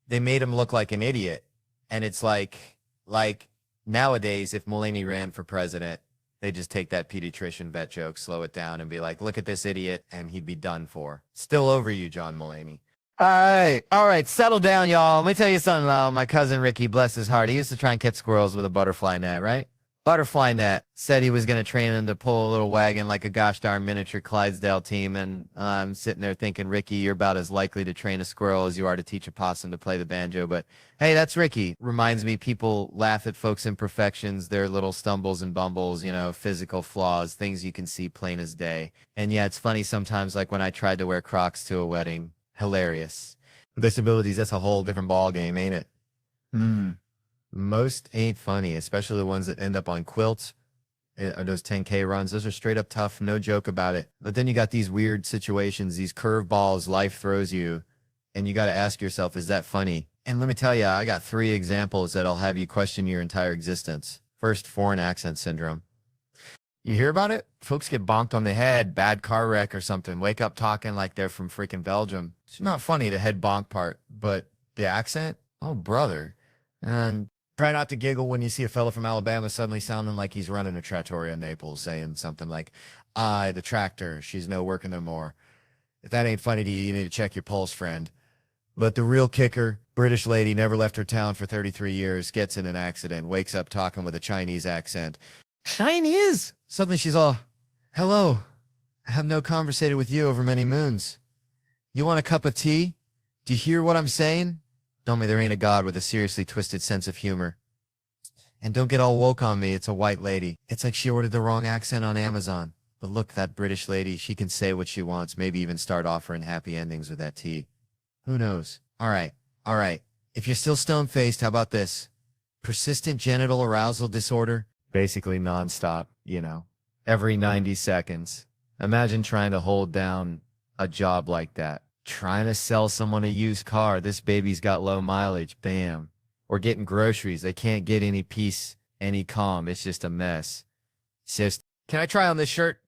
A: They made him look like an idiot. And it's like nowadays, if Mulaney ran for president, they just take that pediatrician vet joke, slow it down, and be like, look at this idiot, and he'd be done for. Still over you, John Mulaney. All right, settle down, y'all. Let me tell you something. My cousin Ricky, bless his heart, he used to try and catch squirrels with a butterfly net, right? Butterfly net. Said he was going to train him to pull a little wagon like a gosh darn miniature Clydesdale team. And I'm sitting there thinking, Ricky, you're about as likely to train a squirrel as you are to teach a possum to play the banjo. But hey, that's Ricky. Reminds me, people laugh at folks' imperfections, their little stumbles and bumbles, you know, physical flaws, things you can see plain as day. And yeah, it's funny sometimes, like when I tried to wear Crocs to a wedding. Hilarious. Disabilities, that's a whole different ball game, ain't it? Most ain't funny, especially the ones that end up on quilts or those 10K runs. Those are straight up tough, no joke about it. But then you got these weird situations, these curveballs life throws you, and you got to ask yourself, is that funny? And let me tell you, I got 3 examples that'll have you question your entire existence. First, foreign accent syndrome. You hear about it? Folks get bonked on the head, bad car wreck or something, wake up talking like they're from freaking Belgium. It's not funny, the head bonk part, but the accent? Oh, brother. And try not to giggle when you see a fella from Alabama suddenly sounding like he's running a trattoria in Naples, saying something like, the tractor, she's no working no more. If that ain't funny to you, you need to check your pulse, friend. But the real kicker, British lady, never left her town for 33 years, gets in an accident, wakes up talking with a Chinese accent. Chinese? Suddenly she's all, hello, I have no conversated with you over many moons. You want a cup of tea? Do you hear what I'm saying? Tell me there ain't a god with a seriously twisted sense of humor. And don't get all woke on me, it's a white lady. It's like she ordered the wrong accent on Amazon. But look, that British lady, she can say what she wants, maybe even start offering happy endings with that tea. Who knows? All right. If you're still stone-faced, how about this? Persistent genital arousal disorder? Basically nonstop, you know, every 90 seconds. Imagine trying to hold down a job like that. Trying to sell someone a used car. This baby's got low mileage. Bam. Or getting groceries. They can't get any peace, any calm. It's just a mess. It's just, can I try on this shirt?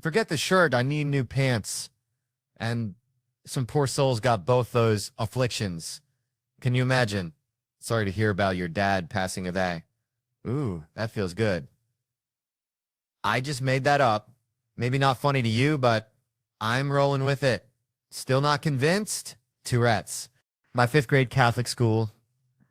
A: Forget the shirt. I need new pants. And some poor soul's got both those afflictions. Can you imagine? Sorry to hear about your dad passing away. Ooh, that feels good. I just made that up. Maybe not funny to you, but I'm rolling with it. Still not convinced? Tourette's. My 5th grade Catholic school.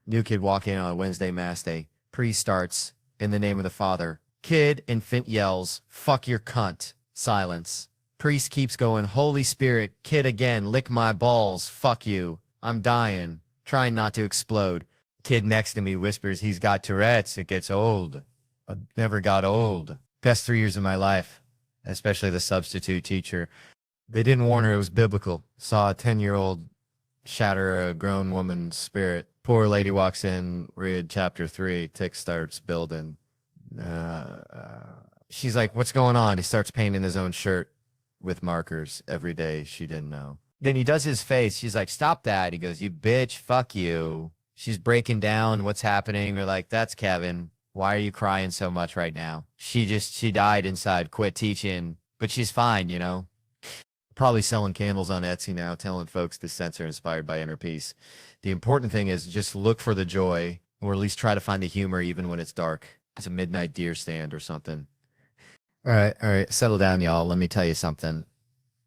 A: New kid walking in on a Wednesday mass day. Priest starts, in the name of the Father. Kid, infant yells, fuck your cunt. Silence. Priest keeps going, Holy Spirit. Kid again, lick my balls. Fuck you. I'm dying. Trying not to explode. Kid next to me whispers he's got Tourette's. It gets old. But never got old. Best 3 years of my life. Especially the substitute teacher. They didn't warn her it was biblical. Saw a 10-year-old shatter a grown woman's spirit. Poor lady walks in, read chapter 3. Tick starts building. She's like, what's going on? He starts painting his own shirt with markers every day. She didn't know. Then he does his face. She's like, stop that. He goes, you bitch, fuck you. She's breaking down. What's happening? They're like, that's Kevin. Why are you crying so much right now? She died inside, quit teaching, but she's fine, you know? Probably selling candles on Etsy now, telling folks this scents are inspired by inner peace. The important thing is just look for the joy, or at least try to find the humor even when it's dark. It's a midnight deer stand or something. All right. Settle down, y'all. Let me tell you something.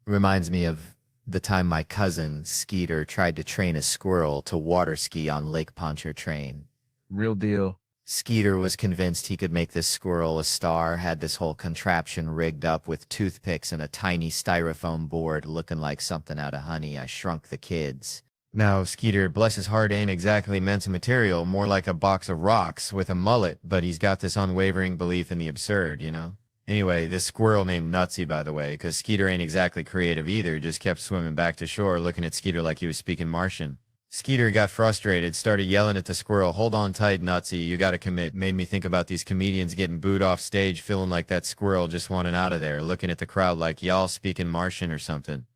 A: Reminds me of the time my cousin, Skeeter, tried to train a squirrel to water ski on Lake Pontchartrain.
D: Real deal.
A: Skeeter was convinced he could make this squirrel a star, had this whole contraption rigged up with toothpicks and a tiny styrofoam board looking like something out of Honey, I Shrunk the Kids. Now, Skeeter, bless his heart, ain't exactly men's material, more like a box of rocks with a mullet, but he's got this unwavering belief in the absurd, you know? Anyway, this squirrel named Nutsy, by the way, because Skeeter ain't exactly creative either, just kept swimming back to shore looking at Skeeter like he was speaking Martian. Skeeter got frustrated, started yelling at the squirrel, hold on tight, Nutsy, you gotta commit. Made me think about these comedians getting booed off stage, feeling like that squirrel just wanted out of there, looking at the crowd like y'all speaking Martian or something.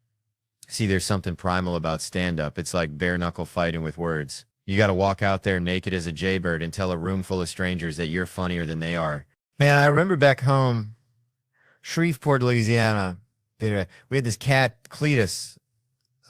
A: See, there's something primal about stand-up. It's like bare knuckle fighting with words. You got to walk out there naked as a jaybird and tell a room full of strangers that you're funnier than they are. Man, I remember back home, Shreveport, Louisiana. We had this cat, Cletus.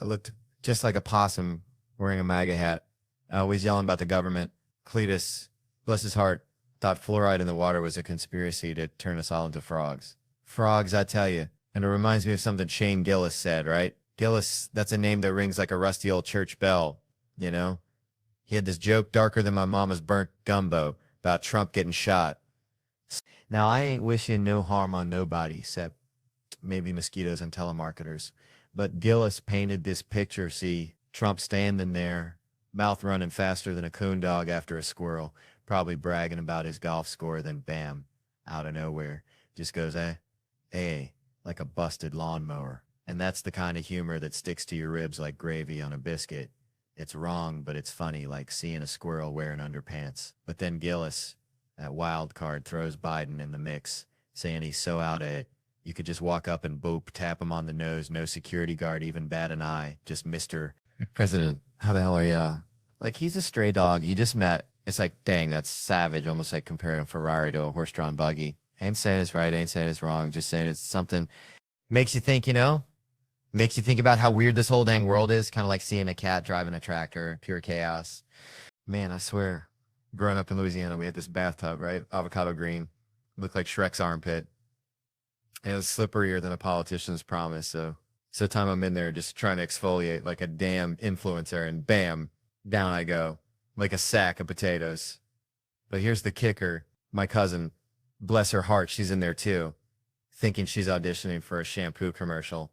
A: It looked just like a possum wearing a MAGA hat. Always yelling about the government. Cletus, bless his heart, thought fluoride in the water was a conspiracy to turn us all into frogs. Frogs, I tell you. And it reminds me of something Shane Gillis said, right? Gillis, that's a name that rings like a rusty old church bell, you know? He had this joke darker than my mama's burnt gumbo about Trump getting shot. Now, I ain't wishing no harm on nobody except maybe mosquitoes and telemarketers. But Gillis painted this picture, see, Trump standing there, mouth running faster than a coon dog after a squirrel, probably bragging about his golf score, then bam, out of nowhere, just goes, like a busted lawnmower. And that's the kind of humor that sticks to your ribs like gravy on a biscuit. It's wrong, but it's funny, like seeing a squirrel wearing underpants. But then Gillis, that wild card, throws Biden in the mix, saying he's so out of it. You could just walk up and boop, tap him on the nose, no security guard even bat an eye, just Mr. President, how the hell are ya? Like, he's a stray dog you just met. It's like, dang, that's savage, almost like comparing a Ferrari to a horse-drawn buggy. Ain't saying it's right, ain't saying it's wrong, just saying it's something. Makes you think, you know? Makes you think about how weird this whole dang world is, kind of like seeing a cat driving a tractor, pure chaos. Man, I swear, growing up in Louisiana, we had this bathtub, right? Avocado green. Looked like Shrek's armpit. And it was slipperier than a politician's promise, so time I'm in there just trying to exfoliate like a damn influencer, and bam, down I go, like a sack of potatoes. But here's the kicker. My cousin, bless her heart, she's in there too, thinking she's auditioning for a shampoo commercial,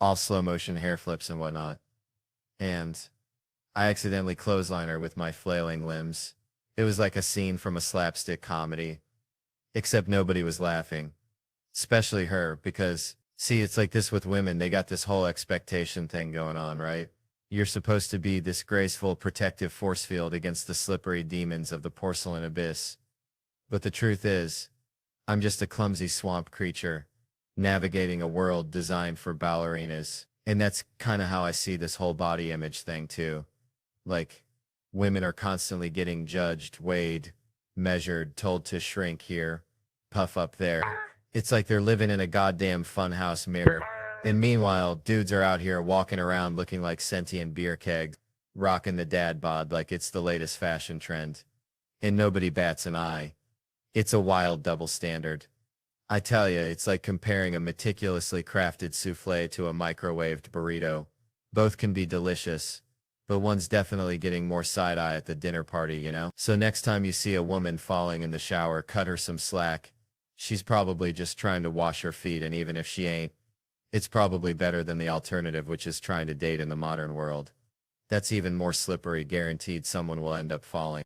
A: all slow motion hair flips and whatnot. And I accidentally clothesline her with my flailing limbs. It was like a scene from a slapstick comedy, except nobody was laughing, especially her, because see, it's like this with women. They got this whole expectation thing going on, right? You're supposed to be this graceful, protective force field against the slippery demons of the porcelain abyss. But the truth is, I'm just a clumsy swamp creature navigating a world designed for ballerinas. And that's kind of how I see this whole body image thing too. Like, women are constantly getting judged, weighed, measured, told to shrink here, puff up there. It's like they're living in a goddamn funhouse mirror. And meanwhile, dudes are out here walking around looking like sentient beer kegs, rocking the dad bod like it's the latest fashion trend. And nobody bats an eye. It's a wild double standard. I tell you, it's like comparing a meticulously crafted souffle to a microwaved burrito. Both can be delicious, but one's definitely getting more side-eye at the dinner party, you know? So next time you see a woman falling in the shower, cut her some slack. She's probably just trying to wash her feet, and even if she ain't, it's probably better than the alternative, which is trying to date in the modern world. That's even more slippery, guaranteed someone will end up falling.